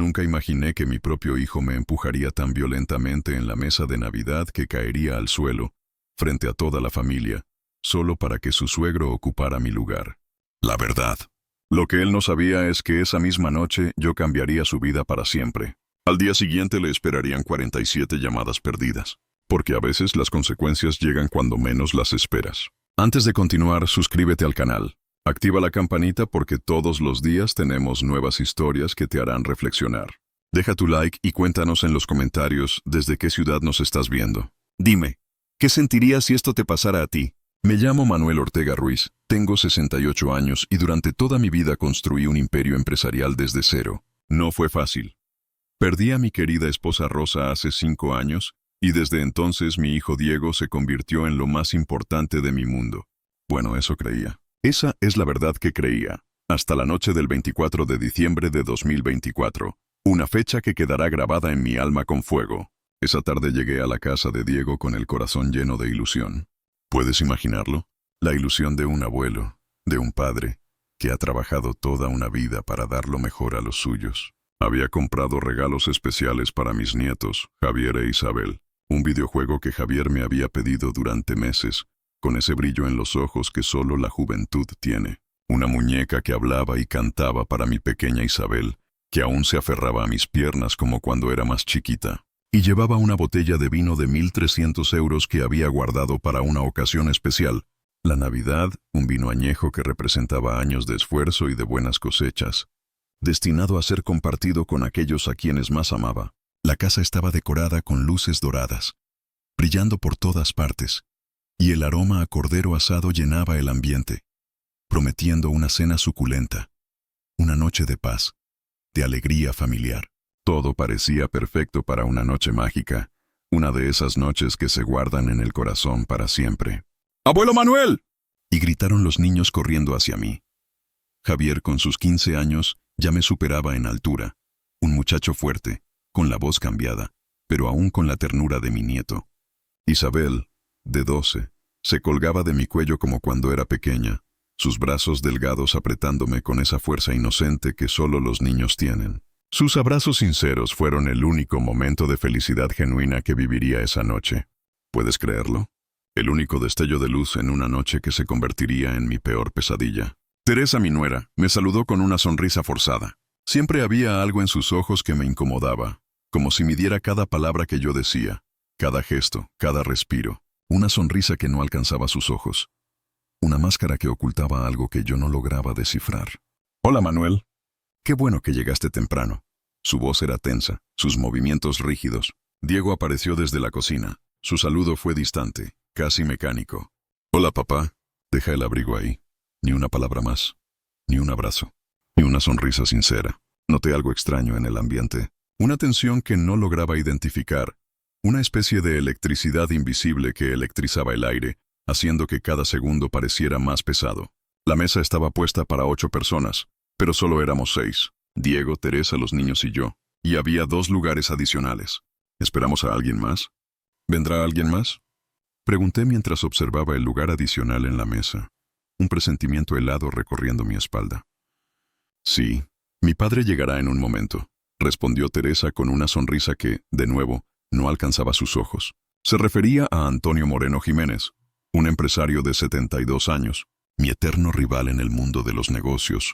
Nunca imaginé que mi propio hijo me empujaría tan violentamente en la mesa de Navidad que caería al suelo, frente a toda la familia, solo para que su suegro ocupara mi lugar. La verdad. Lo que él no sabía es que esa misma noche yo cambiaría su vida para siempre. Al día siguiente le esperarían 47 llamadas perdidas, porque a veces las consecuencias llegan cuando menos las esperas. Antes de continuar, suscríbete al canal. Activa la campanita porque todos los días tenemos nuevas historias que te harán reflexionar. Deja tu like y cuéntanos en los comentarios desde qué ciudad nos estás viendo. Dime, ¿qué sentirías si esto te pasara a ti? Me llamo Manuel Ortega Ruiz, tengo 68 años y durante toda mi vida construí un imperio empresarial desde cero. No fue fácil. Perdí a mi querida esposa Rosa hace 5 años y desde entonces mi hijo Diego se convirtió en lo más importante de mi mundo. Bueno, eso creía. Esa es la verdad que creía, hasta la noche del 24 de diciembre de 2024, una fecha que quedará grabada en mi alma con fuego. Esa tarde llegué a la casa de Diego con el corazón lleno de ilusión. ¿Puedes imaginarlo? La ilusión de un abuelo, de un padre, que ha trabajado toda una vida para dar lo mejor a los suyos. Había comprado regalos especiales para mis nietos, Javier e Isabel, un videojuego que Javier me había pedido durante meses, con ese brillo en los ojos que solo la juventud tiene. Una muñeca que hablaba y cantaba para mi pequeña Isabel, que aún se aferraba a mis piernas como cuando era más chiquita. Y llevaba una botella de vino de 1.300 euros que había guardado para una ocasión especial. La Navidad, un vino añejo que representaba años de esfuerzo y de buenas cosechas, destinado a ser compartido con aquellos a quienes más amaba. La casa estaba decorada con luces doradas, brillando por todas partes, y el aroma a cordero asado llenaba el ambiente, prometiendo una cena suculenta, una noche de paz, de alegría familiar. Todo parecía perfecto para una noche mágica, una de esas noches que se guardan en el corazón para siempre. ¡Abuelo Manuel! Y gritaron los niños corriendo hacia mí. Javier, con sus 15 años, ya me superaba en altura, un muchacho fuerte, con la voz cambiada, pero aún con la ternura de mi nieto. Isabel, de 12, se colgaba de mi cuello como cuando era pequeña, sus brazos delgados apretándome con esa fuerza inocente que solo los niños tienen. Sus abrazos sinceros fueron el único momento de felicidad genuina que viviría esa noche. ¿Puedes creerlo? El único destello de luz en una noche que se convertiría en mi peor pesadilla. Teresa, mi nuera, me saludó con una sonrisa forzada. Siempre había algo en sus ojos que me incomodaba, como si midiera cada palabra que yo decía, cada gesto, cada respiro. Una sonrisa que no alcanzaba sus ojos. Una máscara que ocultaba algo que yo no lograba descifrar. Hola, Manuel. Qué bueno que llegaste temprano. Su voz era tensa, sus movimientos rígidos. Diego apareció desde la cocina. Su saludo fue distante, casi mecánico. Hola, papá. Deja el abrigo ahí. Ni una palabra más. Ni un abrazo. Ni una sonrisa sincera. Noté algo extraño en el ambiente. Una tensión que no lograba identificar. Una especie de electricidad invisible que electrizaba el aire, haciendo que cada segundo pareciera más pesado. La mesa estaba puesta para 8 personas, pero solo éramos 6. Diego, Teresa, los niños y yo. Y había 2 lugares adicionales. ¿Esperamos a alguien más? ¿Vendrá alguien más? Pregunté mientras observaba el lugar adicional en la mesa. Un presentimiento helado recorriendo mi espalda. Sí, mi padre llegará en un momento, respondió Teresa con una sonrisa que, de nuevo, no alcanzaba sus ojos. Se refería a Antonio Moreno Jiménez, un empresario de 72 años, mi eterno rival en el mundo de los negocios.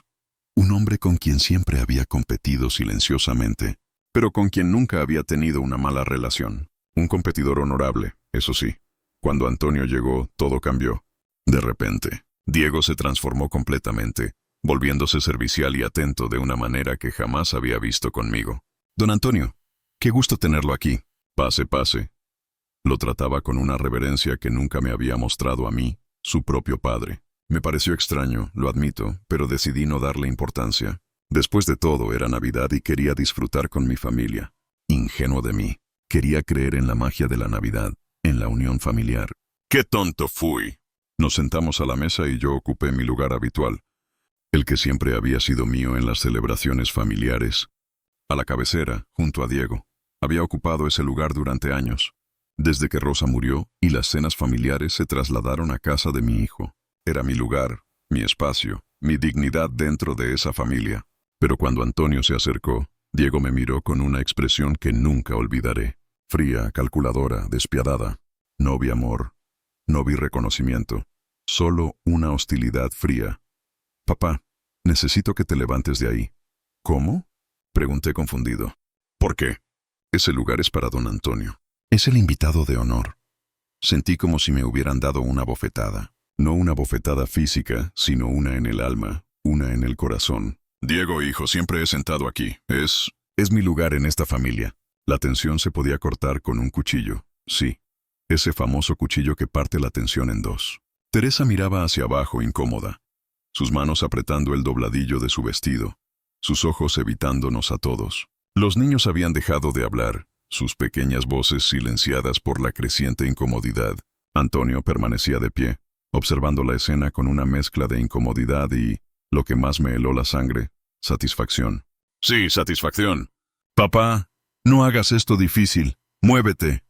Un hombre con quien siempre había competido silenciosamente, pero con quien nunca había tenido una mala relación. Un competidor honorable, eso sí. Cuando Antonio llegó, todo cambió. De repente, Diego se transformó completamente, volviéndose servicial y atento de una manera que jamás había visto conmigo. Don Antonio, qué gusto tenerlo aquí. Pase, pase. Lo trataba con una reverencia que nunca me había mostrado a mí, su propio padre. Me pareció extraño, lo admito, pero decidí no darle importancia. Después de todo, era Navidad y quería disfrutar con mi familia. Ingenuo de mí. Quería creer en la magia de la Navidad, en la unión familiar. ¡Qué tonto fui! Nos sentamos a la mesa y yo ocupé mi lugar habitual, el que siempre había sido mío en las celebraciones familiares. A la cabecera, junto a Diego. Había ocupado ese lugar durante años, desde que Rosa murió y las cenas familiares se trasladaron a casa de mi hijo. Era mi lugar, mi espacio, mi dignidad dentro de esa familia. Pero cuando Antonio se acercó, Diego me miró con una expresión que nunca olvidaré. Fría, calculadora, despiadada. No vi amor, no vi reconocimiento, solo una hostilidad fría. Papá, necesito que te levantes de ahí. ¿Cómo? Pregunté confundido. ¿Por qué? Ese lugar es para don Antonio. Es el invitado de honor. Sentí como si me hubieran dado una bofetada. No una bofetada física, sino una en el alma, una en el corazón. Diego, hijo, siempre he sentado aquí. Es mi lugar en esta familia. La tensión se podía cortar con un cuchillo. Sí, ese famoso cuchillo que parte la tensión en dos. Teresa miraba hacia abajo incómoda, sus manos apretando el dobladillo de su vestido, sus ojos evitándonos a todos. Los niños habían dejado de hablar, sus pequeñas voces silenciadas por la creciente incomodidad. Antonio permanecía de pie, observando la escena con una mezcla de incomodidad y, lo que más me heló la sangre, satisfacción. Sí, satisfacción. Papá, no hagas esto difícil. Muévete.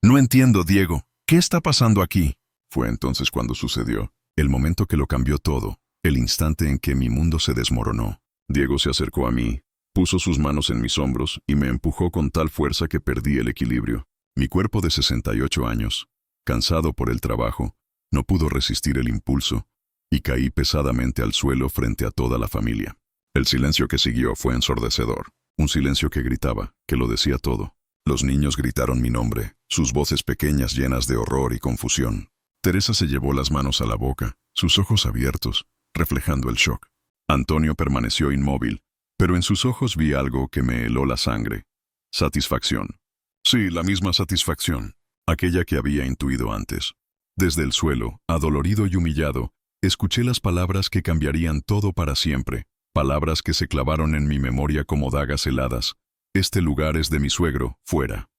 No entiendo, Diego. ¿Qué está pasando aquí? Fue entonces cuando sucedió, el momento que lo cambió todo, el instante en que mi mundo se desmoronó. Diego se acercó a mí, puso sus manos en mis hombros y me empujó con tal fuerza que perdí el equilibrio. Mi cuerpo de 68 años, cansado por el trabajo, no pudo resistir el impulso y caí pesadamente al suelo frente a toda la familia. El silencio que siguió fue ensordecedor, un silencio que gritaba, que lo decía todo. Los niños gritaron mi nombre, sus voces pequeñas llenas de horror y confusión. Teresa se llevó las manos a la boca, sus ojos abiertos, reflejando el shock. Antonio permaneció inmóvil, pero en sus ojos vi algo que me heló la sangre. Satisfacción. Sí, la misma satisfacción, aquella que había intuido antes. Desde el suelo, adolorido y humillado, escuché las palabras que cambiarían todo para siempre, palabras que se clavaron en mi memoria como dagas heladas. Este lugar es de mi suegro, fuera.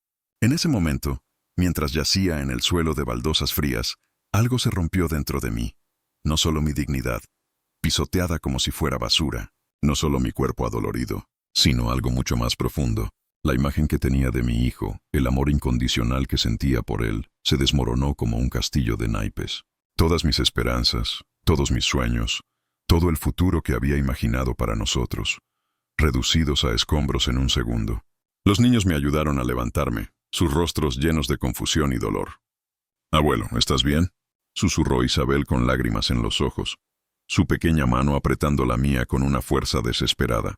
En ese momento, mientras yacía en el suelo de baldosas frías, algo se rompió dentro de mí. No solo mi dignidad, pisoteada como si fuera basura, no solo mi cuerpo adolorido, sino algo mucho más profundo. La imagen que tenía de mi hijo, el amor incondicional que sentía por él, se desmoronó como un castillo de naipes. Todas mis esperanzas, todos mis sueños, todo el futuro que había imaginado para nosotros, reducidos a escombros en un segundo. Los niños me ayudaron a levantarme, sus rostros llenos de confusión y dolor. «Abuelo, ¿estás bien?», susurró Isabel con lágrimas en los ojos, su pequeña mano apretando la mía con una fuerza desesperada.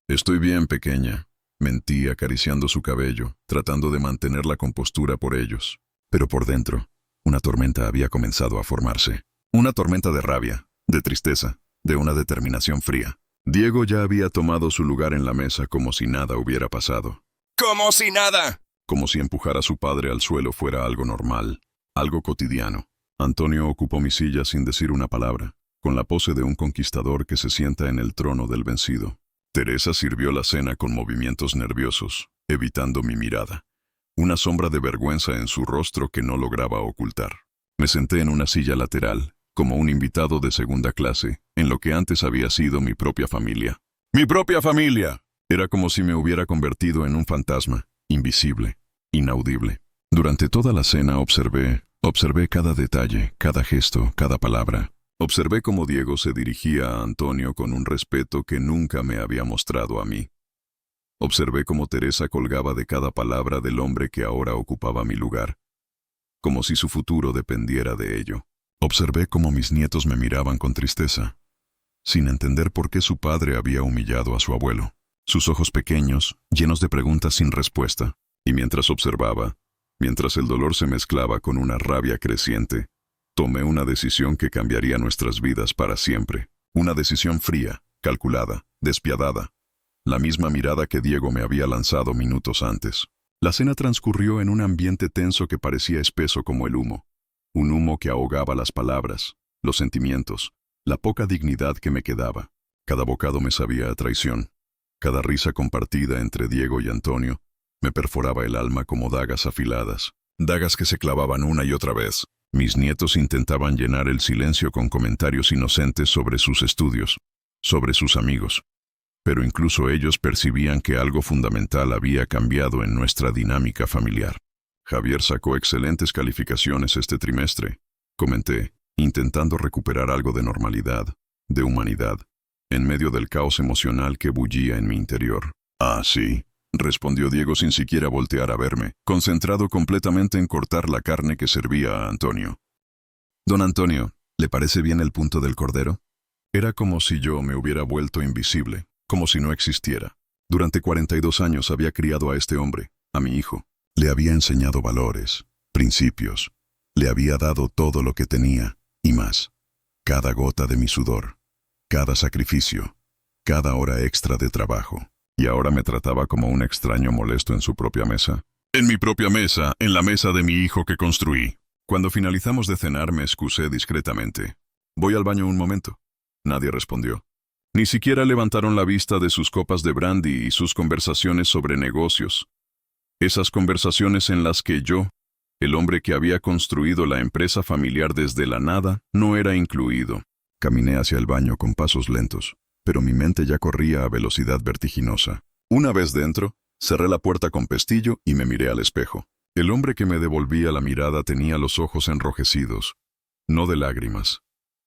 «Estoy bien, pequeña», mentí acariciando su cabello, tratando de mantener la compostura por ellos. Pero por dentro, una tormenta había comenzado a formarse. Una tormenta de rabia, de tristeza, de una determinación fría. Diego ya había tomado su lugar en la mesa como si nada hubiera pasado. ¡Como si nada! Como si empujar a su padre al suelo fuera algo normal, algo cotidiano. Antonio ocupó mi silla sin decir una palabra, con la pose de un conquistador que se sienta en el trono del vencido. Teresa sirvió la cena con movimientos nerviosos, evitando mi mirada. Una sombra de vergüenza en su rostro que no lograba ocultar. Me senté en una silla lateral, como un invitado de segunda clase, en lo que antes había sido mi propia familia. ¡Mi propia familia! Era como si me hubiera convertido en un fantasma, invisible, inaudible. Durante toda la cena observé cada detalle, cada gesto, cada palabra. Observé cómo Diego se dirigía a Antonio con un respeto que nunca me había mostrado a mí. Observé cómo Teresa colgaba de cada palabra del hombre que ahora ocupaba mi lugar, como si su futuro dependiera de ello. Observé cómo mis nietos me miraban con tristeza, sin entender por qué su padre había humillado a su abuelo. Sus ojos pequeños, llenos de preguntas sin respuesta. Y mientras observaba, mientras el dolor se mezclaba con una rabia creciente, tomé una decisión que cambiaría nuestras vidas para siempre. Una decisión fría, calculada, despiadada. La misma mirada que Diego me había lanzado minutos antes. La cena transcurrió en un ambiente tenso que parecía espeso como el humo. Un humo que ahogaba las palabras, los sentimientos, la poca dignidad que me quedaba. Cada bocado me sabía a traición. Cada risa compartida entre Diego y Antonio me perforaba el alma como dagas afiladas. Dagas que se clavaban una y otra vez. Mis nietos intentaban llenar el silencio con comentarios inocentes sobre sus estudios, sobre sus amigos. Pero incluso ellos percibían que algo fundamental había cambiado en nuestra dinámica familiar. Javier sacó excelentes calificaciones este trimestre, comenté, intentando recuperar algo de normalidad, de humanidad, en medio del caos emocional que bullía en mi interior. Ah, sí, respondió Diego sin siquiera voltear a verme, concentrado completamente en cortar la carne que servía a Antonio. Don Antonio, ¿le parece bien el punto del cordero? Era como si yo me hubiera vuelto invisible, como si no existiera. Durante 42 años había criado a este hombre, a mi hijo. Le había enseñado valores, principios. Le había dado todo lo que tenía, y más. Cada gota de mi sudor, cada sacrificio, cada hora extra de trabajo. Y ahora me trataba como un extraño molesto en su propia mesa. En mi propia mesa, en la mesa de mi hijo que construí. Cuando finalizamos de cenar me excusé discretamente. Voy al baño un momento. Nadie respondió. Ni siquiera levantaron la vista de sus copas de brandy y sus conversaciones sobre negocios. Esas conversaciones en las que yo, el hombre que había construido la empresa familiar desde la nada, no era incluido. Caminé hacia el baño con pasos lentos, pero mi mente ya corría a velocidad vertiginosa. Una vez dentro, cerré la puerta con pestillo y me miré al espejo. El hombre que me devolvía la mirada tenía los ojos enrojecidos, no de lágrimas,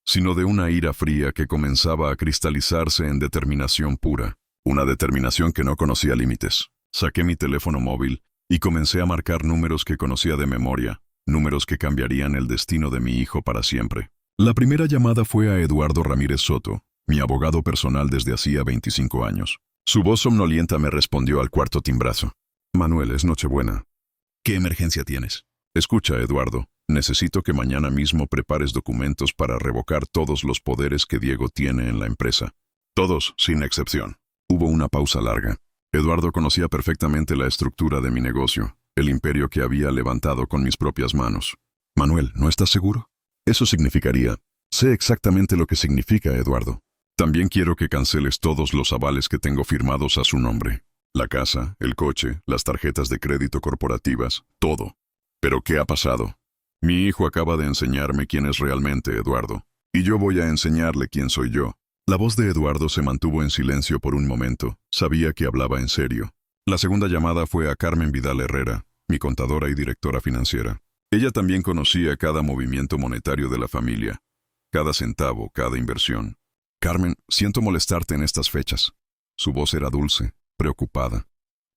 sino de una ira fría que comenzaba a cristalizarse en determinación pura, una determinación que no conocía límites. Saqué mi teléfono móvil y comencé a marcar números que conocía de memoria, números que cambiarían el destino de mi hijo para siempre. La primera llamada fue a Eduardo Ramírez Soto, mi abogado personal desde hacía 25 años. Su voz somnolienta me respondió al cuarto timbrazo. Manuel, es Nochebuena. ¿Qué emergencia tienes? Escucha, Eduardo, necesito que mañana mismo prepares documentos para revocar todos los poderes que Diego tiene en la empresa. Todos, sin excepción. Hubo una pausa larga. Eduardo conocía perfectamente la estructura de mi negocio, el imperio que había levantado con mis propias manos. Manuel, ¿no estás seguro? Eso significaría, sé exactamente lo que significa, Eduardo. También quiero que canceles todos los avales que tengo firmados a su nombre. La casa, el coche, las tarjetas de crédito corporativas, todo. ¿Pero qué ha pasado? Mi hijo acaba de enseñarme quién es realmente Eduardo, y yo voy a enseñarle quién soy yo. La voz de Eduardo se mantuvo en silencio por un momento. Sabía que hablaba en serio. La segunda llamada fue a Carmen Vidal Herrera, mi contadora y directora financiera. Ella también conocía cada movimiento monetario de la familia, cada centavo, cada inversión. Carmen, siento molestarte en estas fechas. Su voz era dulce, preocupada.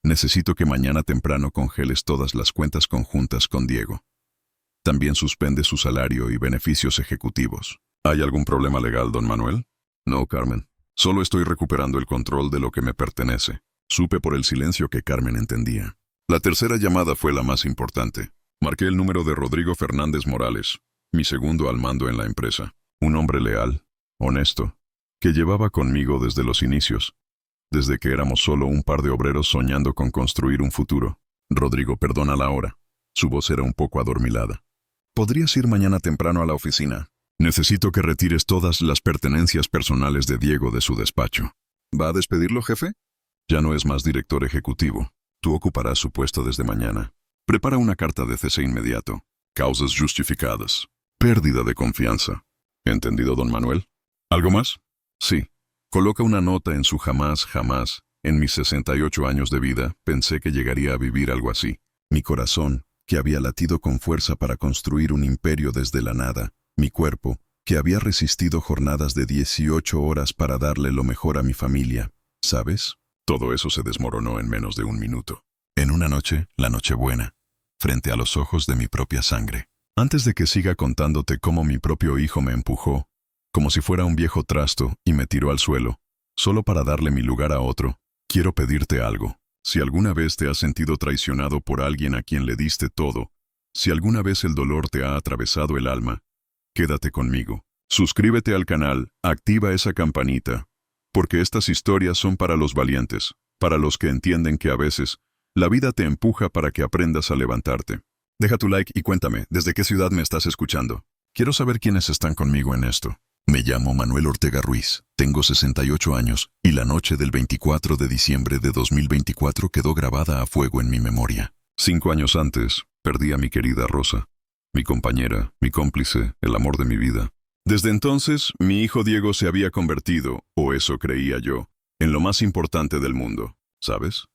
Necesito que mañana temprano congeles todas las cuentas conjuntas con Diego. También suspende su salario y beneficios ejecutivos. ¿Hay algún problema legal, don Manuel? No, Carmen. Solo estoy recuperando el control de lo que me pertenece. Supe por el silencio que Carmen entendía. La tercera llamada fue la más importante. Marqué el número de Rodrigo Fernández Morales, mi segundo al mando en la empresa. Un hombre leal, honesto, que llevaba conmigo desde los inicios, desde que éramos solo un par de obreros soñando con construir un futuro. Rodrigo, perdona la hora. Su voz era un poco adormilada. ¿Podrías ir mañana temprano a la oficina? Necesito que retires todas las pertenencias personales de Diego de su despacho. ¿Va a despedirlo, jefe? Ya no es más director ejecutivo. Tú ocuparás su puesto desde mañana. Prepara una carta de cese inmediato. Causas justificadas. Pérdida de confianza. ¿Entendido, don Manuel? ¿Algo más? Sí. Coloca una nota en su jamás. En mis 68 años de vida, pensé que llegaría a vivir algo así. Mi corazón, que había latido con fuerza para construir un imperio desde la nada. Mi cuerpo, que había resistido jornadas de 18 horas para darle lo mejor a mi familia. ¿Sabes? Todo eso se desmoronó en menos de un minuto. En una noche, la Nochebuena, frente a los ojos de mi propia sangre. Antes de que siga contándote cómo mi propio hijo me empujó, como si fuera un viejo trasto, y me tiró al suelo, solo para darle mi lugar a otro, quiero pedirte algo. Si alguna vez te has sentido traicionado por alguien a quien le diste todo, si alguna vez el dolor te ha atravesado el alma, quédate conmigo. Suscríbete al canal, activa esa campanita, porque estas historias son para los valientes, para los que entienden que a veces la vida te empuja para que aprendas a levantarte. Deja tu like y cuéntame, ¿desde qué ciudad me estás escuchando? Quiero saber quiénes están conmigo en esto. Me llamo Manuel Ortega Ruiz, tengo 68 años, y la noche del 24 de diciembre de 2024 quedó grabada a fuego en mi memoria. 5 años antes, perdí a mi querida Rosa, mi compañera, mi cómplice, el amor de mi vida. Desde entonces, mi hijo Diego se había convertido, o eso creía yo, en lo más importante del mundo, ¿sabes?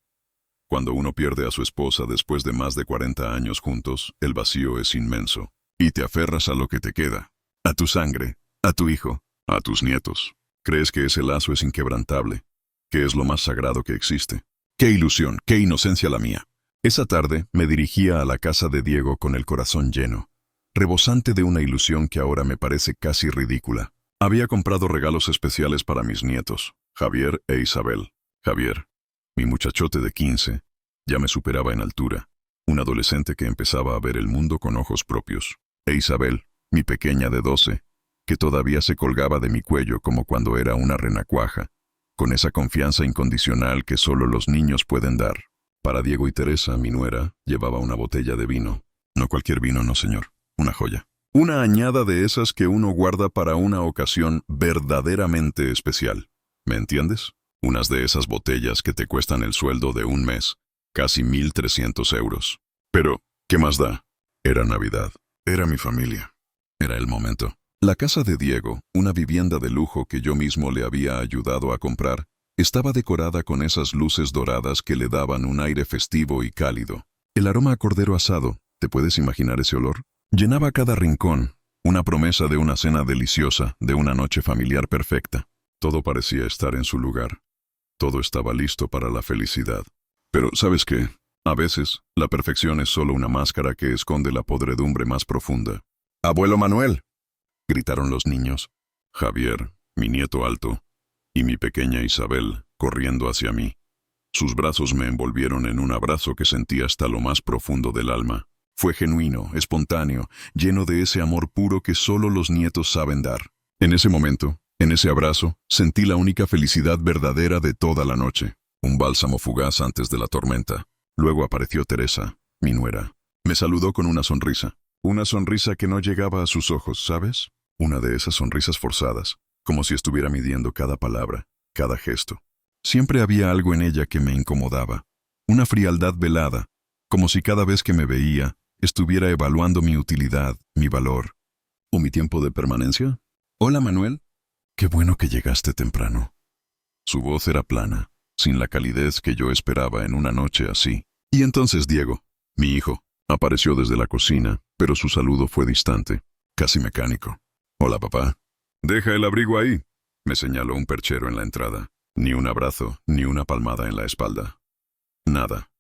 Cuando uno pierde a su esposa después de más de 40 años juntos, el vacío es inmenso, y te aferras a lo que te queda, a tu sangre, a tu hijo, a tus nietos. Crees que ese lazo es inquebrantable, que es lo más sagrado que existe. Qué ilusión, qué inocencia la mía. Esa tarde me dirigía a la casa de Diego con el corazón lleno, rebosante de una ilusión que ahora me parece casi ridícula. Había comprado regalos especiales para mis nietos, Javier e Isabel. Javier, mi muchachote de 15, ya me superaba en altura, un adolescente que empezaba a ver el mundo con ojos propios. E Isabel, mi pequeña de 12, que todavía se colgaba de mi cuello como cuando era una renacuaja, con esa confianza incondicional que solo los niños pueden dar. Para Diego y Teresa, mi nuera, llevaba una botella de vino. No cualquier vino, no señor, una joya. Una añada de esas que uno guarda para una ocasión verdaderamente especial. ¿Me entiendes? Unas de esas botellas que te cuestan el sueldo de un mes, casi 1.300 euros. Pero, ¿qué más da? Era Navidad. Era mi familia. Era el momento. La casa de Diego, una vivienda de lujo que yo mismo le había ayudado a comprar, estaba decorada con esas luces doradas que le daban un aire festivo y cálido. El aroma a cordero asado, ¿te puedes imaginar ese olor? Llenaba cada rincón, una promesa de una cena deliciosa, de una noche familiar perfecta. Todo parecía estar en su lugar. Todo estaba listo para la felicidad. Pero, ¿sabes qué? A veces, la perfección es solo una máscara que esconde la podredumbre más profunda. ¡Abuelo Manuel!, gritaron los niños. Javier, mi nieto alto, y mi pequeña Isabel, corriendo hacia mí. Sus brazos me envolvieron en un abrazo que sentí hasta lo más profundo del alma. Fue genuino, espontáneo, lleno de ese amor puro que solo los nietos saben dar. En ese momento, en ese abrazo, sentí la única felicidad verdadera de toda la noche. Un bálsamo fugaz antes de la tormenta. Luego apareció Teresa, mi nuera. Me saludó con una sonrisa. Una sonrisa que no llegaba a sus ojos, ¿sabes? Una de esas sonrisas forzadas, como si estuviera midiendo cada palabra, cada gesto. Siempre había algo en ella que me incomodaba. Una frialdad velada, como si cada vez que me veía, estuviera evaluando mi utilidad, mi valor. ¿O mi tiempo de permanencia? Hola, Manuel. Qué bueno que llegaste temprano. Su voz era plana, sin la calidez que yo esperaba en una noche así. Y entonces Diego, mi hijo, apareció desde la cocina, pero su saludo fue distante, casi mecánico. Hola, papá. Deja el abrigo ahí, me señaló un perchero en la entrada. Ni un abrazo, ni una palmada en la espalda. Nada.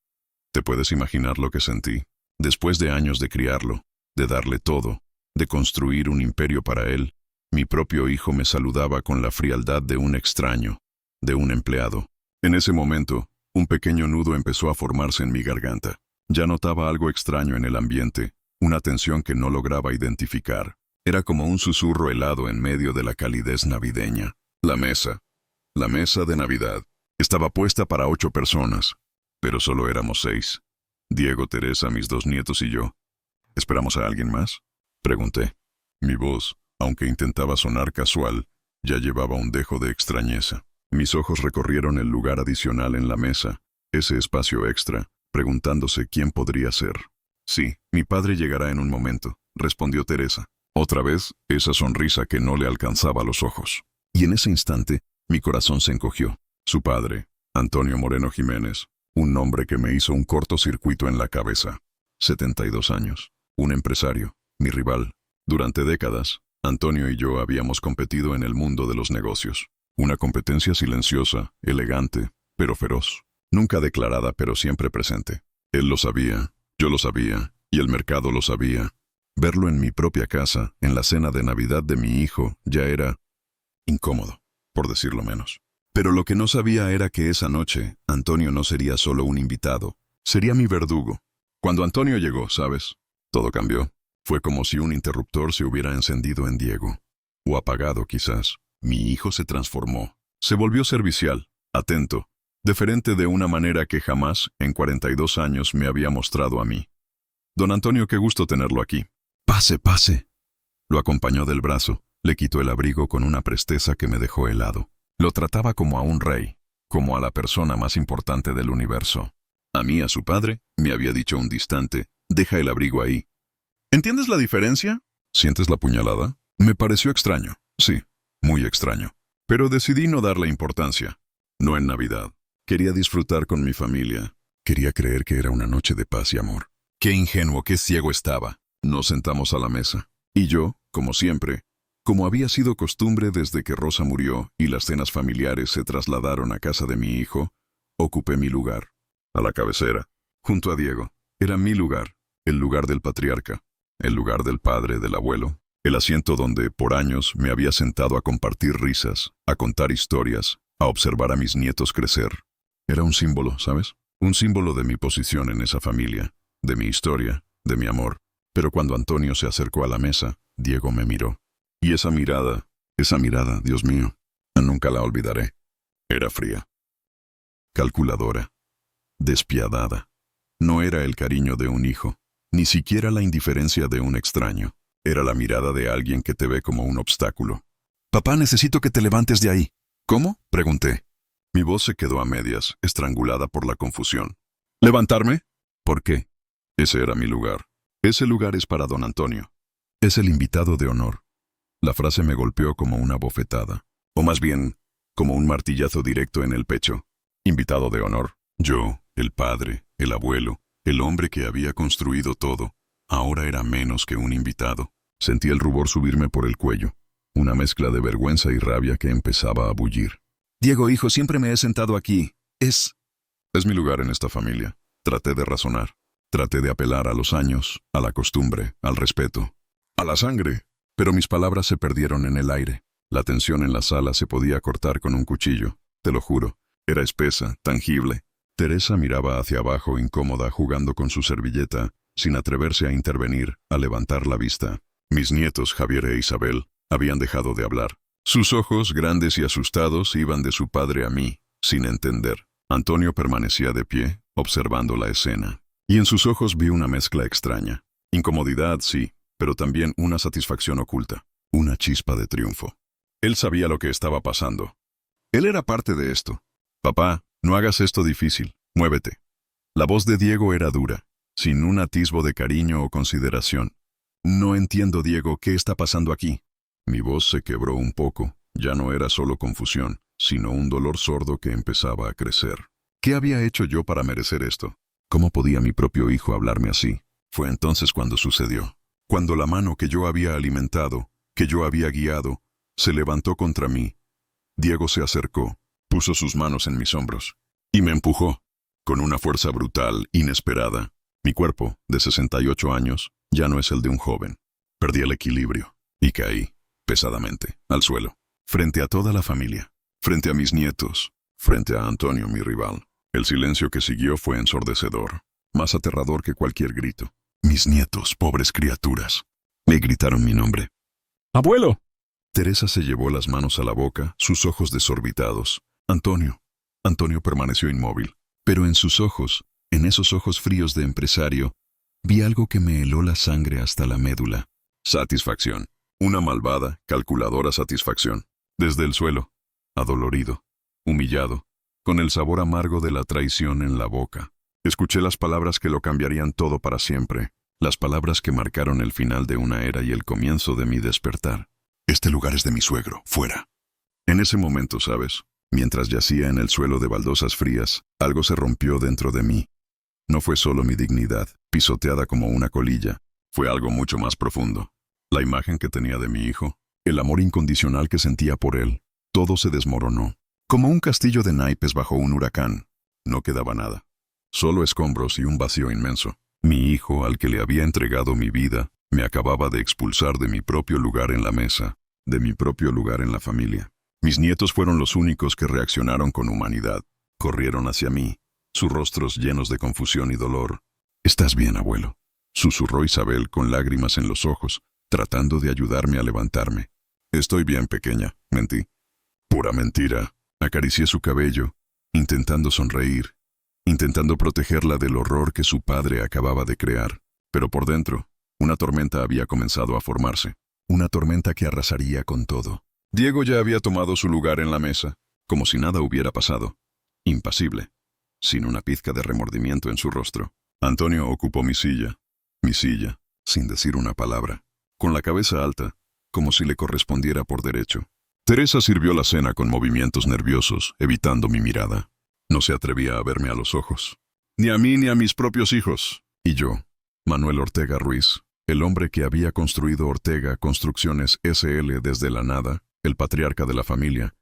¿Te puedes imaginar lo que sentí? Después de años de criarlo, de darle todo, de construir un imperio para él, mi propio hijo me saludaba con la frialdad de un extraño, de un empleado. En ese momento, un pequeño nudo empezó a formarse en mi garganta. Ya notaba algo extraño en el ambiente, una tensión que no lograba identificar. Era como un susurro helado en medio de la calidez navideña. La mesa de Navidad, estaba puesta para 8 personas, pero solo éramos 6. Diego, Teresa, mis 2 nietos y yo. ¿Esperamos a alguien más?, pregunté. Mi voz, aunque intentaba sonar casual, ya llevaba un dejo de extrañeza. Mis ojos recorrieron el lugar adicional en la mesa, ese espacio extra, preguntándose quién podría ser. Sí, mi padre llegará en un momento, respondió Teresa. Otra vez, esa sonrisa que no le alcanzaba los ojos. Y en ese instante, mi corazón se encogió. Su padre, Antonio Moreno Jiménez, un nombre que me hizo un cortocircuito en la cabeza. 72 años, un empresario, mi rival. Durante décadas, Antonio y yo habíamos competido en el mundo de los negocios. Una competencia silenciosa, elegante, pero feroz. Nunca declarada, pero siempre presente. Él lo sabía, yo lo sabía, y el mercado lo sabía. Verlo en mi propia casa, en la cena de Navidad de mi hijo, ya era incómodo, por decirlo menos. Pero lo que no sabía era que esa noche, Antonio no sería solo un invitado, sería mi verdugo. Cuando Antonio llegó, ¿sabes? Todo cambió. Fue como si un interruptor se hubiera encendido en Diego. O apagado, quizás. Mi hijo se transformó. Se volvió servicial, atento, deferente de una manera que jamás, en 42 años, me había mostrado a mí. Don Antonio, qué gusto tenerlo aquí. Pase, pase. Lo acompañó del brazo, le quitó el abrigo con una presteza que me dejó helado. Lo trataba como a un rey, como a la persona más importante del universo. A mí, a su padre, me había dicho un distante, deja el abrigo ahí. ¿Entiendes la diferencia? ¿Sientes la puñalada? Me pareció extraño, sí, muy extraño. Pero decidí no darle importancia. No en Navidad. Quería disfrutar con mi familia. Quería creer que era una noche de paz y amor. Qué ingenuo, qué ciego estaba. Nos sentamos a la mesa. Y yo, como siempre, como había sido costumbre desde que Rosa murió y las cenas familiares se trasladaron a casa de mi hijo, Ocupé mi lugar. A la cabecera, junto a Diego. Era mi lugar, el lugar del patriarca, el lugar del padre, del abuelo, el asiento donde, por años, me había sentado a compartir risas, a contar historias, a observar a mis nietos crecer. Era un símbolo, ¿sabes? Un símbolo de mi posición en esa familia, de mi historia, de mi amor. Pero cuando Antonio se acercó a la mesa, Diego me miró. Y esa mirada, Dios mío, nunca la olvidaré. Era fría, calculadora, despiadada. No era el cariño de un hijo, ni siquiera la indiferencia de un extraño. Era la mirada de alguien que te ve como un obstáculo. «Papá, necesito que te levantes de ahí». «¿Cómo?», pregunté. Mi voz se quedó a medias, estrangulada por la confusión. «¿Levantarme? ¿Por qué?». Ese era mi lugar. Ese lugar es para don Antonio. Es el invitado de honor. La frase me golpeó como una bofetada, o más bien, como un martillazo directo en el pecho. Invitado de honor. Yo, el padre, el abuelo, el hombre que había construido todo, ahora era menos que un invitado. Sentí el rubor subirme por el cuello, una mezcla de vergüenza y rabia que empezaba a bullir. «Diego, hijo, siempre me he sentado aquí. Es mi lugar en esta familia». Traté de razonar. Traté de apelar a los años, a la costumbre, al respeto, a la sangre. Pero mis palabras se perdieron en el aire. La tensión en la sala se podía cortar con un cuchillo. Te lo juro. Era espesa, tangible. Teresa miraba hacia abajo, incómoda, jugando con su servilleta, sin atreverse a intervenir, a levantar la vista. Mis nietos, Javier e Isabel, habían dejado de hablar. Sus ojos, grandes y asustados, iban de su padre a mí, sin entender. Antonio permanecía de pie, observando la escena. Y en sus ojos vi una mezcla extraña. Incomodidad, sí, pero también una satisfacción oculta. Una chispa de triunfo. Él sabía lo que estaba pasando. Él era parte de esto. «Papá, no hagas esto difícil. Muévete». La voz de Diego era dura, sin un atisbo de cariño o consideración. «No entiendo, Diego, ¿qué está pasando aquí?». Mi voz se quebró un poco. Ya no era solo confusión, sino un dolor sordo que empezaba a crecer. ¿Qué había hecho yo para merecer esto? ¿Cómo podía mi propio hijo hablarme así? Fue entonces cuando sucedió. Cuando la mano que yo había alimentado, que yo había guiado, se levantó contra mí. Diego se acercó, puso sus manos en mis hombros y me empujó, con una fuerza brutal, inesperada. Mi cuerpo, de 68 años, ya no es el de un joven. Perdí el equilibrio y caí, pesadamente, al suelo, frente a toda la familia, frente a mis nietos, frente a Antonio, mi rival. El silencio que siguió fue ensordecedor, más aterrador que cualquier grito. Mis nietos, pobres criaturas, me gritaron mi nombre. «¡Abuelo!». Teresa se llevó las manos a la boca, sus ojos desorbitados. «Antonio». Antonio permaneció inmóvil, pero en sus ojos, en esos ojos fríos de empresario, vi algo que me heló la sangre hasta la médula. Satisfacción. Una malvada, calculadora satisfacción. Desde el suelo, adolorido, humillado, con el sabor amargo de la traición en la boca. Escuché las palabras que lo cambiarían todo para siempre, las palabras que marcaron el final de una era y el comienzo de mi despertar. «Este lugar es de mi suegro, fuera». En ese momento, ¿sabes? Mientras yacía en el suelo de baldosas frías, algo se rompió dentro de mí. No fue solo mi dignidad, pisoteada como una colilla, fue algo mucho más profundo. La imagen que tenía de mi hijo, el amor incondicional que sentía por él, todo se desmoronó. Como un castillo de naipes bajo un huracán. No quedaba nada. Solo escombros y un vacío inmenso. Mi hijo, al que le había entregado mi vida, me acababa de expulsar de mi propio lugar en la mesa, de mi propio lugar en la familia. Mis nietos fueron los únicos que reaccionaron con humanidad. Corrieron hacia mí, sus rostros llenos de confusión y dolor. «¿Estás bien, abuelo?», susurró Isabel con lágrimas en los ojos, tratando de ayudarme a levantarme. «Estoy bien, pequeña», mentí. Pura mentira. Acaricié su cabello, intentando sonreír, intentando protegerla del horror que su padre acababa de crear. Pero por dentro, una tormenta había comenzado a formarse. Una tormenta que arrasaría con todo. Diego ya había tomado su lugar en la mesa, como si nada hubiera pasado. Impasible, sin una pizca de remordimiento en su rostro. Antonio ocupó mi silla, sin decir una palabra, con la cabeza alta, como si le correspondiera por derecho. Teresa sirvió la cena con movimientos nerviosos, evitando mi mirada. No se atrevía a verme a los ojos. Ni a mí ni a mis propios hijos. Y yo, Manuel Ortega Ruiz, el hombre que había construido Ortega Construcciones S.L. desde la nada, el patriarca de la familia,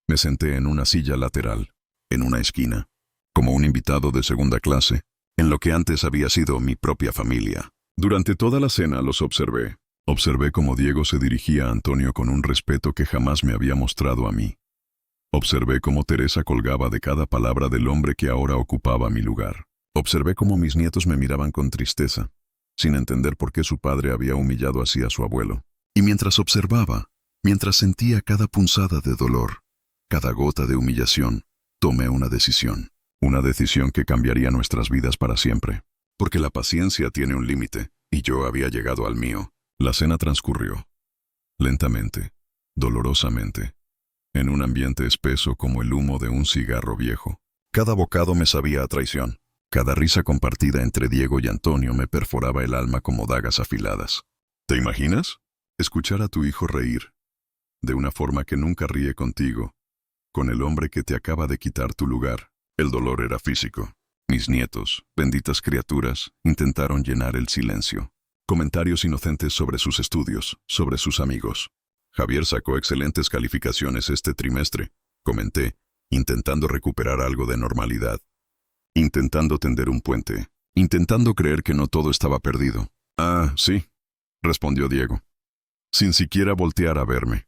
me senté en una silla lateral, en una esquina. como un invitado de segunda clase, en lo que antes había sido mi propia familia. Durante toda la cena los observé. Observé cómo Diego se dirigía a Antonio con un respeto que jamás me había mostrado a mí. Observé cómo Teresa colgaba de cada palabra del hombre que ahora ocupaba mi lugar. Observé cómo mis nietos me miraban con tristeza, sin entender por qué su padre había humillado así a su abuelo. Y mientras observaba, mientras sentía cada punzada de dolor, cada gota de humillación, tomé una decisión. Una decisión que cambiaría nuestras vidas para siempre. Porque la paciencia tiene un límite, y yo había llegado al mío. La cena transcurrió. Lentamente, dolorosamente, en un ambiente espeso como el humo de un cigarro viejo. Cada bocado me sabía a traición. Cada risa compartida entre Diego y Antonio me perforaba el alma como dagas afiladas. ¿Te imaginas? Escuchar a tu hijo reír, de una forma que nunca ríe contigo, con el hombre que te acaba de quitar tu lugar. El dolor era físico. Mis nietos, benditas criaturas, intentaron llenar el silencio. Comentarios inocentes sobre sus estudios, sobre sus amigos. Javier sacó excelentes calificaciones este trimestre, comenté, intentando recuperar algo de normalidad. Intentando tender un puente, intentando creer que no todo estaba perdido. Ah, sí, respondió Diego, sin siquiera voltear a verme.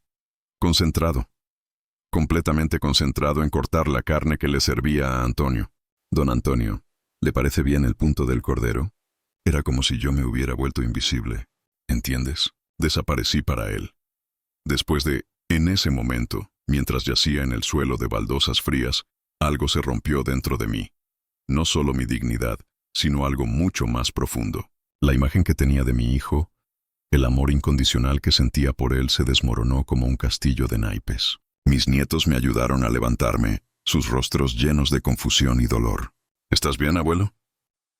Concentrado. Completamente concentrado en cortar la carne que le servía a Antonio. Don Antonio, ¿le parece bien el punto del cordero? Era como si yo me hubiera vuelto invisible. ¿Entiendes? Desaparecí para él. En ese momento, mientras yacía en el suelo de baldosas frías, algo se rompió dentro de mí. No solo mi dignidad, sino algo mucho más profundo. La imagen que tenía de mi hijo, el amor incondicional que sentía por él se desmoronó como un castillo de naipes. Mis nietos me ayudaron a levantarme, sus rostros llenos de confusión y dolor. ¿Estás bien, abuelo?,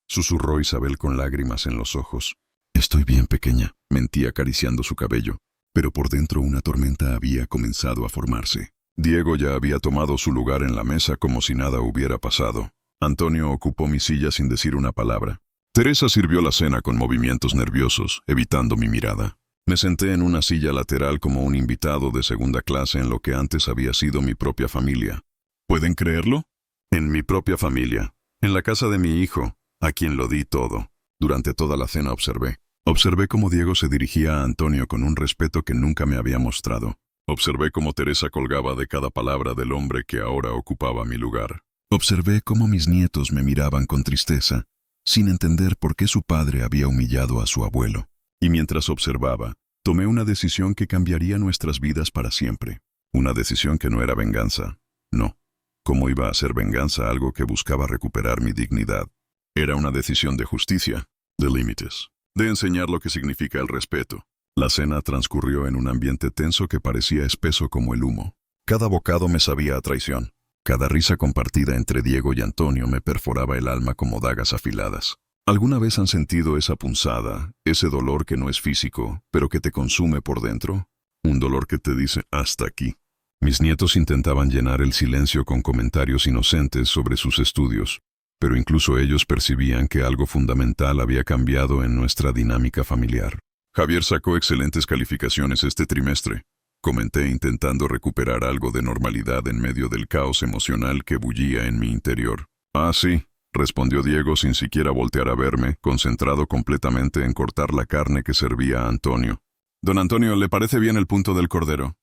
susurró Isabel con lágrimas en los ojos. Estoy bien, pequeña, mentí acariciando su cabello, pero por dentro una tormenta había comenzado a formarse. Diego ya había tomado su lugar en la mesa como si nada hubiera pasado. Antonio ocupó mi silla sin decir una palabra. Teresa sirvió la cena con movimientos nerviosos, evitando mi mirada. Me senté en una silla lateral como un invitado de segunda clase en lo que antes había sido mi propia familia. ¿Pueden creerlo? En mi propia familia, en la casa de mi hijo, a quien lo di todo. Durante toda la cena observé cómo Diego se dirigía a Antonio con un respeto que nunca me había mostrado. Observé cómo Teresa colgaba de cada palabra del hombre que ahora ocupaba mi lugar. Observé cómo mis nietos me miraban con tristeza, sin entender por qué su padre había humillado a su abuelo. Y mientras observaba, tomé una decisión que cambiaría nuestras vidas para siempre. Una decisión que no era venganza. No. ¿Cómo iba a ser venganza algo que buscaba recuperar mi dignidad? Era una decisión de justicia, de límites, de enseñar lo que significa el respeto. La cena transcurrió en un ambiente tenso que parecía espeso como el humo. Cada bocado me sabía a traición. Cada risa compartida entre Diego y Antonio me perforaba el alma como dagas afiladas. ¿Alguna vez han sentido esa punzada, ese dolor que no es físico, pero que te consume por dentro? Un dolor que te dice, hasta aquí. Mis nietos intentaban llenar el silencio con comentarios inocentes sobre sus estudios, pero incluso ellos percibían que algo fundamental había cambiado en nuestra dinámica familiar. Javier sacó excelentes calificaciones este trimestre, comenté intentando recuperar algo de normalidad en medio del caos emocional que bullía en mi interior. Ah, sí, respondió Diego sin siquiera voltear a verme, concentrado completamente en cortar la carne que servía a Antonio. Don Antonio, ¿le parece bien el punto del cordero?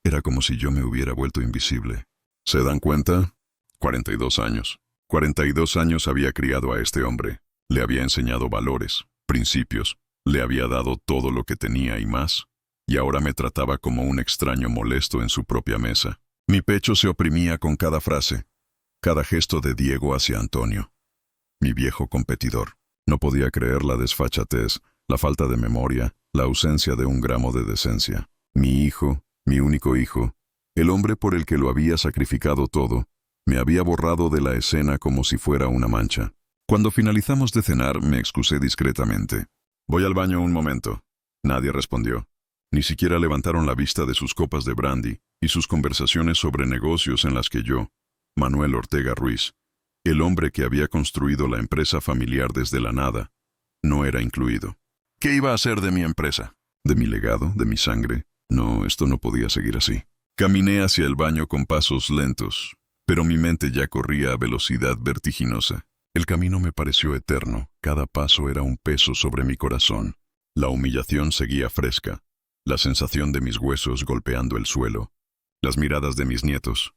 Era como si yo me hubiera vuelto invisible. ¿Se dan cuenta? 42 años. 42 años había criado a este hombre. Le había enseñado valores, principios. Le había dado todo lo que tenía y más. Y ahora me trataba como un extraño molesto en su propia mesa. Mi pecho se oprimía con cada frase, cada gesto de Diego hacia Antonio. Mi viejo competidor. No podía creer la desfachatez, la falta de memoria, la ausencia de un gramo de decencia. Mi hijo, mi único hijo, el hombre por el que lo había sacrificado todo, me había borrado de la escena como si fuera una mancha. Cuando finalizamos de cenar, me excusé discretamente. Voy al baño un momento. Nadie respondió. Ni siquiera levantaron la vista de sus copas de brandy y sus conversaciones sobre negocios en las que yo, Manuel Ortega Ruiz, el hombre que había construido la empresa familiar desde la nada, no era incluido. ¿Qué iba a hacer de mi empresa? ¿De mi legado? ¿De mi sangre? No, esto no podía seguir así. Caminé hacia el baño con pasos lentos, pero mi mente ya corría a velocidad vertiginosa. El camino me pareció eterno, cada paso era un peso sobre mi corazón. La humillación seguía fresca, la sensación de mis huesos golpeando el suelo, las miradas de mis nietos,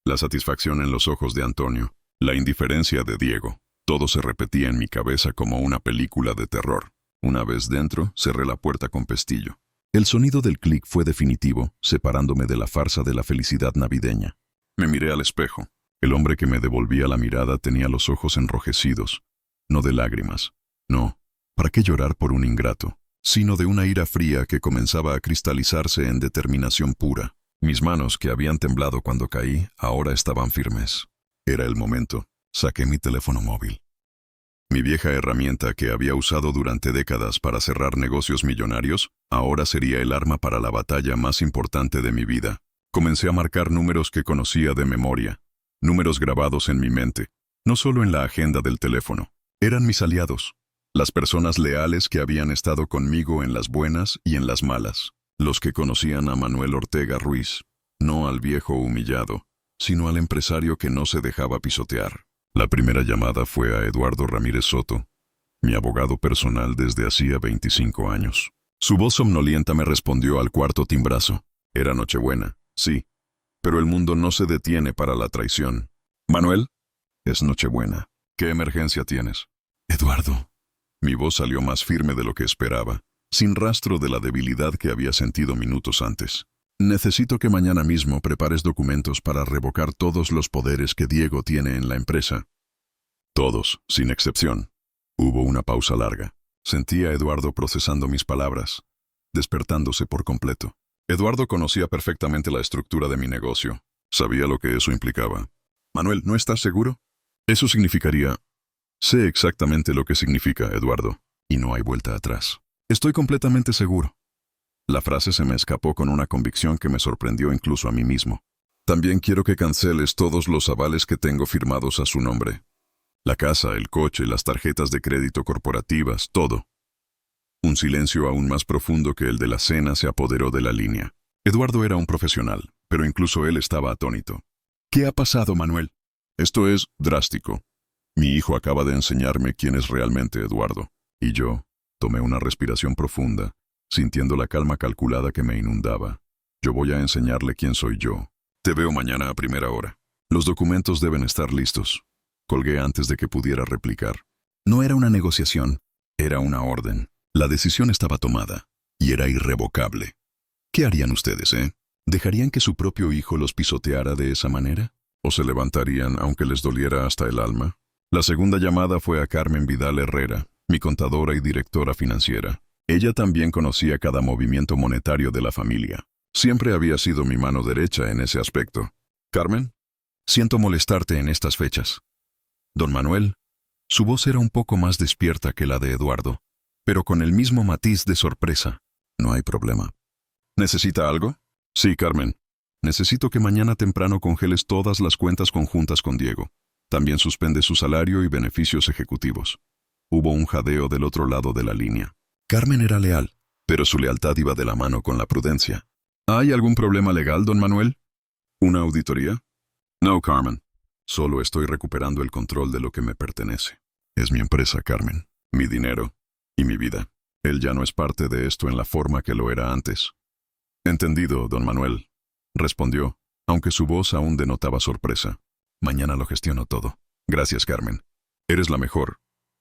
la satisfacción en los ojos de Antonio, la indiferencia de Diego. Todo se repetía en mi cabeza como una película de terror. Una vez dentro, cerré la puerta con pestillo. El sonido del clic fue definitivo, separándome de la farsa de la felicidad navideña. Me miré al espejo. El hombre que me devolvía la mirada tenía los ojos enrojecidos, no de lágrimas. No, ¿para qué llorar por un ingrato? Sino de una ira fría que comenzaba a cristalizarse en determinación pura. Mis manos, que habían temblado cuando caí, ahora estaban firmes. Era el momento. Saqué mi teléfono móvil. Mi vieja herramienta que había usado durante décadas para cerrar negocios millonarios, ahora sería el arma para la batalla más importante de mi vida. Comencé a marcar números que conocía de memoria. Números grabados en mi mente, no solo en la agenda del teléfono. Eran mis aliados, las personas leales que habían estado conmigo en las buenas y en las malas, los que conocían a Manuel Ortega Ruiz, no al viejo humillado, sino al empresario que no se dejaba pisotear. La primera llamada fue a Eduardo Ramírez Soto, mi abogado personal desde hacía 25 años. Su voz somnolienta me respondió al cuarto timbrazo. Era Nochebuena, sí. Pero el mundo no se detiene para la traición. Manuel, es Nochebuena. ¿Qué emergencia tienes? Eduardo. Mi voz salió más firme de lo que esperaba, sin rastro de la debilidad que había sentido minutos antes. Necesito que mañana mismo prepares documentos para revocar todos los poderes que Diego tiene en la empresa. Todos, sin excepción. Hubo una pausa larga. Sentí a Eduardo procesando mis palabras, despertándose por completo. Eduardo conocía perfectamente la estructura de mi negocio. Sabía lo que eso implicaba. Manuel, ¿no estás seguro? Eso significaría... Sé exactamente lo que significa, Eduardo, y no hay vuelta atrás. Estoy completamente seguro. La frase se me escapó con una convicción que me sorprendió incluso a mí mismo. También quiero que canceles todos los avales que tengo firmados a su nombre. La casa, el coche, las tarjetas de crédito corporativas, todo. Un silencio aún más profundo que el de la cena se apoderó de la línea. Eduardo era un profesional, pero incluso él estaba atónito. ¿Qué ha pasado, Manuel? Esto es drástico. Mi hijo acaba de enseñarme quién es realmente Eduardo. Y yo tomé una respiración profunda, sintiendo la calma calculada que me inundaba. Yo voy a enseñarle quién soy yo. Te veo mañana a primera hora. Los documentos deben estar listos. Colgué antes de que pudiera replicar. No era una negociación, era una orden. La decisión estaba tomada, y era irrevocable. ¿Qué harían ustedes, ¿Dejarían que su propio hijo los pisoteara de esa manera? ¿O se levantarían aunque les doliera hasta el alma? La segunda llamada fue a Carmen Vidal Herrera, mi contadora y directora financiera. Ella también conocía cada movimiento monetario de la familia. Siempre había sido mi mano derecha en ese aspecto. Carmen, siento molestarte en estas fechas. Don Manuel, su voz era un poco más despierta que la de Eduardo, pero con el mismo matiz de sorpresa. No hay problema. ¿Necesita algo? Sí, Carmen. Necesito que mañana temprano congeles todas las cuentas conjuntas con Diego. También suspende su salario y beneficios ejecutivos. Hubo un jadeo del otro lado de la línea. Carmen era leal, pero su lealtad iba de la mano con la prudencia. ¿Hay algún problema legal, don Manuel? ¿Una auditoría? No, Carmen. Solo estoy recuperando el control de lo que me pertenece. Es mi empresa, Carmen, mi dinero y mi vida. Él ya no es parte de esto en la forma que lo era antes. Entendido, don Manuel, respondió, aunque su voz aún denotaba sorpresa. Mañana lo gestiono todo. Gracias, Carmen. Eres la mejor.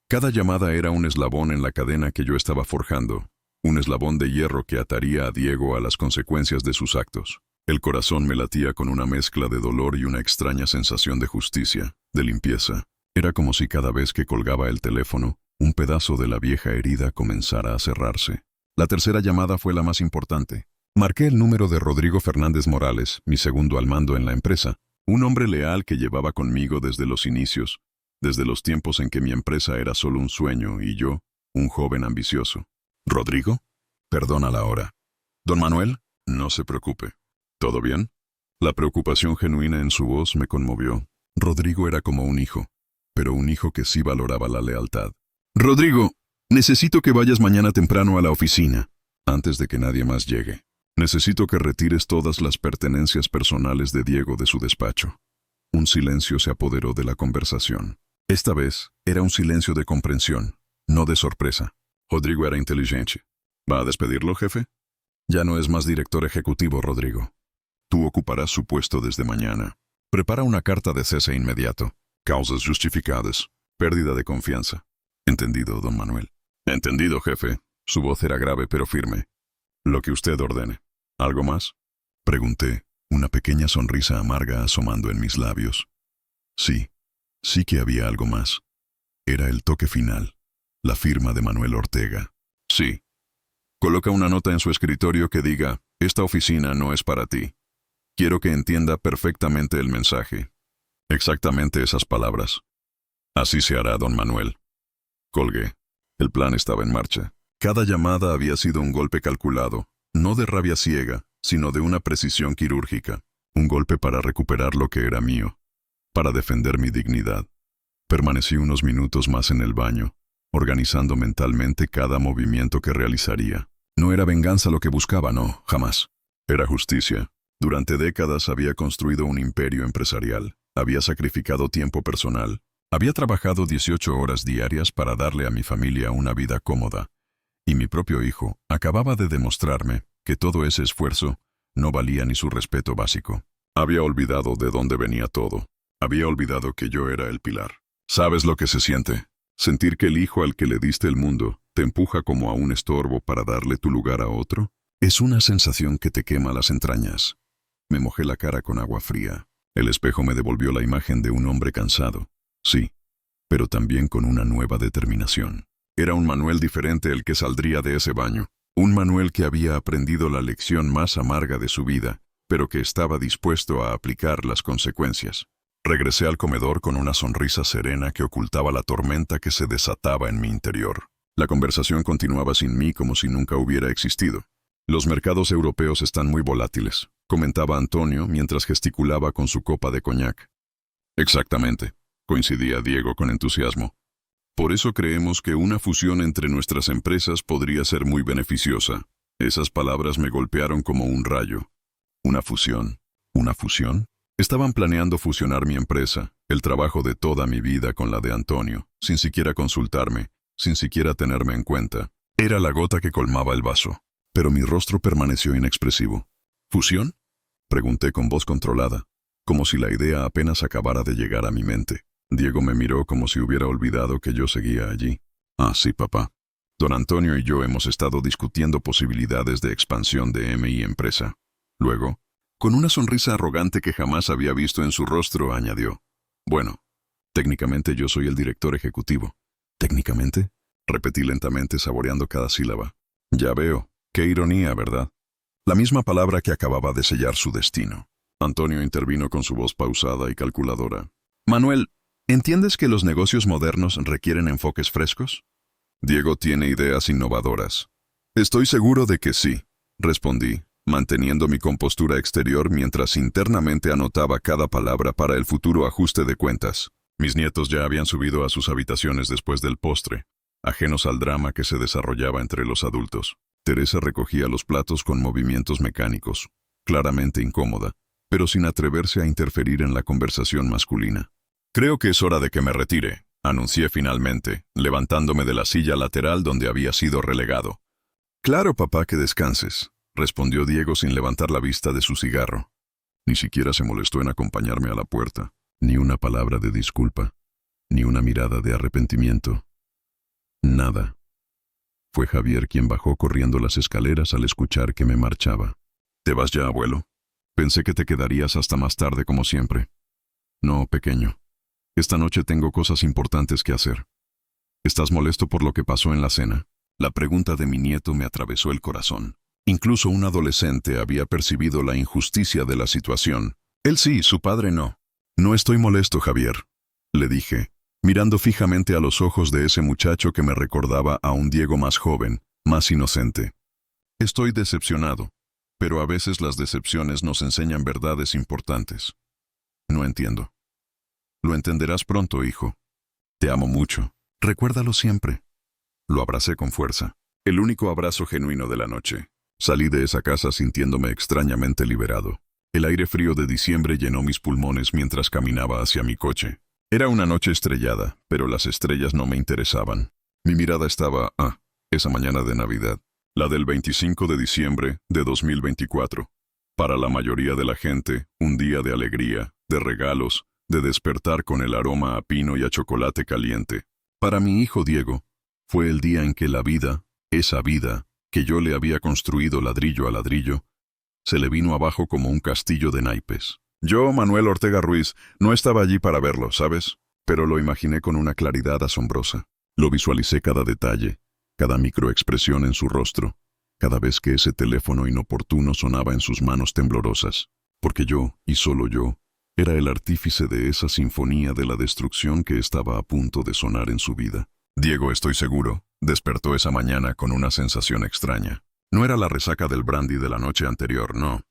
Cada llamada era un eslabón en la cadena que yo estaba forjando, un eslabón de hierro que ataría a Diego a las consecuencias de sus actos. El corazón me latía con una mezcla de dolor y una extraña sensación de justicia, de limpieza. Era como si cada vez que colgaba el teléfono, un pedazo de la vieja herida comenzara a cerrarse. La tercera llamada fue la más importante. Marqué el número de Rodrigo Fernández Morales, mi segundo al mando en la empresa, un hombre leal que llevaba conmigo desde los inicios, desde los tiempos en que mi empresa era solo un sueño y yo, un joven ambicioso. ¿Rodrigo? Perdona la hora. Don Manuel, no se preocupe. ¿Todo bien? La preocupación genuina en su voz me conmovió. Rodrigo era como un hijo, pero un hijo que sí valoraba la lealtad. Rodrigo, necesito que vayas mañana temprano a la oficina, antes de que nadie más llegue. Necesito que retires todas las pertenencias personales de Diego de su despacho. Un silencio se apoderó de la conversación. Esta vez era un silencio de comprensión, no de sorpresa. Rodrigo era inteligente. ¿Va a despedirlo, jefe? Ya no es más director ejecutivo, Rodrigo. Tú ocuparás su puesto desde mañana. Prepara una carta de cese inmediato. Causas justificadas. Pérdida de confianza. Entendido, don Manuel. Entendido, jefe. Su voz era grave pero firme. Lo que usted ordene. ¿Algo más? Pregunté, una pequeña sonrisa amarga asomando en mis labios. Sí, sí que había algo más. Era el toque final. La firma de Manuel Ortega. Sí. Coloca una nota en su escritorio que diga, esta oficina no es para ti. Quiero que entienda perfectamente el mensaje. Exactamente esas palabras. Así se hará, don Manuel. Colgué. El plan estaba en marcha. Cada llamada había sido un golpe calculado, no de rabia ciega, sino de una precisión quirúrgica. Un golpe para recuperar lo que era mío, para defender mi dignidad. Permanecí unos minutos más en el baño, organizando mentalmente cada movimiento que realizaría. No era venganza lo que buscaba, no, jamás. Era justicia. Durante décadas había construido un imperio empresarial, había sacrificado tiempo personal, había trabajado 18 horas diarias para darle a mi familia una vida cómoda, y mi propio hijo acababa de demostrarme que todo ese esfuerzo no valía ni su respeto básico. Había olvidado de dónde venía todo. Había olvidado que yo era el pilar. ¿Sabes lo que se siente? Sentir que el hijo al que le diste el mundo te empuja como a un estorbo para darle tu lugar a otro. Es una sensación que te quema las entrañas. Me mojé la cara con agua fría. El espejo me devolvió la imagen de un hombre cansado. Sí, pero también con una nueva determinación. Era un Manuel diferente el que saldría de ese baño. Un Manuel que había aprendido la lección más amarga de su vida, pero que estaba dispuesto a aplicar las consecuencias. Regresé al comedor con una sonrisa serena que ocultaba la tormenta que se desataba en mi interior. La conversación continuaba sin mí como si nunca hubiera existido. Los mercados europeos están muy volátiles, comentaba Antonio mientras gesticulaba con su copa de coñac. Exactamente, coincidía Diego con entusiasmo. Por eso creemos que una fusión entre nuestras empresas podría ser muy beneficiosa. Esas palabras me golpearon como un rayo. ¿Una fusión? ¿Una fusión? Estaban planeando fusionar mi empresa, el trabajo de toda mi vida con la de Antonio, sin siquiera consultarme, sin siquiera tenerme en cuenta. Era la gota que colmaba el vaso. Pero mi rostro permaneció inexpresivo. ¿Fusión? Pregunté con voz controlada, como si la idea apenas acabara de llegar a mi mente. Diego me miró como si hubiera olvidado que yo seguía allí. Ah, sí, papá. Don Antonio y yo hemos estado discutiendo posibilidades de expansión de MI Empresa. Luego, con una sonrisa arrogante que jamás había visto en su rostro, añadió. Bueno, técnicamente yo soy el director ejecutivo. ¿Técnicamente? Repetí lentamente saboreando cada sílaba. Ya veo. Qué ironía, ¿verdad? La misma palabra que acababa de sellar su destino. Antonio intervino con su voz pausada y calculadora. Manuel, ¿entiendes que los negocios modernos requieren enfoques frescos? Diego tiene ideas innovadoras. Estoy seguro de que sí, respondí, manteniendo mi compostura exterior mientras internamente anotaba cada palabra para el futuro ajuste de cuentas. Mis nietos ya habían subido a sus habitaciones después del postre, ajenos al drama que se desarrollaba entre los adultos. Teresa recogía los platos con movimientos mecánicos, claramente incómoda, pero sin atreverse a interferir en la conversación masculina. Creo que es hora de que me retire, anuncié finalmente, levantándome de la silla lateral donde había sido relegado. Claro, papá, que descanses, respondió Diego sin levantar la vista de su cigarro. Ni siquiera se molestó en acompañarme a la puerta, ni una palabra de disculpa, ni una mirada de arrepentimiento. Nada. Fue Javier quien bajó corriendo las escaleras al escuchar que me marchaba. ¿Te vas ya, abuelo? Pensé que te quedarías hasta más tarde como siempre. No, pequeño. Esta noche tengo cosas importantes que hacer. ¿Estás molesto por lo que pasó en la cena? La pregunta de mi nieto me atravesó el corazón. Incluso un adolescente había percibido la injusticia de la situación. Él sí, su padre no. No estoy molesto, Javier, le dije, mirando fijamente a los ojos de ese muchacho que me recordaba a un Diego más joven, más inocente. Estoy decepcionado, pero a veces las decepciones nos enseñan verdades importantes. No entiendo. Lo entenderás pronto, hijo. Te amo mucho. Recuérdalo siempre. Lo abracé con fuerza. El único abrazo genuino de la noche. Salí de esa casa sintiéndome extrañamente liberado. El aire frío de diciembre llenó mis pulmones mientras caminaba hacia mi coche. Era una noche estrellada, pero las estrellas no me interesaban. Mi mirada estaba, esa mañana de Navidad, la del 25 de diciembre de 2024. Para la mayoría de la gente, un día de alegría, de regalos, de despertar con el aroma a pino y a chocolate caliente. Para mi hijo Diego, fue el día en que la vida, esa vida, que yo le había construido ladrillo a ladrillo, se le vino abajo como un castillo de naipes. Yo, Manuel Ortega Ruiz, no estaba allí para verlo, ¿sabes? Pero lo imaginé con una claridad asombrosa. Lo visualicé cada detalle, cada microexpresión en su rostro, cada vez que ese teléfono inoportuno sonaba en sus manos temblorosas. Porque yo, y solo yo, era el artífice de esa sinfonía de la destrucción que estaba a punto de sonar en su vida. Diego, estoy seguro, despertó esa mañana con una sensación extraña. No era la resaca del brandy de la noche anterior, no.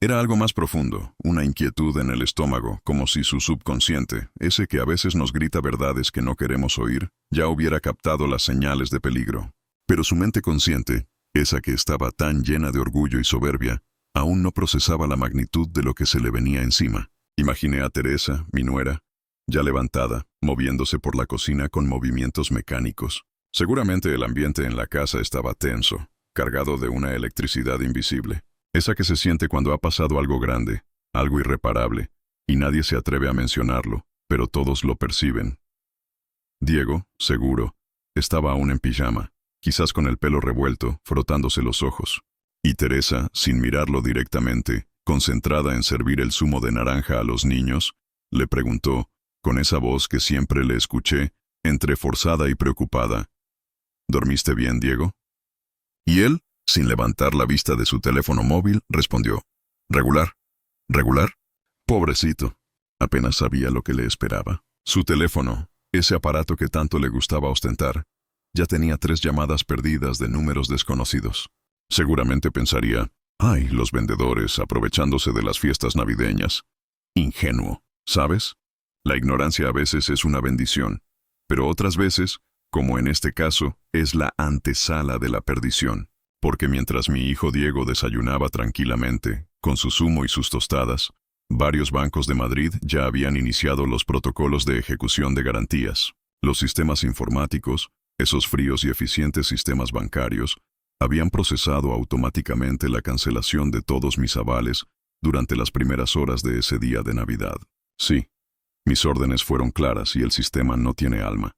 Era algo más profundo, una inquietud en el estómago, como si su subconsciente, ese que a veces nos grita verdades que no queremos oír, ya hubiera captado las señales de peligro. Pero su mente consciente, esa que estaba tan llena de orgullo y soberbia, aún no procesaba la magnitud de lo que se le venía encima. Imaginé a Teresa, mi nuera, ya levantada, moviéndose por la cocina con movimientos mecánicos. Seguramente el ambiente en la casa estaba tenso, cargado de una electricidad invisible. Esa que se siente cuando ha pasado algo grande, algo irreparable, y nadie se atreve a mencionarlo, pero todos lo perciben. Diego, seguro, estaba aún en pijama, quizás con el pelo revuelto, frotándose los ojos. Y Teresa, sin mirarlo directamente, concentrada en servir el zumo de naranja a los niños, le preguntó, con esa voz que siempre le escuché, entre forzada y preocupada, ¿dormiste bien, Diego? Y él, sin levantar la vista de su teléfono móvil, respondió, «Regular. ¿Regular?» Pobrecito. Apenas sabía lo que le esperaba. Su teléfono, ese aparato que tanto le gustaba ostentar, ya tenía 3 llamadas perdidas de números desconocidos. Seguramente pensaría, «Ay, los vendedores aprovechándose de las fiestas navideñas». Ingenuo, ¿sabes? La ignorancia a veces es una bendición, pero otras veces, como en este caso, es la antesala de la perdición. Porque mientras mi hijo Diego desayunaba tranquilamente, con su zumo y sus tostadas, varios bancos de Madrid ya habían iniciado los protocolos de ejecución de garantías. Los sistemas informáticos, esos fríos y eficientes sistemas bancarios, habían procesado automáticamente la cancelación de todos mis avales durante las primeras horas de ese día de Navidad. Sí, mis órdenes fueron claras y el sistema no tiene alma.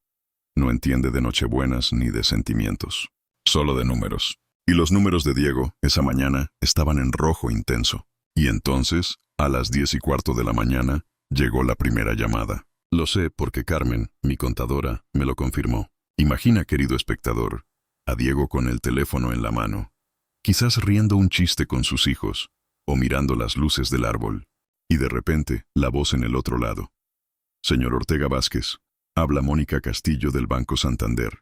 No entiende de nochebuenas ni de sentimientos, solo de números. Y los números de Diego, esa mañana, estaban en rojo intenso. Y entonces, a las 10:15 de la mañana, llegó la primera llamada. Lo sé porque Carmen, mi contadora, me lo confirmó. Imagina, querido espectador, a Diego con el teléfono en la mano, quizás riendo un chiste con sus hijos, o mirando las luces del árbol. Y de repente, la voz en el otro lado. «Señor Ortega Vázquez, habla Mónica Castillo del Banco Santander.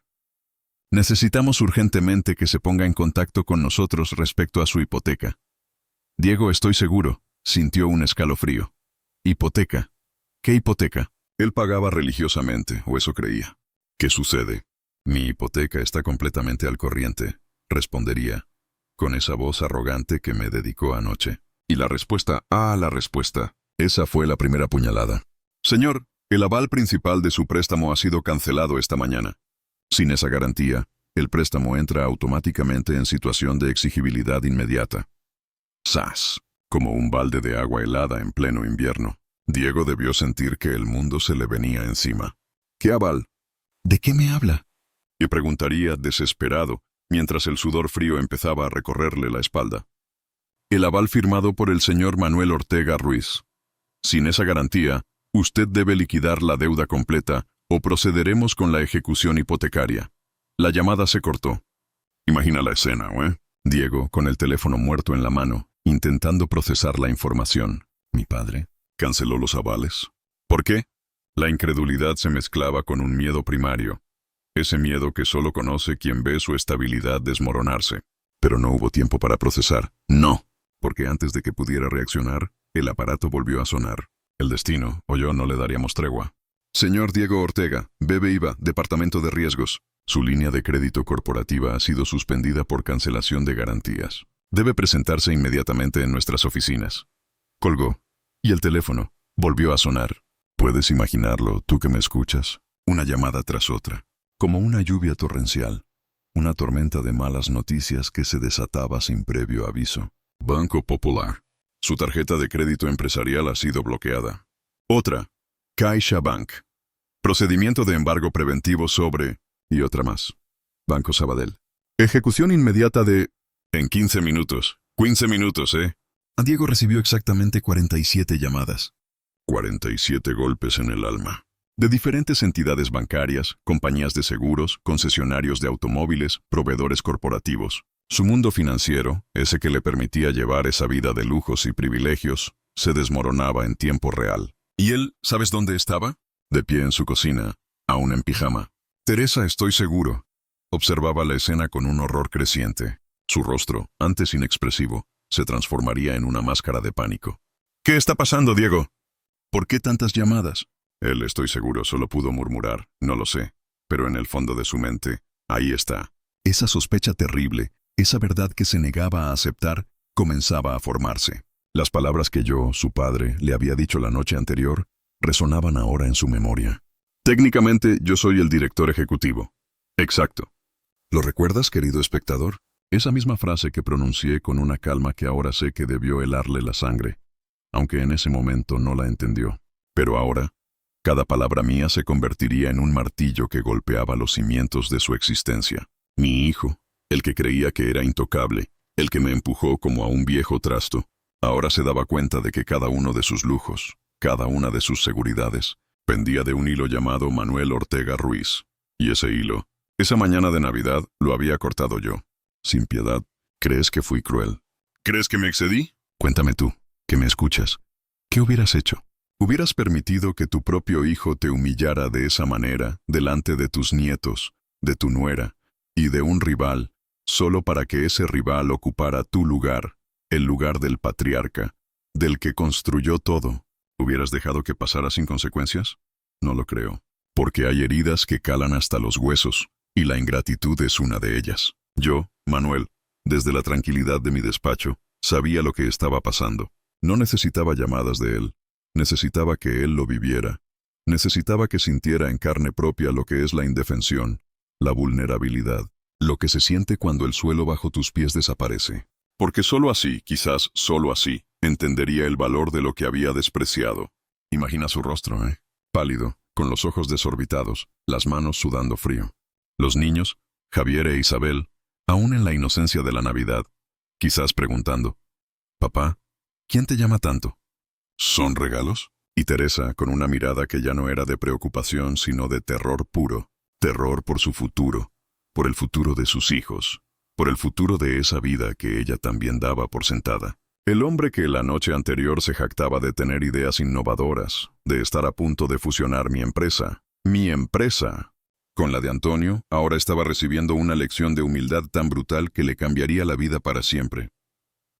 Necesitamos urgentemente que se ponga en contacto con nosotros respecto a su hipoteca». Diego, estoy seguro, sintió un escalofrío. ¿Hipoteca? ¿Qué hipoteca? Él pagaba religiosamente, o eso creía. ¿Qué sucede? Mi hipoteca está completamente al corriente, respondería, con esa voz arrogante que me dedicó anoche. Y la respuesta, esa fue la primera puñalada. Señor, el aval principal de su préstamo ha sido cancelado esta mañana. Sin esa garantía, el préstamo entra automáticamente en situación de exigibilidad inmediata. ¡Zas! Como un balde de agua helada en pleno invierno. Diego debió sentir que el mundo se le venía encima. ¿Qué aval? ¿De qué me habla? Y preguntaría desesperado, mientras el sudor frío empezaba a recorrerle la espalda. El aval firmado por el señor Manuel Ortega Ruiz. Sin esa garantía, usted debe liquidar la deuda completa o procederemos con la ejecución hipotecaria. La llamada se cortó. Imagina la escena, ¿eh? Diego, con el teléfono muerto en la mano, intentando procesar la información. ¿Mi padre canceló los avales? ¿Por qué? La incredulidad se mezclaba con un miedo primario. Ese miedo que solo conoce quien ve su estabilidad desmoronarse. Pero no hubo tiempo para procesar. No, porque antes de que pudiera reaccionar, el aparato volvió a sonar. El destino, o yo, no le daríamos tregua. Señor Diego Ortega, BBVA, Departamento de Riesgos. Su línea de crédito corporativa ha sido suspendida por cancelación de garantías. Debe presentarse inmediatamente en nuestras oficinas. Colgó. Y el teléfono volvió a sonar. ¿Puedes imaginarlo, tú que me escuchas? Una llamada tras otra. Como una lluvia torrencial. Una tormenta de malas noticias que se desataba sin previo aviso. Banco Popular. Su tarjeta de crédito empresarial ha sido bloqueada. Otra. CaixaBank. Procedimiento de embargo preventivo sobre... Y otra más. Banco Sabadell. Ejecución inmediata de... En 15 minutos. 15 minutos, ¿eh? Diego recibió exactamente 47 llamadas. 47 golpes en el alma. De diferentes entidades bancarias, compañías de seguros, concesionarios de automóviles, proveedores corporativos. Su mundo financiero, ese que le permitía llevar esa vida de lujos y privilegios, se desmoronaba en tiempo real. ¿Y él, sabes dónde estaba? De pie en su cocina, aún en pijama. Teresa, estoy seguro. Observaba la escena con un horror creciente. Su rostro, antes inexpresivo, se transformaría en una máscara de pánico. ¿Qué está pasando, Diego? ¿Por qué tantas llamadas? Él, estoy seguro, solo pudo murmurar, no lo sé, pero en el fondo de su mente, ahí está. Esa sospecha terrible, esa verdad que se negaba a aceptar, comenzaba a formarse. Las palabras que yo, su padre, le había dicho la noche anterior, resonaban ahora en su memoria. Técnicamente, yo soy el director ejecutivo. Exacto. ¿Lo recuerdas, querido espectador? Esa misma frase que pronuncié con una calma que ahora sé que debió helarle la sangre, aunque en ese momento no la entendió. Pero ahora, cada palabra mía se convertiría en un martillo que golpeaba los cimientos de su existencia. Mi hijo, el que creía que era intocable, el que me empujó como a un viejo trasto, ahora se daba cuenta de que cada uno de sus lujos, cada una de sus seguridades, pendía de un hilo llamado Manuel Ortega Ruiz. Y ese hilo, esa mañana de Navidad, lo había cortado yo. Sin piedad. ¿Crees que fui cruel? ¿Crees que me excedí? Cuéntame tú, que me escuchas. ¿Qué hubieras hecho? ¿Hubieras permitido que tu propio hijo te humillara de esa manera, delante de tus nietos, de tu nuera, y de un rival, solo para que ese rival ocupara tu lugar, el lugar del patriarca, del que construyó todo? ¿Hubieras dejado que pasara sin consecuencias? No lo creo. Porque hay heridas que calan hasta los huesos, y la ingratitud es una de ellas. Yo, Manuel, desde la tranquilidad de mi despacho, sabía lo que estaba pasando. No necesitaba llamadas de él. Necesitaba que él lo viviera. Necesitaba que sintiera en carne propia lo que es la indefensión, la vulnerabilidad, lo que se siente cuando el suelo bajo tus pies desaparece. Porque solo así, quizás solo así, entendería el valor de lo que había despreciado. Imagina su rostro, pálido, con los ojos desorbitados, las manos sudando frío. Los niños, Javier e Isabel, aún en la inocencia de la Navidad, quizás preguntando, «Papá, ¿quién te llama tanto?» ¿Son regalos? Y Teresa, con una mirada que ya no era de preocupación, sino de terror puro, terror por su futuro, por el futuro de sus hijos, por el futuro de esa vida que ella también daba por sentada. El hombre que la noche anterior se jactaba de tener ideas innovadoras, de estar a punto de fusionar mi empresa, con la de Antonio, ahora estaba recibiendo una lección de humildad tan brutal que le cambiaría la vida para siempre.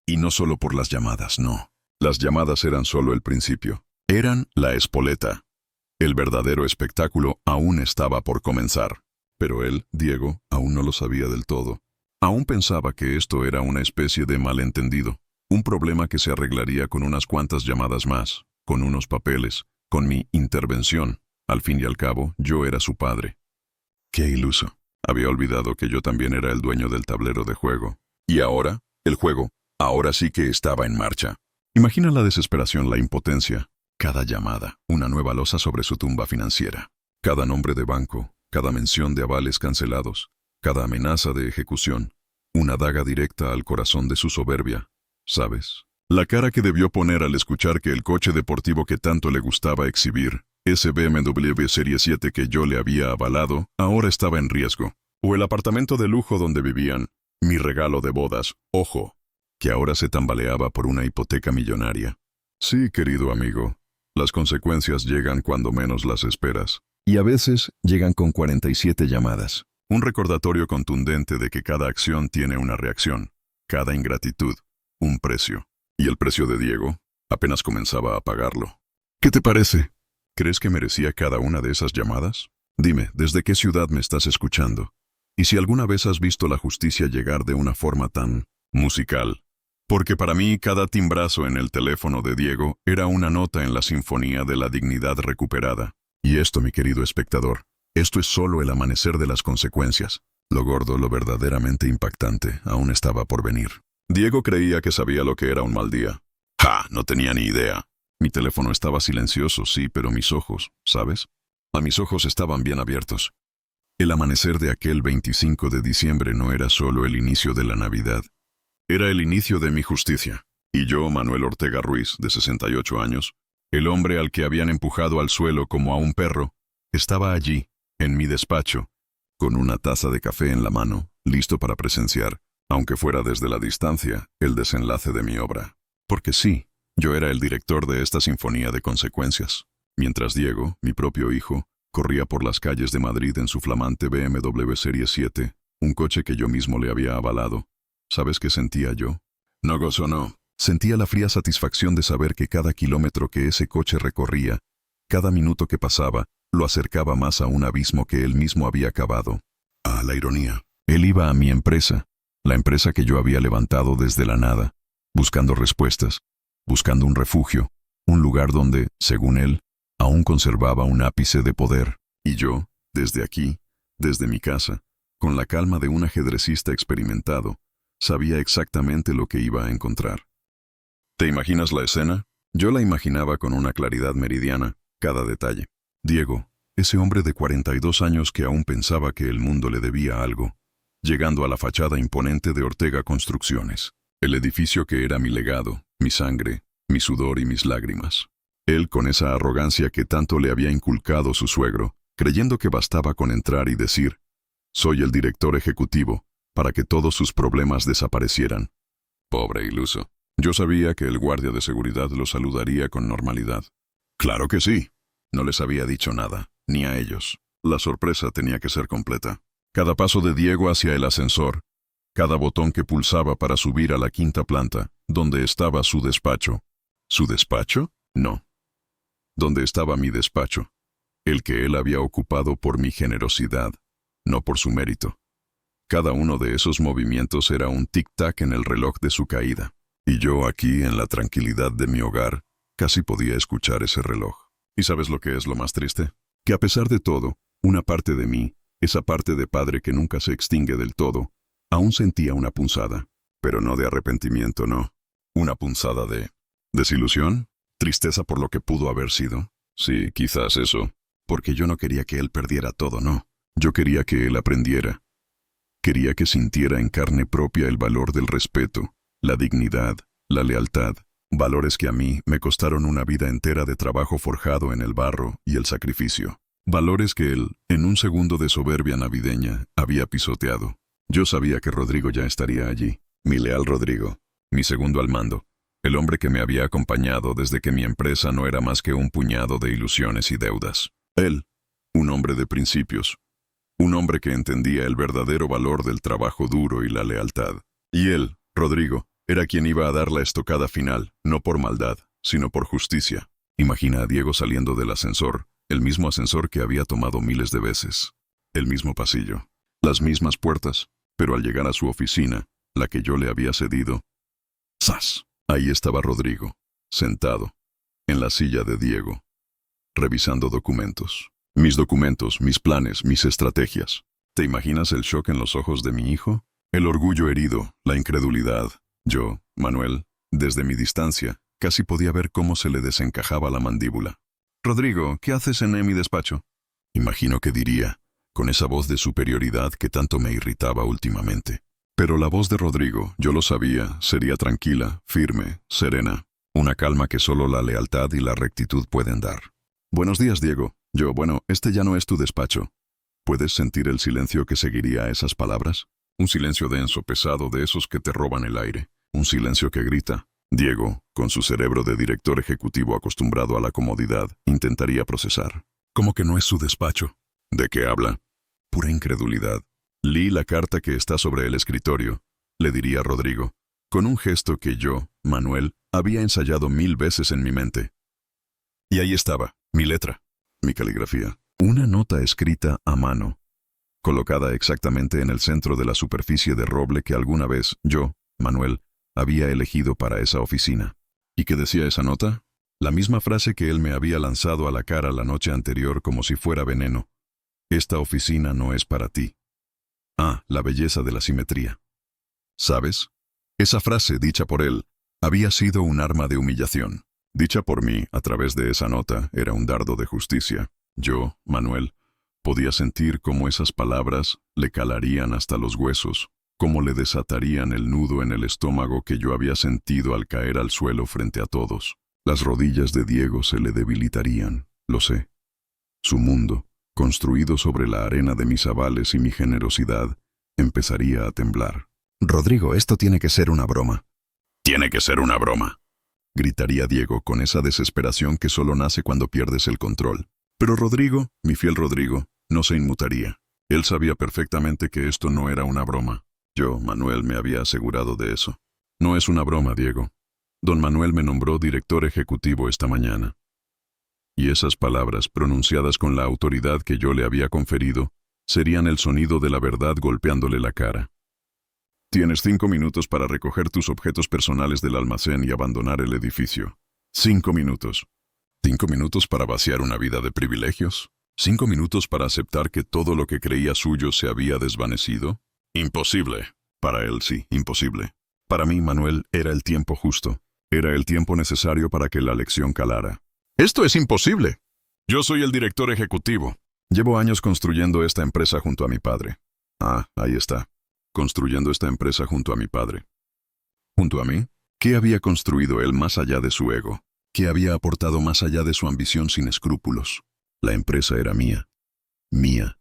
Y no solo por las llamadas, no. Las llamadas eran solo el principio. Eran la espoleta. El verdadero espectáculo aún estaba por comenzar. Pero él, Diego, aún no lo sabía del todo. Aún pensaba que esto era una especie de malentendido. Un problema que se arreglaría con unas cuantas llamadas más, con unos papeles, con mi intervención. Al fin y al cabo, yo era su padre. ¡Qué iluso! Había olvidado que yo también era el dueño del tablero de juego. Y ahora, el juego, ahora sí que estaba en marcha. Imagina la desesperación, la impotencia. Cada llamada, una nueva losa sobre su tumba financiera. Cada nombre de banco, cada mención de avales cancelados, cada amenaza de ejecución, una daga directa al corazón de su soberbia. ¿Sabes? La cara que debió poner al escuchar que el coche deportivo que tanto le gustaba exhibir, ese BMW Serie 7 que yo le había avalado, ahora estaba en riesgo. O el apartamento de lujo donde vivían, mi regalo de bodas, ojo, que ahora se tambaleaba por una hipoteca millonaria. Sí, querido amigo, las consecuencias llegan cuando menos las esperas. Y a veces llegan con 47 llamadas. Un recordatorio contundente de que cada acción tiene una reacción, cada ingratitud, un precio. Y el precio de Diego apenas comenzaba a pagarlo. ¿Qué te parece? ¿Crees que merecía cada una de esas llamadas? Dime, ¿desde qué ciudad me estás escuchando? Y si alguna vez has visto la justicia llegar de una forma tan musical, Porque para mí cada timbrazo en el teléfono de Diego era una nota en la sinfonía de la dignidad recuperada. Y esto, mi querido espectador, esto es solo el amanecer de las consecuencias. Lo gordo, lo verdaderamente impactante, aún estaba por venir. Diego creía que sabía lo que era un mal día. ¡Ja! No tenía ni idea. Mi teléfono estaba silencioso, sí, pero mis ojos, ¿sabes? A mis ojos estaban bien abiertos. El amanecer de aquel 25 de diciembre no era solo el inicio de la Navidad. Era el inicio de mi justicia. Y yo, Manuel Ortega Ruiz, de 68 años, el hombre al que habían empujado al suelo como a un perro, estaba allí, en mi despacho, con una taza de café en la mano, listo para presenciar, aunque fuera desde la distancia, el desenlace de mi obra. Porque sí, yo era el director de esta sinfonía de consecuencias, mientras Diego, mi propio hijo, corría por las calles de Madrid en su flamante BMW Serie 7, un coche que yo mismo le había avalado. ¿Sabes qué sentía yo? No gozo, no. Sentía la fría satisfacción de saber que cada kilómetro que ese coche recorría, cada minuto que pasaba, lo acercaba más a un abismo que él mismo había cavado. Ah, la ironía. Él iba a mi empresa, la empresa que yo había levantado desde la nada, buscando respuestas, buscando un refugio, un lugar donde, según él, aún conservaba un ápice de poder. Y yo, desde aquí, desde mi casa, con la calma de un ajedrecista experimentado, sabía exactamente lo que iba a encontrar. ¿Te imaginas la escena? Yo la imaginaba con una claridad meridiana, cada detalle. Diego, ese hombre de 42 años que aún pensaba que el mundo le debía algo, llegando a la fachada imponente de Ortega Construcciones, el edificio que era mi legado, mi sangre, mi sudor y mis lágrimas. Él con esa arrogancia que tanto le había inculcado su suegro, creyendo que bastaba con entrar y decir, soy el director ejecutivo, para que todos sus problemas desaparecieran. Pobre iluso. Yo sabía que el guardia de seguridad lo saludaría con normalidad. Claro que sí. No les había dicho nada, ni a ellos. La sorpresa tenía que ser completa. Cada paso de Diego hacia el ascensor, cada botón que pulsaba para subir a la quinta planta, donde estaba su despacho. ¿Su despacho? No. Donde estaba mi despacho. El que él había ocupado por mi generosidad, no por su mérito. Cada uno de esos movimientos era un tic-tac en el reloj de su caída. Y yo aquí, en la tranquilidad de mi hogar, casi podía escuchar ese reloj. ¿Y sabes lo que es lo más triste? Que a pesar de todo, una parte de mí, esa parte de padre que nunca se extingue del todo, aún sentía una punzada. Pero no de arrepentimiento, no. Una punzada de desilusión, tristeza por lo que pudo haber sido. Sí, quizás eso. Porque yo no quería que él perdiera todo, no. Yo quería que él aprendiera. Quería que sintiera en carne propia el valor del respeto, la dignidad, la lealtad, valores que a mí me costaron una vida entera de trabajo forjado en el barro y el sacrificio. Valores que él, en un segundo de soberbia navideña, había pisoteado. Yo sabía que Rodrigo ya estaría allí, mi leal Rodrigo, mi segundo al mando, el hombre que me había acompañado desde que mi empresa no era más que un puñado de ilusiones y deudas. Él, un hombre de principios, un hombre que entendía el verdadero valor del trabajo duro y la lealtad. Y él, Rodrigo, era quien iba a dar la estocada final, no por maldad, sino por justicia. Imagina a Diego saliendo del ascensor, el mismo ascensor que había tomado miles de veces. El mismo pasillo, las mismas puertas, pero al llegar a su oficina, la que yo le había cedido, ¡zas! Ahí estaba Rodrigo, sentado, en la silla de Diego, revisando documentos. Mis documentos, mis planes, mis estrategias. ¿Te imaginas el shock en los ojos de mi hijo? El orgullo herido, la incredulidad. Yo, Manuel, desde mi distancia, casi podía ver cómo se le desencajaba la mandíbula. «Rodrigo, ¿qué haces en mi despacho?» Imagino que diría, con esa voz de superioridad que tanto me irritaba últimamente. Pero la voz de Rodrigo, yo lo sabía, sería tranquila, firme, serena. Una calma que solo la lealtad y la rectitud pueden dar. «Buenos días, Diego. Este ya no es tu despacho». ¿Puedes sentir el silencio que seguiría a esas palabras? Un silencio denso, pesado, de esos que te roban el aire. Un silencio que grita. Diego, con su cerebro de director ejecutivo acostumbrado a la comodidad, intentaría procesar. ¿Cómo que no es su despacho? ¿De qué habla? Pura incredulidad. Lee la carta que está sobre el escritorio, le diría Rodrigo, con un gesto que yo, Manuel, había ensayado 1000 veces en mi mente. Y ahí estaba, mi letra, mi caligrafía. Una nota escrita a mano, colocada exactamente en el centro de la superficie de roble que alguna vez yo, Manuel, había elegido para esa oficina. ¿Y qué decía esa nota? La misma frase que él me había lanzado a la cara la noche anterior como si fuera veneno. Esta oficina no es para ti. Ah, la belleza de la simetría. ¿Sabes? Esa frase, dicha por él, había sido un arma de humillación. Dicha por mí, a través de esa nota, era un dardo de justicia. Yo, Manuel, podía sentir cómo esas palabras le calarían hasta los huesos, cómo le desatarían el nudo en el estómago que yo había sentido al caer al suelo frente a todos. Las rodillas de Diego se le debilitarían, lo sé. Su mundo, construido sobre la arena de mis avales y mi generosidad, empezaría a temblar. Rodrigo, esto tiene que ser una broma. Tiene que ser una broma, gritaría Diego con esa desesperación que solo nace cuando pierdes el control. Pero Rodrigo, mi fiel Rodrigo, no se inmutaría. Él sabía perfectamente que esto no era una broma. Yo, Manuel, me había asegurado de eso. No es una broma, Diego. Don Manuel me nombró director ejecutivo esta mañana. Y esas palabras, pronunciadas con la autoridad que yo le había conferido, serían el sonido de la verdad golpeándole la cara. Tienes 5 minutos para recoger tus objetos personales del almacén y abandonar el edificio. 5 minutos. 5 minutos para vaciar una vida de privilegios. 5 minutos para aceptar que todo lo que creía suyo se había desvanecido. Imposible. Para él sí, imposible. Para mí, Manuel, era el tiempo justo. Era el tiempo necesario para que la lección calara. ¡Esto es imposible! Yo soy el director ejecutivo. Llevo años construyendo esta empresa junto a mi padre. Ah, ahí está. Construyendo esta empresa junto a mi padre. ¿Junto a mí? ¿Qué había construido él más allá de su ego? ¿Qué había aportado más allá de su ambición sin escrúpulos? La empresa era mía. Mía.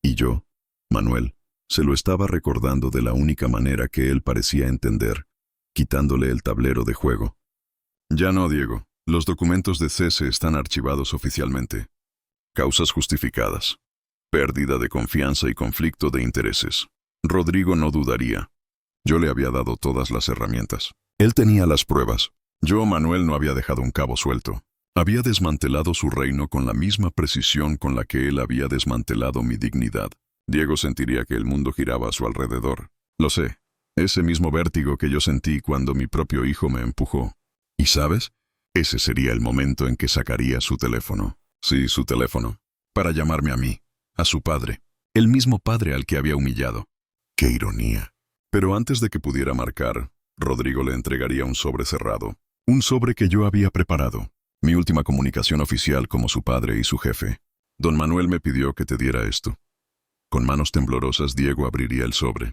Y yo, Manuel, se lo estaba recordando de la única manera que él parecía entender, quitándole el tablero de juego. Ya no, Diego. Los documentos de cese están archivados oficialmente. Causas justificadas. Pérdida de confianza y conflicto de intereses. Rodrigo no dudaría. Yo le había dado todas las herramientas. Él tenía las pruebas. Yo, Manuel, no había dejado un cabo suelto. Había desmantelado su reino con la misma precisión con la que él había desmantelado mi dignidad. Diego sentiría que el mundo giraba a su alrededor. Lo sé. Ese mismo vértigo que yo sentí cuando mi propio hijo me empujó. ¿Y sabes? Ese sería el momento en que sacaría su teléfono. Sí, su teléfono. Para llamarme a mí. A su padre. El mismo padre al que había humillado. ¡Qué ironía! Pero antes de que pudiera marcar, Rodrigo le entregaría un sobre cerrado. Un sobre que yo había preparado. Mi última comunicación oficial como su padre y su jefe. Don Manuel me pidió que te diera esto. Con manos temblorosas, Diego abriría el sobre.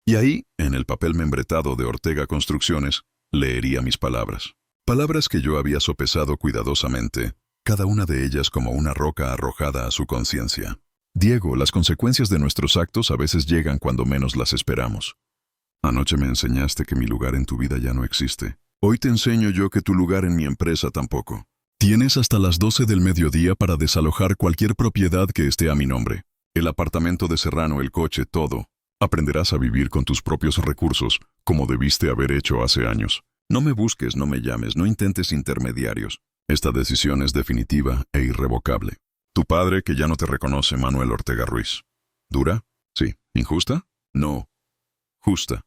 Y ahí, en el papel membretado de Ortega Construcciones, leería mis palabras. Palabras que yo había sopesado cuidadosamente, cada una de ellas como una roca arrojada a su conciencia. Diego, las consecuencias de nuestros actos a veces llegan cuando menos las esperamos. Anoche me enseñaste que mi lugar en tu vida ya no existe. Hoy te enseño yo que tu lugar en mi empresa tampoco. Tienes hasta las 12 del mediodía para desalojar cualquier propiedad que esté a mi nombre. El apartamento de Serrano, el coche, todo. Aprenderás a vivir con tus propios recursos, como debiste haber hecho hace años. No me busques, no me llames, no intentes intermediarios. Esta decisión es definitiva e irrevocable. Tu padre, que ya no te reconoce, Manuel Ortega Ruiz. ¿Dura? Sí. ¿Injusta? No. Justa.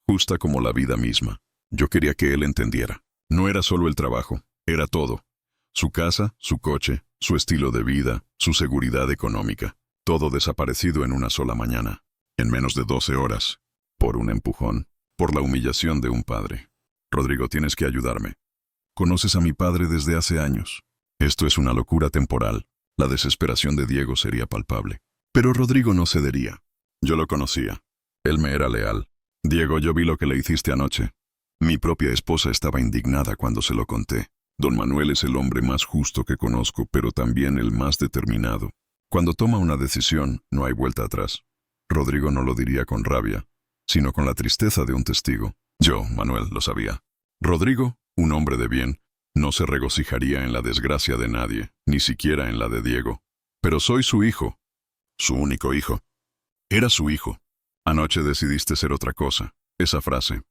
Justa como la vida misma. Yo quería que él entendiera. No era solo el trabajo, era todo. Su casa, su coche, su estilo de vida, su seguridad económica. Todo desaparecido en una sola mañana. En menos de 12 horas. Por un empujón. Por la humillación de un padre. Rodrigo, tienes que ayudarme. Conoces a mi padre desde hace años. Esto es una locura temporal. La desesperación de Diego sería palpable. Pero Rodrigo no cedería. Yo lo conocía. Él me era leal. Diego, yo vi lo que le hiciste anoche. Mi propia esposa estaba indignada cuando se lo conté. Don Manuel es el hombre más justo que conozco, pero también el más determinado. Cuando toma una decisión, no hay vuelta atrás. Rodrigo no lo diría con rabia, sino con la tristeza de un testigo. Yo, Manuel, lo sabía. Rodrigo, un hombre de bien, no se regocijaría en la desgracia de nadie, ni siquiera en la de Diego. Pero soy su hijo. Su único hijo. Era su hijo. Anoche decidiste ser otra cosa. Esa frase,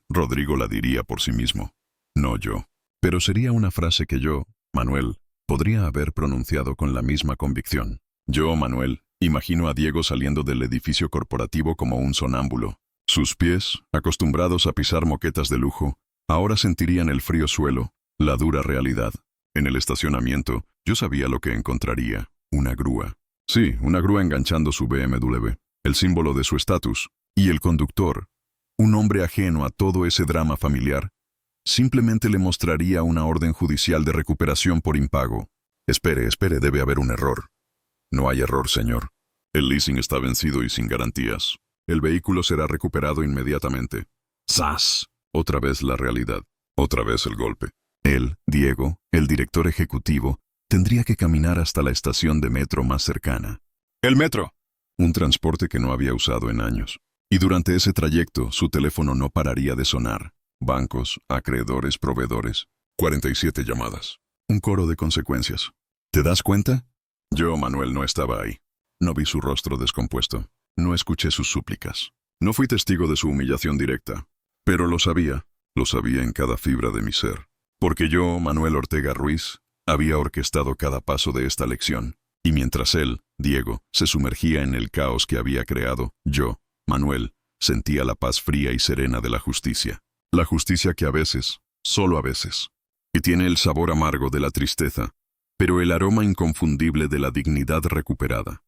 Rodrigo la diría por sí mismo. No yo. Pero sería una frase que yo, Manuel, podría haber pronunciado con la misma convicción. Yo, Manuel, imagino a Diego saliendo del edificio corporativo como un sonámbulo, Sus pies, acostumbrados a pisar moquetas de lujo, ahora sentirían el frío suelo, la dura realidad. En el estacionamiento, yo sabía lo que encontraría, una grúa. Sí, una grúa enganchando su BMW, el símbolo de su estatus, y el conductor, un hombre ajeno a todo ese drama familiar, simplemente le mostraría una orden judicial de recuperación por impago. Espere, debe haber un error. No hay error, señor. El leasing está vencido y sin garantías. El vehículo será recuperado inmediatamente. ¡Zas! Otra vez la realidad. Otra vez el golpe. Él, Diego, el director ejecutivo, tendría que caminar hasta la estación de metro más cercana. ¡El metro! Un transporte que no había usado en años. Y durante ese trayecto, su teléfono no pararía de sonar. Bancos, acreedores, proveedores. 47 llamadas. Un coro de consecuencias. ¿Te das cuenta? Yo, Manuel, no estaba ahí. No vi su rostro descompuesto. No escuché sus súplicas. No fui testigo de su humillación directa. Pero lo sabía en cada fibra de mi ser. Porque yo, Manuel Ortega Ruiz, había orquestado cada paso de esta lección. Y mientras él, Diego, se sumergía en el caos que había creado, yo, Manuel, sentía la paz fría y serena de la justicia. La justicia que a veces, solo a veces, que tiene el sabor amargo de la tristeza, pero el aroma inconfundible de la dignidad recuperada.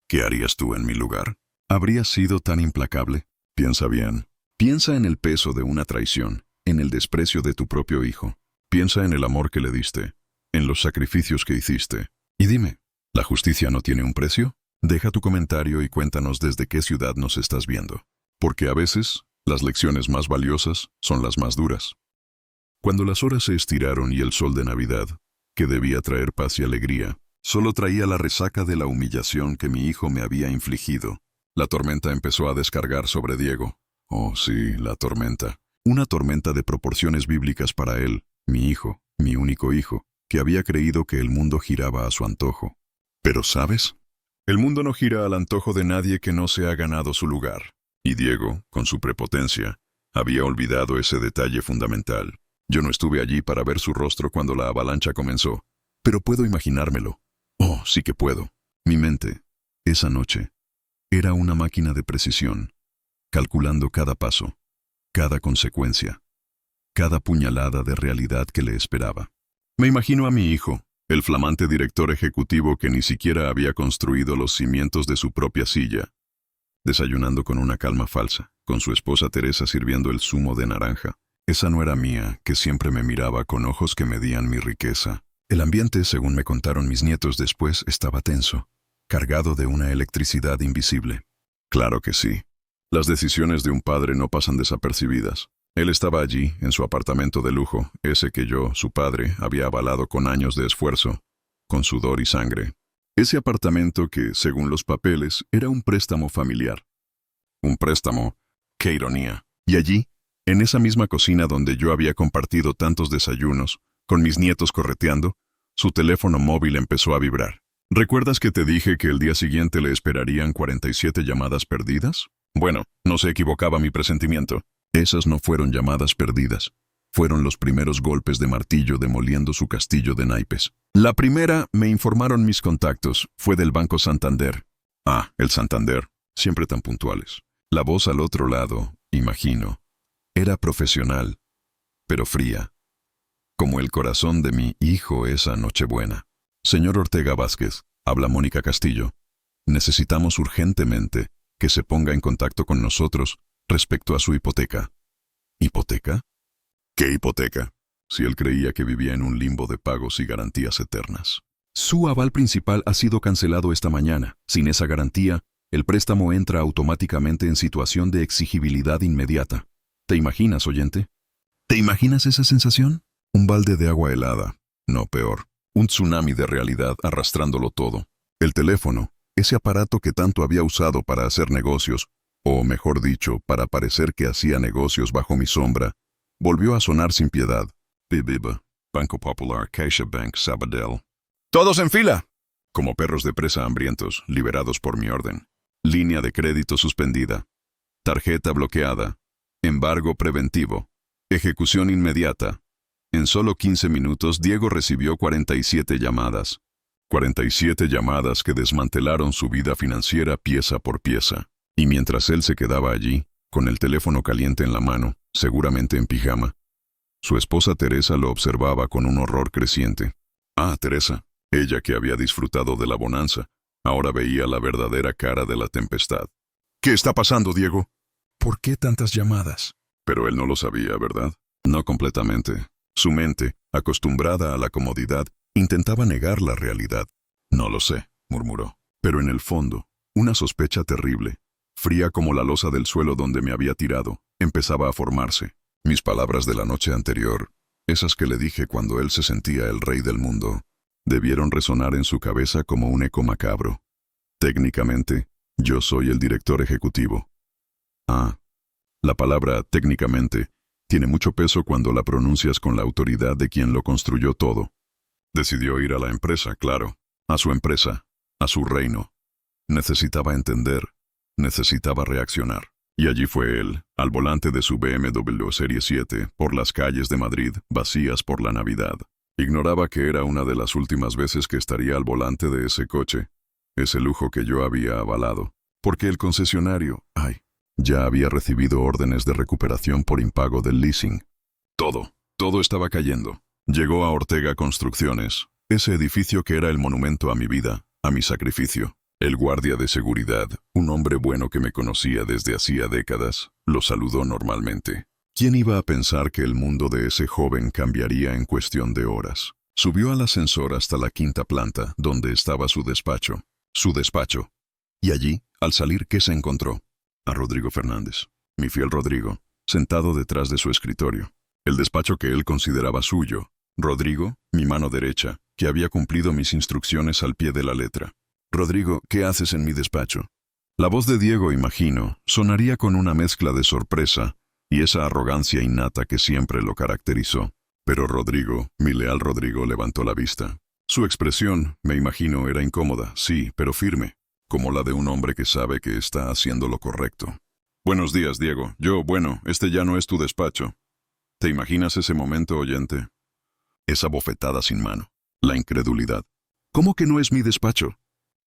¿Qué harías tú en mi lugar? ¿Habrías sido tan implacable? Piensa bien. Piensa en el peso de una traición, en el desprecio de tu propio hijo. Piensa en el amor que le diste, en los sacrificios que hiciste. Y dime, ¿la justicia no tiene un precio? Deja tu comentario y cuéntanos desde qué ciudad nos estás viendo. Porque a veces, las lecciones más valiosas son las más duras. Cuando las horas se estiraron y el sol de Navidad, que debía traer paz y alegría, solo traía la resaca de la humillación que mi hijo me había infligido. La tormenta empezó a descargar sobre Diego. Oh, sí, la tormenta. Una tormenta de proporciones bíblicas para él, mi hijo, mi único hijo, que había creído que el mundo giraba a su antojo. Pero, ¿sabes? El mundo no gira al antojo de nadie que no se ha ganado su lugar. Y Diego, con su prepotencia, había olvidado ese detalle fundamental. Yo no estuve allí para ver su rostro cuando la avalancha comenzó, pero puedo imaginármelo. Oh, sí que puedo. Mi mente, esa noche, era una máquina de precisión, calculando cada paso, cada consecuencia, cada puñalada de realidad que le esperaba. Me imagino a mi hijo, el flamante director ejecutivo que ni siquiera había construido los cimientos de su propia silla, desayunando con una calma falsa, con su esposa Teresa sirviendo el zumo de naranja. Esa no era mía, que siempre me miraba con ojos que medían mi riqueza. El ambiente, según me contaron mis nietos después, estaba tenso, cargado de una electricidad invisible. Claro que sí. Las decisiones de un padre no pasan desapercibidas. Él estaba allí, en su apartamento de lujo, ese que yo, su padre, había avalado con años de esfuerzo, con sudor y sangre. Ese apartamento que, según los papeles, era un préstamo familiar. Un préstamo, qué ironía. Y allí, en esa misma cocina donde yo había compartido tantos desayunos, con mis nietos correteando, su teléfono móvil empezó a vibrar. ¿Recuerdas que te dije que el día siguiente le esperarían 47 llamadas perdidas? Bueno, no se equivocaba mi presentimiento. Esas no fueron llamadas perdidas. Fueron los primeros golpes de martillo demoliendo su castillo de naipes. La primera, me informaron mis contactos, fue del Banco Santander. Ah, el Santander, siempre tan puntuales. La voz al otro lado, imagino, era profesional, pero fría, como el corazón de mi hijo esa Nochebuena. Señor Ortega Vázquez, habla Mónica Castillo. Necesitamos urgentemente que se ponga en contacto con nosotros respecto a su hipoteca. ¿Hipoteca? ¿Qué hipoteca? Si él creía que vivía en un limbo de pagos y garantías eternas. Su aval principal ha sido cancelado esta mañana. Sin esa garantía, el préstamo entra automáticamente en situación de exigibilidad inmediata. ¿Te imaginas, oyente? ¿Te imaginas esa sensación? Un balde de agua helada. No, peor. Un tsunami de realidad arrastrándolo todo. El teléfono, ese aparato que tanto había usado para hacer negocios, o mejor dicho, para parecer que hacía negocios bajo mi sombra, volvió a sonar sin piedad. BBVA, Banco Popular, CaixaBank, Sabadell. ¡Todos en fila! Como perros de presa hambrientos, liberados por mi orden. Línea de crédito suspendida. Tarjeta bloqueada. Embargo preventivo. Ejecución inmediata. En solo 15 minutos, Diego recibió 47 llamadas. 47 llamadas que desmantelaron su vida financiera pieza por pieza. Y mientras él se quedaba allí, con el teléfono caliente en la mano, seguramente en pijama. Su esposa Teresa lo observaba con un horror creciente. Ah, Teresa, ella que había disfrutado de la bonanza, ahora veía la verdadera cara de la tempestad. ¿Qué está pasando, Diego? ¿Por qué tantas llamadas? Pero él no lo sabía, ¿verdad? No completamente. Su mente, acostumbrada a la comodidad, intentaba negar la realidad. No lo sé, murmuró. Pero en el fondo, una sospecha terrible, fría como la losa del suelo donde me había tirado, empezaba a formarse. Mis palabras de la noche anterior, esas que le dije cuando él se sentía el rey del mundo, debieron resonar en su cabeza como un eco macabro. Técnicamente, yo soy el director ejecutivo. Ah, la palabra técnicamente tiene mucho peso cuando la pronuncias con la autoridad de quien lo construyó todo. Decidió ir a la empresa, claro, a su empresa, a su reino. Necesitaba entender, necesitaba reaccionar. Y allí fue él, al volante de su BMW Serie 7, por las calles de Madrid, vacías por la Navidad. Ignoraba que era una de las últimas veces que estaría al volante de ese coche, ese lujo que yo había avalado, porque el concesionario, ya había recibido órdenes de recuperación por impago del leasing. Todo estaba cayendo. Llegó a Ortega Construcciones, ese edificio que era el monumento a mi vida, a mi sacrificio. El guardia de seguridad, un hombre bueno que me conocía desde hacía décadas, lo saludó normalmente. ¿Quién iba a pensar que el mundo de ese joven cambiaría en cuestión de horas? Subió al ascensor hasta la 5ª planta, donde estaba su despacho. Su despacho. Y allí, al salir, ¿qué se encontró? A Rodrigo Fernández, mi fiel Rodrigo, sentado detrás de su escritorio. El despacho que él consideraba suyo. Rodrigo, mi mano derecha, que había cumplido mis instrucciones al pie de la letra. Rodrigo, ¿qué haces en mi despacho? La voz de Diego, imagino, sonaría con una mezcla de sorpresa y esa arrogancia innata que siempre lo caracterizó. Pero Rodrigo, mi leal Rodrigo, levantó la vista. Su expresión, me imagino, era incómoda, sí, pero firme, como la de un hombre que sabe que está haciendo lo correcto. Buenos días, Diego. Este ya no es tu despacho. ¿Te imaginas ese momento, oyente? Esa bofetada sin mano. La incredulidad. ¿Cómo que no es mi despacho?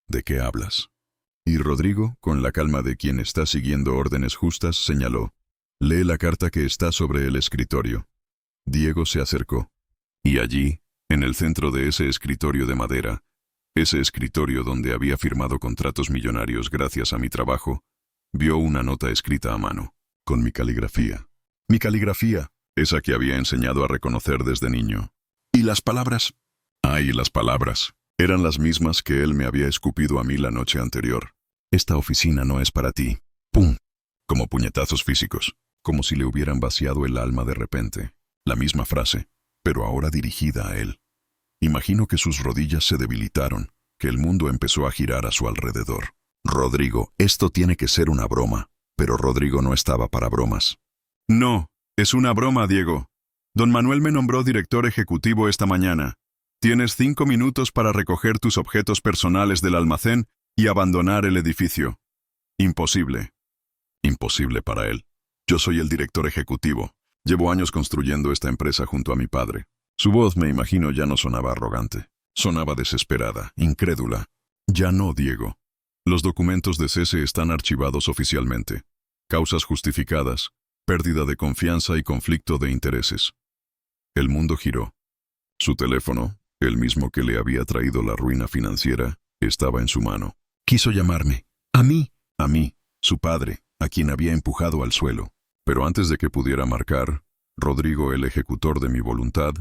¿De qué hablas? Y Rodrigo, con la calma de quien está siguiendo órdenes justas, señaló. Lee la carta que está sobre el escritorio. Diego se acercó. Y allí, en el centro de ese escritorio de madera, ese escritorio donde había firmado contratos millonarios gracias a mi trabajo, vio una nota escrita a mano, con mi caligrafía. Mi caligrafía, esa que había enseñado a reconocer desde niño. ¿Y las palabras? Las palabras. Eran las mismas que él me había escupido a mí la noche anterior. Esta oficina no es para ti. ¡Pum! Como puñetazos físicos, como si le hubieran vaciado el alma de repente. La misma frase, pero ahora dirigida a él. Imagino que sus rodillas se debilitaron, que el mundo empezó a girar a su alrededor. Rodrigo, esto tiene que ser una broma. Pero Rodrigo no estaba para bromas. No, es una broma, Diego. Don Manuel me nombró director ejecutivo esta mañana. Tienes 5 minutos para recoger tus objetos personales del almacén y abandonar el edificio. Imposible. Imposible para él. Yo soy el director ejecutivo. Llevo años construyendo esta empresa junto a mi padre. Su voz, me imagino, ya no sonaba arrogante. Sonaba desesperada, incrédula. Ya no, Diego. Los documentos de cese están archivados oficialmente. Causas justificadas, pérdida de confianza y conflicto de intereses. El mundo giró. Su teléfono, el mismo que le había traído la ruina financiera, estaba en su mano. Quiso llamarme. A mí, su padre, a quien había empujado al suelo. Pero antes de que pudiera marcar, Rodrigo, el ejecutor de mi voluntad,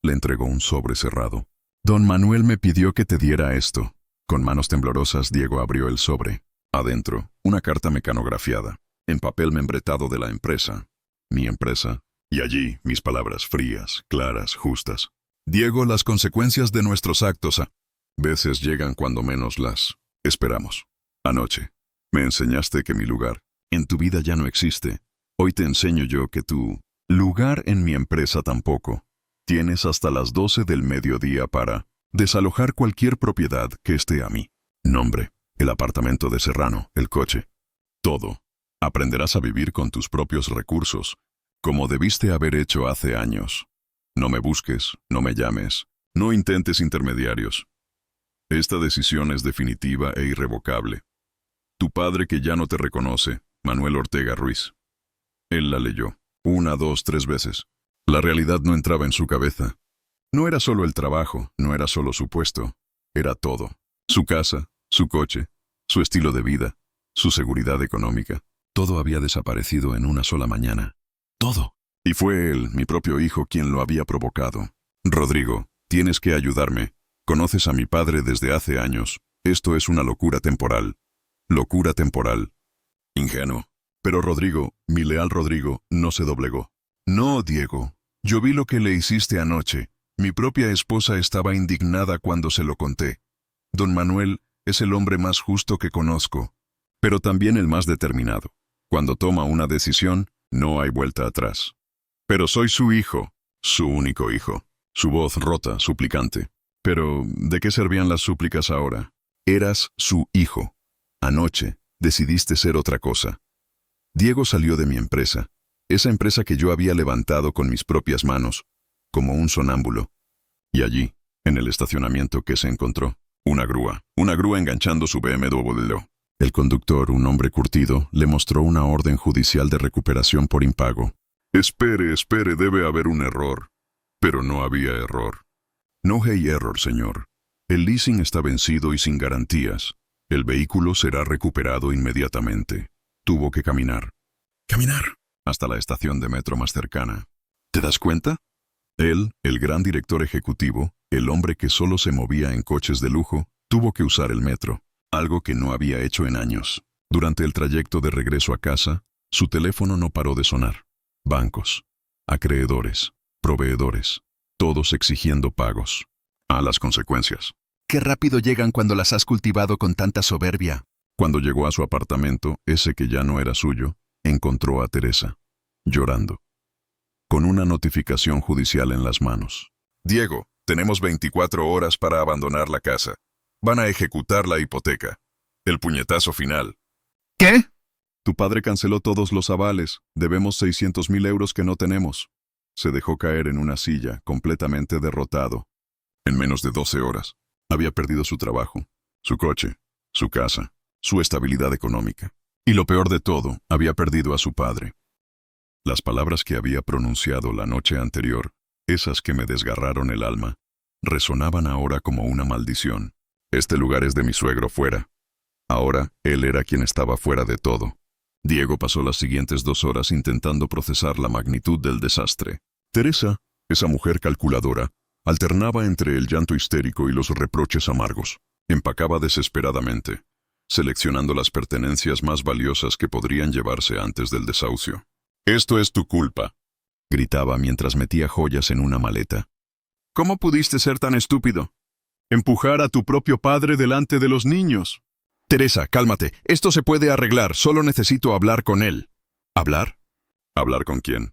le entregó un sobre cerrado. Don Manuel me pidió que te diera esto. Con manos temblorosas, Diego abrió el sobre. Adentro, una carta mecanografiada, en papel membretado de la empresa. Mi empresa. Y allí, mis palabras frías, claras, justas. Diego, las consecuencias de nuestros actos veces llegan cuando menos las esperamos. Anoche, me enseñaste que mi lugar en tu vida ya no existe. Hoy te enseño yo que tu lugar en mi empresa tampoco. Tienes hasta las 12 del mediodía para desalojar cualquier propiedad que esté a mi nombre. El apartamento de Serrano, el coche. Todo. Aprenderás a vivir con tus propios recursos, como debiste haber hecho hace años. No me busques, no me llames, no intentes intermediarios. Esta decisión es definitiva e irrevocable. Tu padre, que ya no te reconoce, Manuel Ortega Ruiz, Él la leyó. 1, 2, 3 veces. La realidad no entraba en su cabeza. No era solo el trabajo, no era solo su puesto. Era todo. Su casa, su coche, su estilo de vida, su seguridad económica. Todo había desaparecido en una sola mañana. Todo. Y fue él, mi propio hijo, quien lo había provocado. Rodrigo, tienes que ayudarme. Conoces a mi padre desde hace años. Esto es una locura temporal. Locura temporal. Ingenuo. Pero Rodrigo, mi leal Rodrigo, no se doblegó. No, Diego. Yo vi lo que le hiciste anoche. Mi propia esposa estaba indignada cuando se lo conté. Don Manuel es el hombre más justo que conozco, pero también el más determinado. Cuando toma una decisión, no hay vuelta atrás. Pero soy su hijo, su único hijo. Su voz rota, suplicante. Pero, ¿de qué servían las súplicas ahora? Eras su hijo. Anoche, decidiste ser otra cosa. Diego salió de mi empresa, esa empresa que yo había levantado con mis propias manos, como un sonámbulo. Y allí, en el estacionamiento, ¿qué se encontró? Una grúa enganchando su BMW. El conductor, un hombre curtido, le mostró una orden judicial de recuperación por impago. Espere, debe haber un error. Pero no había error. No hay error, señor. El leasing está vencido y sin garantías. El vehículo será recuperado inmediatamente. Tuvo que caminar. Caminar. Hasta la estación de metro más cercana. ¿Te das cuenta? Él, el gran director ejecutivo, el hombre que solo se movía en coches de lujo, tuvo que usar el metro, algo que no había hecho en años. Durante el trayecto de regreso a casa, su teléfono no paró de sonar. Bancos, acreedores, proveedores, todos exigiendo pagos. A las consecuencias. Qué rápido llegan cuando las has cultivado con tanta soberbia. Cuando llegó a su apartamento, ese que ya no era suyo, encontró a Teresa, llorando, con una notificación judicial en las manos. Diego, tenemos 24 horas para abandonar la casa. Van a ejecutar la hipoteca. El puñetazo final. ¿Qué? Tu padre canceló todos los avales. Debemos 600,000 euros que no tenemos. Se dejó caer en una silla, completamente derrotado. En menos de 12 horas. Había perdido su trabajo, su coche, su casa, su estabilidad económica. Y lo peor de todo, había perdido a su padre. Las palabras que había pronunciado la noche anterior, esas que me desgarraron el alma, resonaban ahora como una maldición. Este lugar es de mi suegro fuera. Ahora, él era quien estaba fuera de todo. Diego pasó las siguientes 2 horas intentando procesar la magnitud del desastre. Teresa, esa mujer calculadora, alternaba entre el llanto histérico y los reproches amargos. Empacaba desesperadamente, seleccionando las pertenencias más valiosas que podrían llevarse antes del desahucio. «Esto es tu culpa», gritaba mientras metía joyas en una maleta. «¿Cómo pudiste ser tan estúpido? Empujar a tu propio padre delante de los niños». «Teresa, cálmate. Esto se puede arreglar. Solo necesito hablar con él». ¿Hablar? ¿Hablar con quién?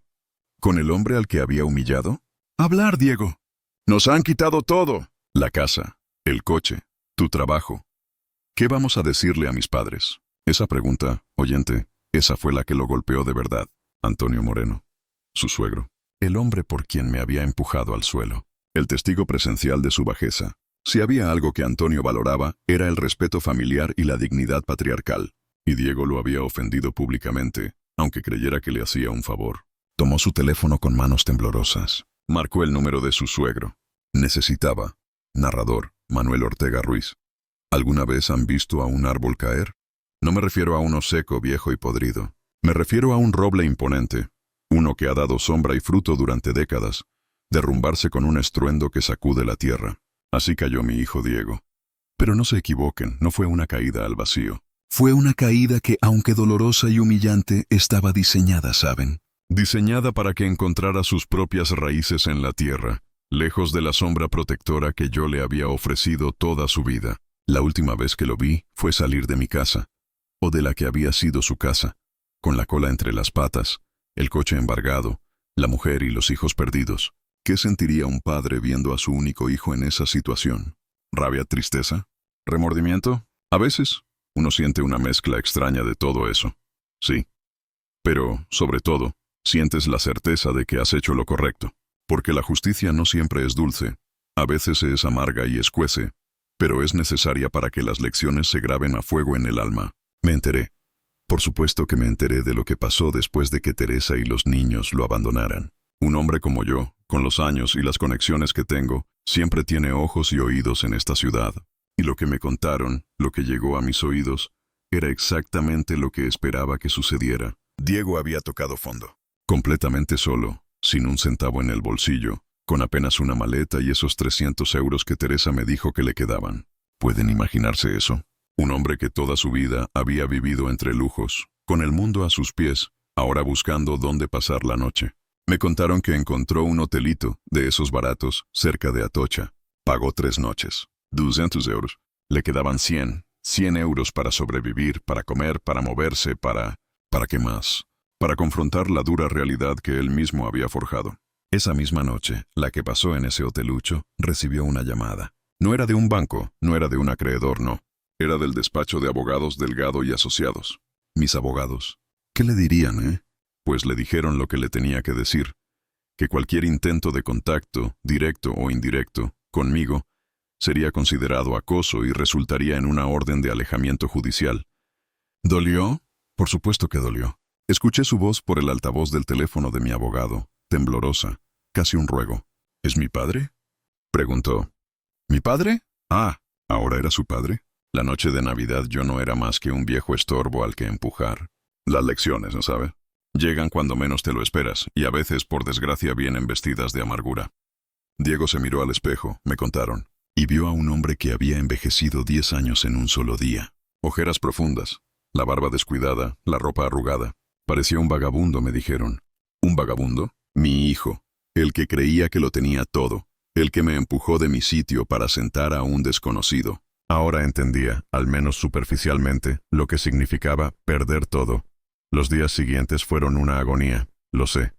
¿Con el hombre al que había humillado? «Hablar, Diego. Nos han quitado todo. La casa, el coche, tu trabajo. ¿Qué vamos a decirle a mis padres?» Esa pregunta, oyente, esa fue la que lo golpeó de verdad. Antonio Moreno, su suegro, el hombre por quien me había empujado al suelo, el testigo presencial de su bajeza. Si había algo que Antonio valoraba, era el respeto familiar y la dignidad patriarcal. Y Diego lo había ofendido públicamente, aunque creyera que le hacía un favor. Tomó su teléfono con manos temblorosas. Marcó el número de su suegro. Necesitaba. Narrador, Manuel Ortega Ruiz. ¿Alguna vez han visto a un árbol caer? No me refiero a uno seco, viejo y podrido. Me refiero a un roble imponente, uno que ha dado sombra y fruto durante décadas, derrumbarse con un estruendo que sacude la tierra. Así cayó mi hijo Diego. Pero no se equivoquen, no fue una caída al vacío. Fue una caída que, aunque dolorosa y humillante, estaba diseñada, ¿saben? Diseñada para que encontrara sus propias raíces en la tierra, lejos de la sombra protectora que yo le había ofrecido toda su vida. La última vez que lo vi fue salir de mi casa, o de la que había sido su casa, con la cola entre las patas, el coche embargado, la mujer y los hijos perdidos. ¿Qué sentiría un padre viendo a su único hijo en esa situación? ¿Rabia, tristeza? ¿Remordimiento? A veces, uno siente una mezcla extraña de todo eso. Sí. Pero, sobre todo, sientes la certeza de que has hecho lo correcto. Porque la justicia no siempre es dulce. A veces es amarga y escuece, pero es necesaria para que las lecciones se graben a fuego en el alma. Me enteré. Por supuesto que me enteré de lo que pasó después de que Teresa y los niños lo abandonaran. Un hombre como yo, con los años y las conexiones que tengo, siempre tiene ojos y oídos en esta ciudad. Y lo que me contaron, lo que llegó a mis oídos, era exactamente lo que esperaba que sucediera. Diego había tocado fondo. Completamente solo, sin un centavo en el bolsillo, con apenas una maleta y esos 300 euros que Teresa me dijo que le quedaban. ¿Pueden imaginarse eso? Un hombre que toda su vida había vivido entre lujos, con el mundo a sus pies, ahora buscando dónde pasar la noche. Me contaron que encontró un hotelito, de esos baratos, cerca de Atocha. Pagó 3 noches. 200 euros. Le quedaban 100 euros para sobrevivir, para comer, para moverse, ¿Para qué más? Para confrontar la dura realidad que él mismo había forjado. Esa misma noche, la que pasó en ese hotelucho, recibió una llamada. No era de un banco, no era de un acreedor, no. Era del despacho de abogados Delgado y Asociados. Mis abogados. ¿Qué le dirían, Pues le dijeron lo que le tenía que decir. Que cualquier intento de contacto, directo o indirecto, conmigo, sería considerado acoso y resultaría en una orden de alejamiento judicial. ¿Dolió? Por supuesto que dolió. Escuché su voz por el altavoz del teléfono de mi abogado, temblorosa, casi un ruego. ¿Es mi padre?, preguntó. ¿Mi padre? Ah, ¿ahora era su padre? La noche de Navidad yo no era más que un viejo estorbo al que empujar. Las lecciones, ¿no sabe? Llegan cuando menos te lo esperas, y a veces, por desgracia, vienen vestidas de amargura. Diego se miró al espejo, me contaron, y vio a un hombre que había envejecido 10 años en un solo día. Ojeras profundas, la barba descuidada, la ropa arrugada. Parecía un vagabundo, me dijeron. ¿Un vagabundo? Mi hijo, el que creía que lo tenía todo, el que me empujó de mi sitio para sentar a un desconocido. Ahora entendía, al menos superficialmente, lo que significaba perder todo. Los días siguientes fueron una agonía, lo sé.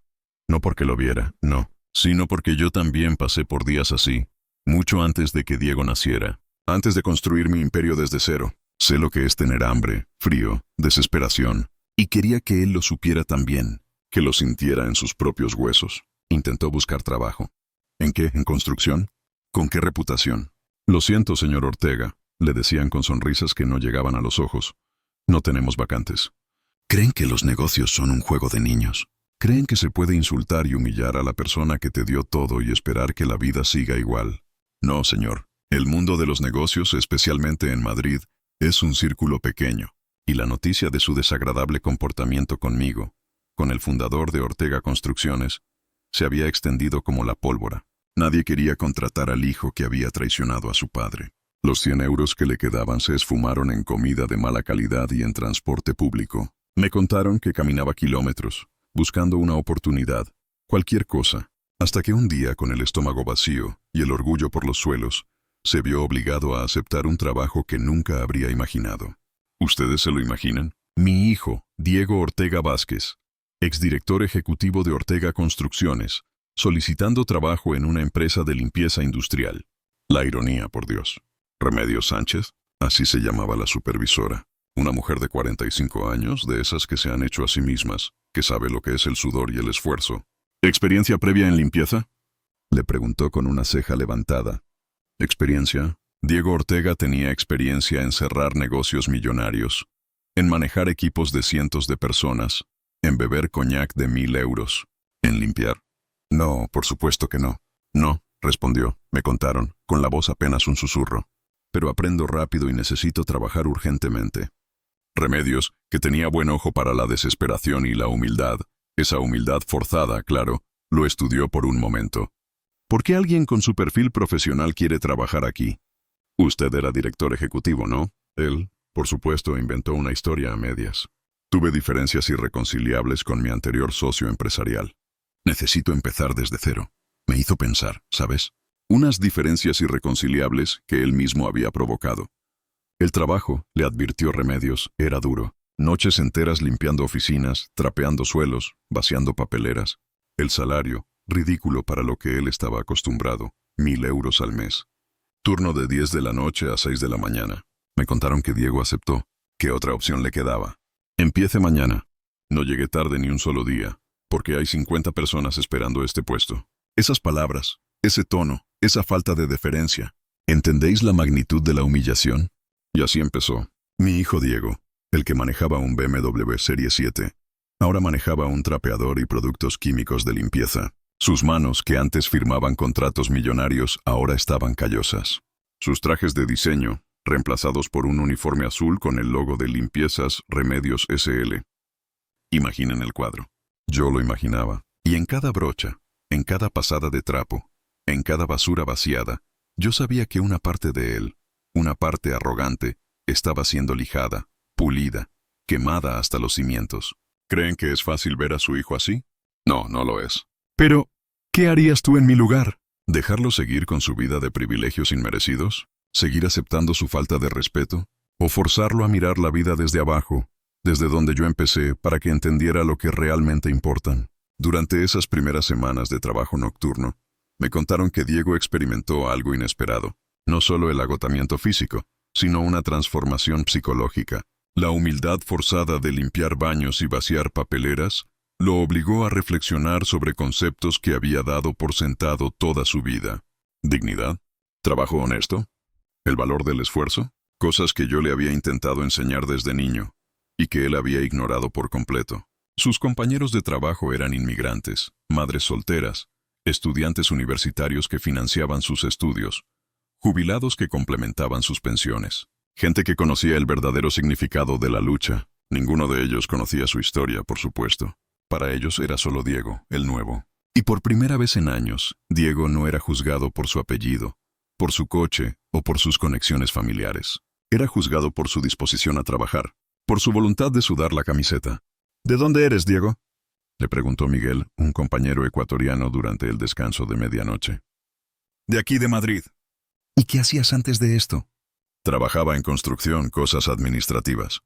No porque lo viera, no, sino porque yo también pasé por días así, mucho antes de que Diego naciera, antes de construir mi imperio desde cero. Sé lo que es tener hambre, frío, desesperación, y quería que él lo supiera también, que lo sintiera en sus propios huesos. Intentó buscar trabajo. ¿En qué? ¿En construcción? ¿Con qué reputación? Lo siento, señor Ortega, le decían con sonrisas que no llegaban a los ojos. No tenemos vacantes. ¿Creen que los negocios son un juego de niños? ¿Creen que se puede insultar y humillar a la persona que te dio todo y esperar que la vida siga igual? No, señor. El mundo de los negocios, especialmente en Madrid, es un círculo pequeño, y la noticia de su desagradable comportamiento conmigo, con el fundador de Ortega Construcciones, se había extendido como la pólvora. Nadie quería contratar al hijo que había traicionado a su padre. Los 100 euros que le quedaban se esfumaron en comida de mala calidad y en transporte público. Me contaron que caminaba kilómetros, buscando una oportunidad, cualquier cosa, hasta que un día, con el estómago vacío y el orgullo por los suelos, se vio obligado a aceptar un trabajo que nunca habría imaginado. ¿Ustedes se lo imaginan? Mi hijo, Diego Ortega Vázquez, exdirector ejecutivo de Ortega Construcciones, solicitando trabajo en una empresa de limpieza industrial. La ironía, por Dios. Remedios Sánchez, así se llamaba la supervisora. Una mujer de 45 años, de esas que se han hecho a sí mismas, que sabe lo que es el sudor y el esfuerzo. ¿Experiencia previa en limpieza?, le preguntó con una ceja levantada. ¿Experiencia? Diego Ortega tenía experiencia en cerrar negocios millonarios, en manejar equipos de cientos de personas, en beber coñac de 1000 euros, en limpiar. No, por supuesto que no. No, respondió, me contaron, con la voz apenas un susurro. Pero aprendo rápido y necesito trabajar urgentemente. Remedios, que tenía buen ojo para la desesperación y la humildad, esa humildad forzada, claro, lo estudió por un momento. ¿Por qué alguien con su perfil profesional quiere trabajar aquí? Usted era director ejecutivo, ¿no? Él, por supuesto, inventó una historia a medias. Tuve diferencias irreconciliables con mi anterior socio empresarial. Necesito empezar desde cero. Me hizo pensar, ¿sabes? Unas diferencias irreconciliables que él mismo había provocado. El trabajo, le advirtió Remedios, era duro. Noches enteras limpiando oficinas, trapeando suelos, vaciando papeleras. El salario, ridículo para lo que él estaba acostumbrado, 1000 euros al mes. Turno de 10 de la noche a 6 de la mañana. Me contaron que Diego aceptó. ¿Qué otra opción le quedaba? Empiece mañana. No llegué tarde ni un solo día, porque hay 50 personas esperando este puesto. Esas palabras, ese tono, esa falta de deferencia. ¿Entendéis la magnitud de la humillación? Y así empezó. Mi hijo Diego, el que manejaba un BMW Serie 7. Ahora manejaba un trapeador y productos químicos de limpieza. Sus manos, que antes firmaban contratos millonarios, ahora estaban callosas. Sus trajes de diseño, reemplazados por un uniforme azul con el logo de Limpiezas Remedios SL. Imaginen el cuadro. Yo lo imaginaba. Y en cada brocha, en cada pasada de trapo, en cada basura vaciada, yo sabía que una parte de él, una parte arrogante, estaba siendo lijada, pulida, quemada hasta los cimientos. ¿Creen que es fácil ver a su hijo así? No, no lo es. Pero, ¿qué harías tú en mi lugar? ¿Dejarlo seguir con su vida de privilegios inmerecidos? ¿Seguir aceptando su falta de respeto? ¿O forzarlo a mirar la vida desde abajo, desde donde yo empecé, para que entendiera lo que realmente importan? Durante esas primeras semanas de trabajo nocturno, me contaron que Diego experimentó algo inesperado. No solo el agotamiento físico, sino una transformación psicológica. La humildad forzada de limpiar baños y vaciar papeleras lo obligó a reflexionar sobre conceptos que había dado por sentado toda su vida. Dignidad, trabajo honesto, el valor del esfuerzo, cosas que yo le había intentado enseñar desde niño y que él había ignorado por completo. Sus compañeros de trabajo eran inmigrantes, madres solteras, estudiantes universitarios que financiaban sus estudios, jubilados que complementaban sus pensiones, gente que conocía el verdadero significado de la lucha. Ninguno de ellos conocía su historia, por supuesto. Para ellos era solo Diego, el nuevo. Y por primera vez en años, Diego no era juzgado por su apellido, por su coche o por sus conexiones familiares. Era juzgado por su disposición a trabajar, por su voluntad de sudar la camiseta. ¿De dónde eres, Diego?, le preguntó Miguel, un compañero ecuatoriano, durante el descanso de medianoche. De aquí, de Madrid. ¿Y qué hacías antes de esto? Trabajaba en construcción, cosas administrativas.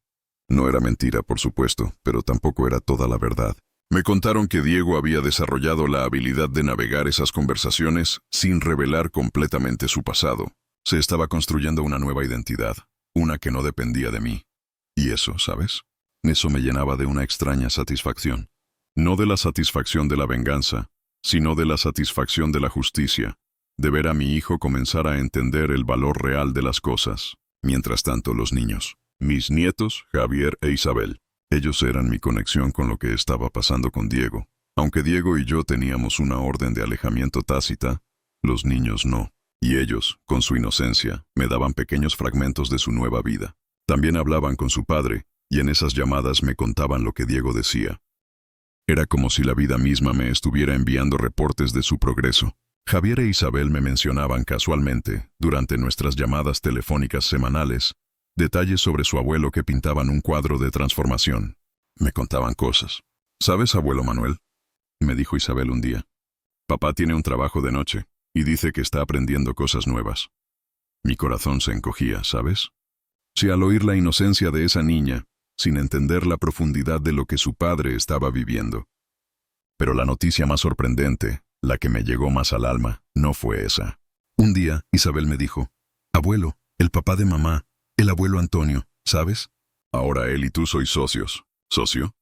No era mentira, por supuesto, pero tampoco era toda la verdad. Me contaron que Diego había desarrollado la habilidad de navegar esas conversaciones sin revelar completamente su pasado. Se estaba construyendo una nueva identidad, una que no dependía de mí. Y eso, ¿sabes? Eso me llenaba de una extraña satisfacción. No de la satisfacción de la venganza, sino de la satisfacción de la justicia, de ver a mi hijo comenzar a entender el valor real de las cosas. Mientras tanto, los niños, mis nietos, Javier e Isabel, ellos eran mi conexión con lo que estaba pasando con Diego. Aunque Diego y yo teníamos una orden de alejamiento tácita, los niños no. Y ellos, con su inocencia, me daban pequeños fragmentos de su nueva vida. También hablaban con su padre, y en esas llamadas me contaban lo que Diego decía. Era como si la vida misma me estuviera enviando reportes de su progreso. Javier e Isabel me mencionaban casualmente, durante nuestras llamadas telefónicas semanales, detalles sobre su abuelo que pintaban un cuadro de transformación. Me contaban cosas. ¿Sabes, abuelo Manuel?, me dijo Isabel un día. Papá tiene un trabajo de noche, y dice que está aprendiendo cosas nuevas. Mi corazón se encogía, ¿sabes? Si al oír la inocencia de esa niña, sin entender la profundidad de lo que su padre estaba viviendo. Pero la noticia más sorprendente, la que me llegó más al alma, no fue esa. Un día, Isabel me dijo, abuelo, el papá de mamá, el abuelo Antonio, ¿sabes? Ahora él y tú sois socios. ¿Socio?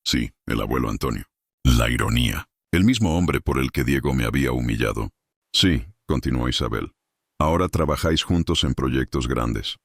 Sí, el abuelo Antonio. La ironía. El mismo hombre por el que Diego me había humillado. Sí, continuó Isabel. Ahora trabajáis juntos en proyectos grandes.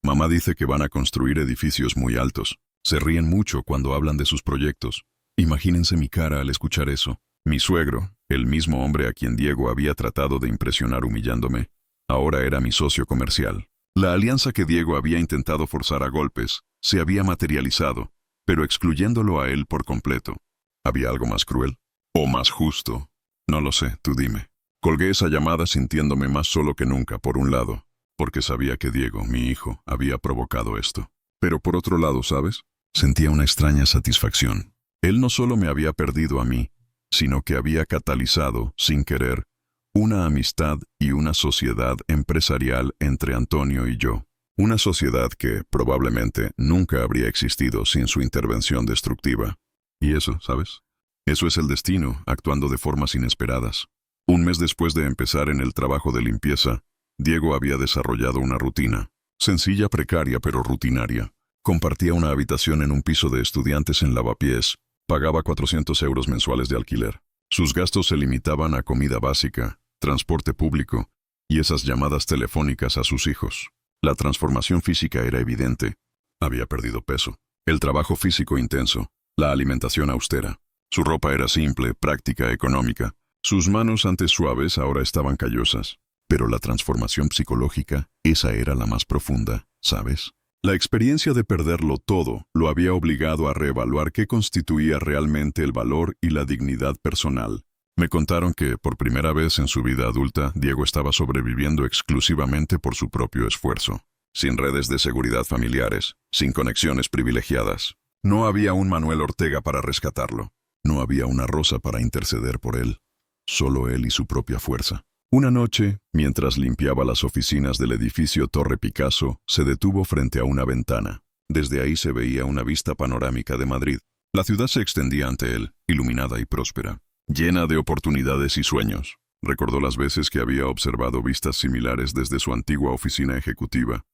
Mamá dice que van a construir edificios muy altos. Se ríen mucho cuando hablan de sus proyectos. Imagínense mi cara al escuchar eso. Mi suegro, el mismo hombre a quien Diego había tratado de impresionar humillándome, ahora era mi socio comercial. La alianza que Diego había intentado forzar a golpes se había materializado, pero excluyéndolo a él por completo. ¿Había algo más cruel? ¿O más justo? No lo sé, tú dime. Colgué esa llamada sintiéndome más solo que nunca, por un lado, porque sabía que Diego, mi hijo, había provocado esto. Pero por otro lado, ¿sabes? Sentía una extraña satisfacción. Él no solo me había perdido a mí, sino que había catalizado, sin querer, una amistad y una sociedad empresarial entre Antonio y yo. Una sociedad que, probablemente, nunca habría existido sin su intervención destructiva. Y eso, ¿sabes? Eso es el destino, actuando de formas inesperadas. Un mes después de empezar en el trabajo de limpieza, Diego había desarrollado una rutina. Sencilla, precaria, pero rutinaria. Compartía una habitación en un piso de estudiantes en Lavapiés. Pagaba 400 euros mensuales de alquiler. Sus gastos se limitaban a comida básica, transporte público y esas llamadas telefónicas a sus hijos. La transformación física era evidente. Había perdido peso. El trabajo físico intenso, la alimentación austera. Su ropa era simple, práctica, económica. Sus manos antes suaves ahora estaban callosas. Pero la transformación psicológica, esa era la más profunda, ¿sabes? La experiencia de perderlo todo lo había obligado a reevaluar qué constituía realmente el valor y la dignidad personal. Me contaron que, por primera vez en su vida adulta, Diego estaba sobreviviendo exclusivamente por su propio esfuerzo. Sin redes de seguridad familiares, sin conexiones privilegiadas. No había un Manuel Ortega para rescatarlo. No había una Rosa para interceder por él. Solo él y su propia fuerza. Una noche, mientras limpiaba las oficinas del edificio Torre Picasso, se detuvo frente a una ventana. Desde ahí se veía una vista panorámica de Madrid. La ciudad se extendía ante él, iluminada y próspera, llena de oportunidades y sueños. Recordó las veces que había observado vistas similares desde su antigua oficina ejecutiva,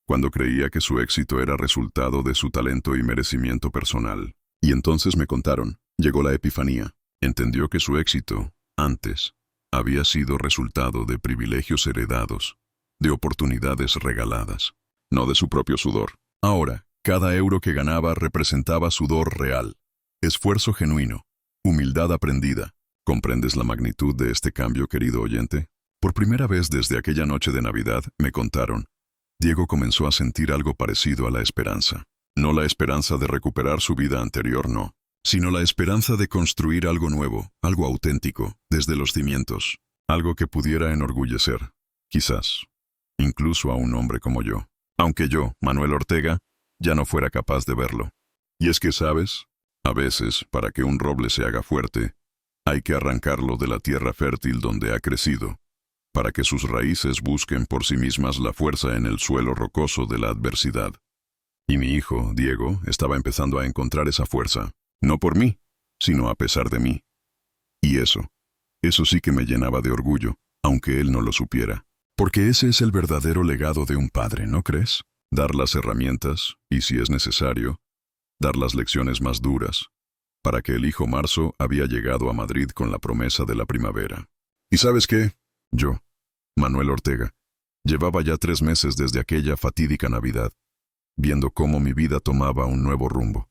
cuando creía que su éxito era resultado de su talento y merecimiento personal. Y entonces me contaron, llegó la epifanía. Entendió que su éxito, antes, había sido resultado de privilegios heredados, de oportunidades regaladas, no de su propio sudor. Ahora, cada euro que ganaba representaba sudor real, esfuerzo genuino, humildad aprendida. ¿Comprendes la magnitud de este cambio, querido oyente? Por primera vez desde aquella noche de Navidad, me contaron, Diego comenzó a sentir algo parecido a la esperanza. No la esperanza de recuperar su vida anterior, no, sino la esperanza de construir algo nuevo, algo auténtico, desde los cimientos, algo que pudiera enorgullecer, quizás, incluso a un hombre como yo, aunque yo, Manuel Ortega, ya no fuera capaz de verlo. Y es que, ¿sabes? A veces, para que un roble se haga fuerte, hay que arrancarlo de la tierra fértil donde ha crecido, para que sus raíces busquen por sí mismas la fuerza en el suelo rocoso de la adversidad. Y mi hijo, Diego, estaba empezando a encontrar esa fuerza. No por mí, sino a pesar de mí. Y eso sí que me llenaba de orgullo, aunque él no lo supiera. Porque ese es el verdadero legado de un padre, ¿no crees? Dar las herramientas, y si es necesario, dar las lecciones más duras, para que el hijo Marzo había llegado a Madrid con la promesa de la primavera. ¿Y sabes qué? Yo, Manuel Ortega, llevaba ya 3 meses desde aquella fatídica Navidad, viendo cómo mi vida tomaba un nuevo rumbo.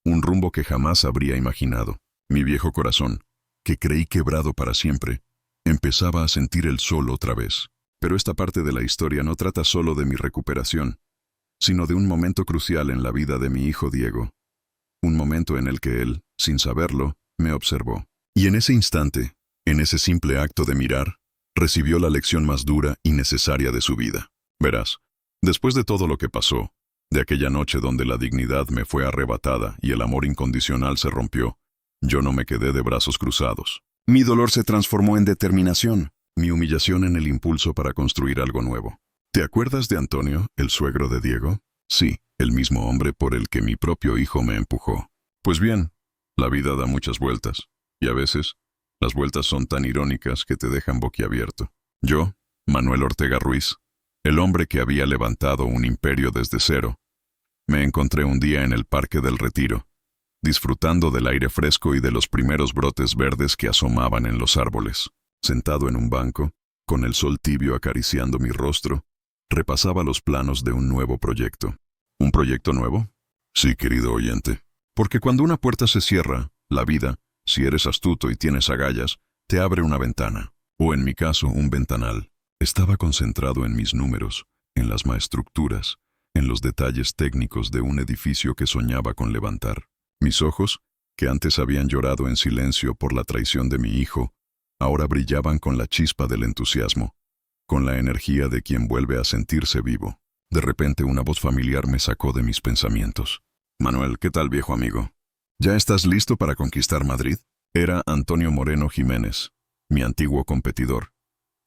Un rumbo que jamás habría imaginado. Mi viejo corazón, que creí quebrado para siempre, empezaba a sentir el sol otra vez. Pero esta parte de la historia no trata solo de mi recuperación, sino de un momento crucial en la vida de mi hijo Diego. Un momento en el que él, sin saberlo, me observó. Y en ese instante, en ese simple acto de mirar, recibió la lección más dura y necesaria de su vida. Verás, después de todo lo que pasó, de aquella noche donde la dignidad me fue arrebatada y el amor incondicional se rompió, yo no me quedé de brazos cruzados. Mi dolor se transformó en determinación, mi humillación en el impulso para construir algo nuevo. ¿Te acuerdas de Antonio, el suegro de Diego? Sí, el mismo hombre por el que mi propio hijo me empujó. Pues bien, la vida da muchas vueltas, y a veces, las vueltas son tan irónicas que te dejan boquiabierto. Yo, Manuel Ortega Ruiz, el hombre que había levantado un imperio desde cero, me encontré un día en el Parque del Retiro, disfrutando del aire fresco y de los primeros brotes verdes que asomaban en los árboles. Sentado en un banco, con el sol tibio acariciando mi rostro, repasaba los planos de un nuevo proyecto. ¿Un proyecto nuevo? Sí, querido oyente. Porque cuando una puerta se cierra, la vida, si eres astuto y tienes agallas, te abre una ventana, o en mi caso, un ventanal. Estaba concentrado en mis números, en las maestructuras, en los detalles técnicos de un edificio que soñaba con levantar. Mis ojos, que antes habían llorado en silencio por la traición de mi hijo, ahora brillaban con la chispa del entusiasmo, con la energía de quien vuelve a sentirse vivo. De repente una voz familiar me sacó de mis pensamientos. Manuel, ¿qué tal, viejo amigo? ¿Ya estás listo para conquistar Madrid? Era Antonio Moreno Jiménez, mi antiguo competidor.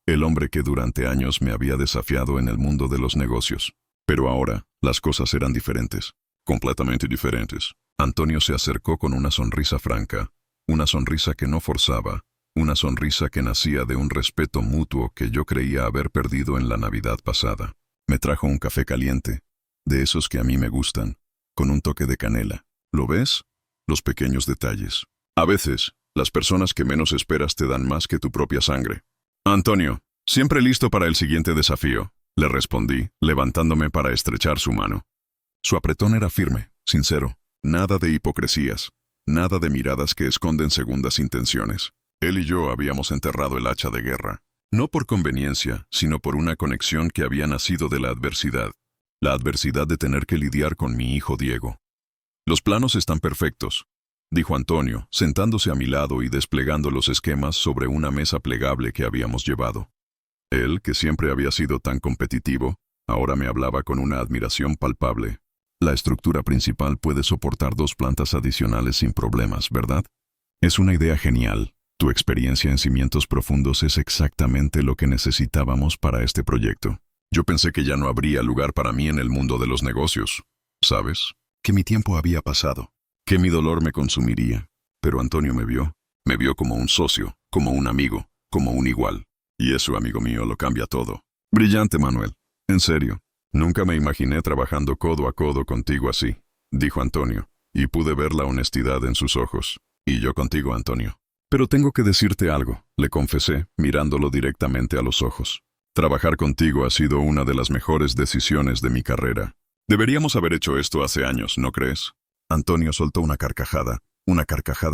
El hombre que durante años me había desafiado en el mundo de los negocios. Pero ahora, las cosas eran diferentes. Completamente diferentes. Antonio se acercó con una sonrisa franca, una sonrisa que no forzaba, una sonrisa que nacía de un respeto mutuo que yo creía haber perdido en la Navidad pasada. Me trajo un café caliente, de esos que a mí me gustan, con un toque de canela. ¿Lo ves? Los pequeños detalles. A veces, las personas que menos esperas te dan más que tu propia sangre. Antonio, siempre listo para el siguiente desafío, le respondí, levantándome para estrechar su mano. Su apretón era firme, sincero, Nada de hipocresías. Nada de miradas que esconden segundas intenciones. Él y yo habíamos enterrado el hacha de guerra. No por conveniencia, sino por una conexión que había nacido de la adversidad. La adversidad de tener que lidiar con mi hijo Diego. Los planos están perfectos, dijo Antonio, sentándose a mi lado y desplegando los esquemas sobre una mesa plegable que habíamos llevado. Él, que siempre había sido tan competitivo, ahora me hablaba con una admiración palpable. La estructura principal puede soportar 2 plantas adicionales sin problemas, ¿verdad? Es una idea genial. Tu experiencia en cimientos profundos es exactamente lo que necesitábamos para este proyecto. Yo pensé que ya no habría lugar para mí en el mundo de los negocios, ¿sabes? Que mi tiempo había pasado, que mi dolor me consumiría. Pero Antonio me vio como un socio, como un amigo, como un igual. Y eso, amigo mío, lo cambia todo. Brillante, Manuel. En serio, nunca me imaginé trabajando codo a codo contigo así, dijo Antonio, y pude ver la honestidad en sus ojos. Y yo contigo, Antonio. Pero tengo que decirte algo, le confesé, mirándolo directamente a los ojos. Trabajar contigo ha sido una de las mejores decisiones de mi carrera. Deberíamos haber hecho esto hace años, ¿no crees? Antonio soltó una carcajada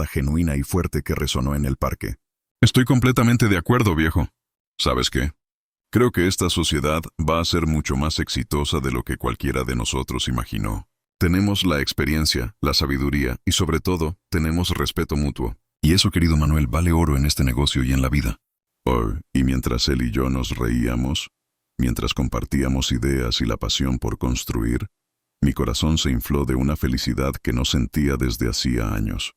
genuina y fuerte que resonó en el parque. Estoy completamente de acuerdo, viejo. ¿Sabes qué? Creo que esta sociedad va a ser mucho más exitosa de lo que cualquiera de nosotros imaginó. Tenemos la experiencia, la sabiduría y sobre todo, tenemos respeto mutuo. Y eso, querido Manuel, vale oro en este negocio y en la vida. Oh, y mientras él y yo nos reíamos, mientras compartíamos ideas y la pasión por construir, mi corazón se infló de una felicidad que no sentía desde hacía años.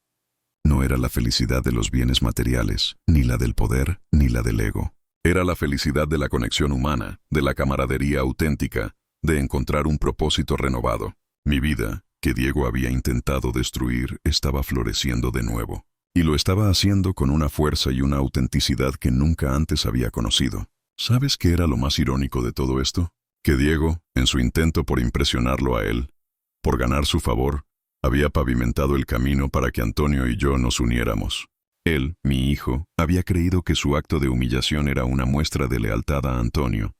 No era la felicidad de los bienes materiales, ni la del poder, ni la del ego. Era la felicidad de la conexión humana, de la camaradería auténtica, de encontrar un propósito renovado. Mi vida, que Diego había intentado destruir, estaba floreciendo de nuevo. Y lo estaba haciendo con una fuerza y una autenticidad que nunca antes había conocido. ¿Sabes qué era lo más irónico de todo esto? Que Diego, en su intento por impresionarlo a él, por ganar su favor, había pavimentado el camino para que Antonio y yo nos uniéramos. Él, mi hijo, había creído que su acto de humillación era una muestra de lealtad a Antonio,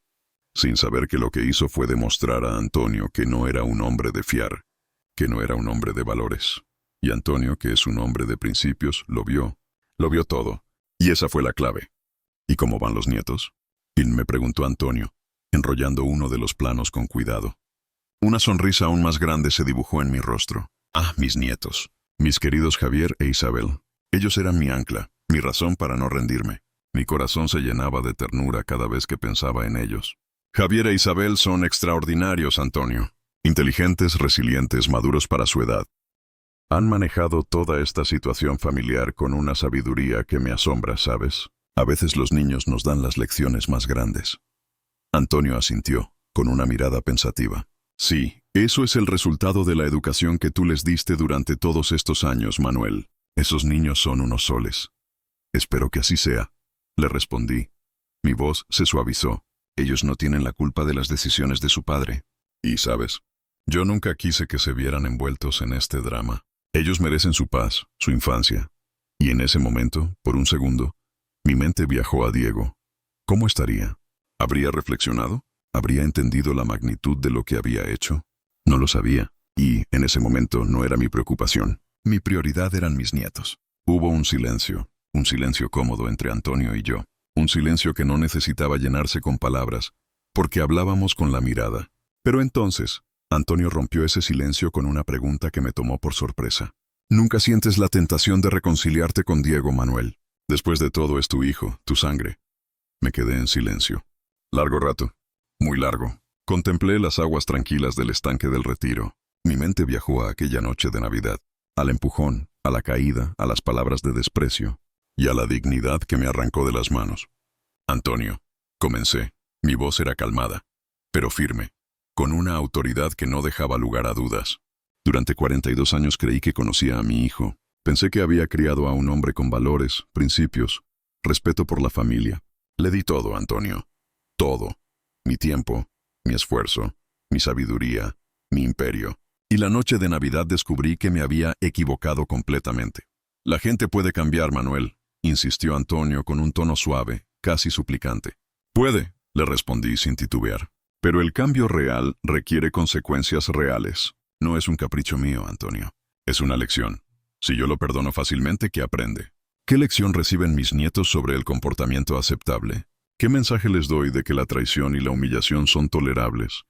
sin saber que lo que hizo fue demostrar a Antonio que no era un hombre de fiar, que no era un hombre de valores. Y Antonio, que es un hombre de principios, lo vio todo. Y esa fue la clave. ¿Y cómo van los nietos? Y me preguntó Antonio, enrollando uno de los planos con cuidado. Una sonrisa aún más grande se dibujó en mi rostro. Ah, mis nietos, mis queridos Javier e Isabel. Ellos eran mi ancla, mi razón para no rendirme. Mi corazón se llenaba de ternura cada vez que pensaba en ellos. Javier e Isabel son extraordinarios, Antonio. Inteligentes, resilientes, maduros para su edad. Han manejado toda esta situación familiar con una sabiduría que me asombra, ¿sabes? A veces los niños nos dan las lecciones más grandes. Antonio asintió, con una mirada pensativa. Sí, eso es el resultado de la educación que tú les diste durante todos estos años, Manuel. Esos niños son unos soles. Espero que así sea, le respondí. Mi voz se suavizó. Ellos no tienen la culpa de las decisiones de su padre. Y, ¿sabes? Yo nunca quise que se vieran envueltos en este drama. Ellos merecen su paz, su infancia. Y en ese momento, por un segundo, mi mente viajó a Diego. ¿Cómo estaría? ¿Habría reflexionado? ¿Habría entendido la magnitud de lo que había hecho? No lo sabía, y en ese momento no era mi preocupación. Mi prioridad eran mis nietos. Hubo un silencio cómodo entre Antonio y yo. Un silencio que no necesitaba llenarse con palabras, porque hablábamos con la mirada. Pero entonces, Antonio rompió ese silencio con una pregunta que me tomó por sorpresa. ¿Nunca sientes la tentación de reconciliarte con Diego, Manuel? Después de todo es tu hijo, tu sangre. Me quedé en silencio. Largo rato. Muy largo. Contemplé las aguas tranquilas del estanque del Retiro. Mi mente viajó a aquella noche de Navidad, al empujón, a la caída, a las palabras de desprecio y a la dignidad que me arrancó de las manos. Antonio, comencé. Mi voz era calmada, pero firme, con una autoridad que no dejaba lugar a dudas. Durante 42 años creí que conocía a mi hijo. Pensé que había criado a un hombre con valores, principios, respeto por la familia. Le di todo, Antonio. Todo. Mi tiempo, mi esfuerzo, mi sabiduría, mi imperio. Y la noche de Navidad descubrí que me había equivocado completamente. La gente puede cambiar, Manuel, insistió Antonio con un tono suave, casi suplicante. Puede, le respondí sin titubear. Pero el cambio real requiere consecuencias reales. No es un capricho mío, Antonio. Es una lección. Si yo lo perdono fácilmente, ¿qué aprende? ¿Qué lección reciben mis nietos sobre el comportamiento aceptable? ¿Qué mensaje les doy de que la traición y la humillación son tolerables,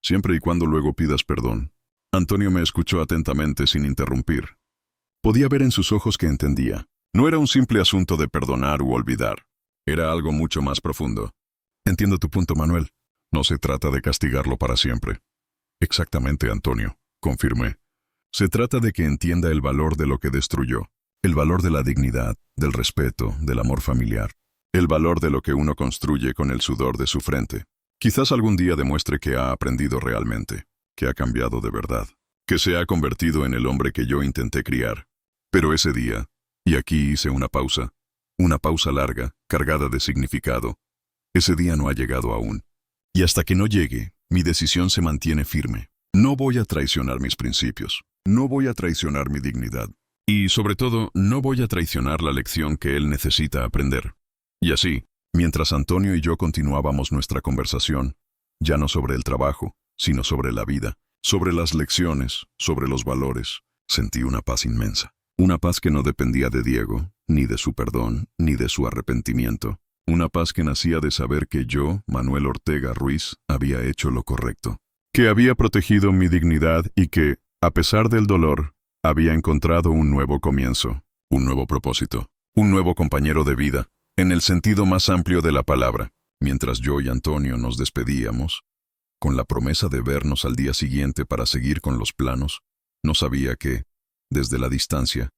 siempre y cuando luego pidas perdón? Antonio me escuchó atentamente sin interrumpir. Podía ver en sus ojos que entendía. No era un simple asunto de perdonar u olvidar. Era algo mucho más profundo. Entiendo tu punto, Manuel. No se trata de castigarlo para siempre. Exactamente, Antonio, confirmé. Se trata de que entienda el valor de lo que destruyó. El valor de la dignidad, del respeto, del amor familiar. El valor de lo que uno construye con el sudor de su frente. Quizás algún día demuestre que ha aprendido realmente, que ha cambiado de verdad, que se ha convertido en el hombre que yo intenté criar. Pero ese día, y aquí hice una pausa larga, cargada de significado, ese día no ha llegado aún. Y hasta que no llegue, mi decisión se mantiene firme. No voy a traicionar mis principios, no voy a traicionar mi dignidad. Y, sobre todo, no voy a traicionar la lección que él necesita aprender. Y así, mientras Antonio y yo continuábamos nuestra conversación, ya no sobre el trabajo, sino sobre la vida, sobre las lecciones, sobre los valores, sentí una paz inmensa. Una paz que no dependía de Diego, ni de su perdón, ni de su arrepentimiento. Una paz que nacía de saber que yo, Manuel Ortega Ruiz, había hecho lo correcto. Que había protegido mi dignidad y que, a pesar del dolor, había encontrado un nuevo comienzo, un nuevo propósito, un nuevo compañero de vida, en el sentido más amplio de la palabra. Mientras yo y Antonio nos despedíamos, con la promesa de vernos al día siguiente para seguir con los planos, no sabía que, desde la distancia,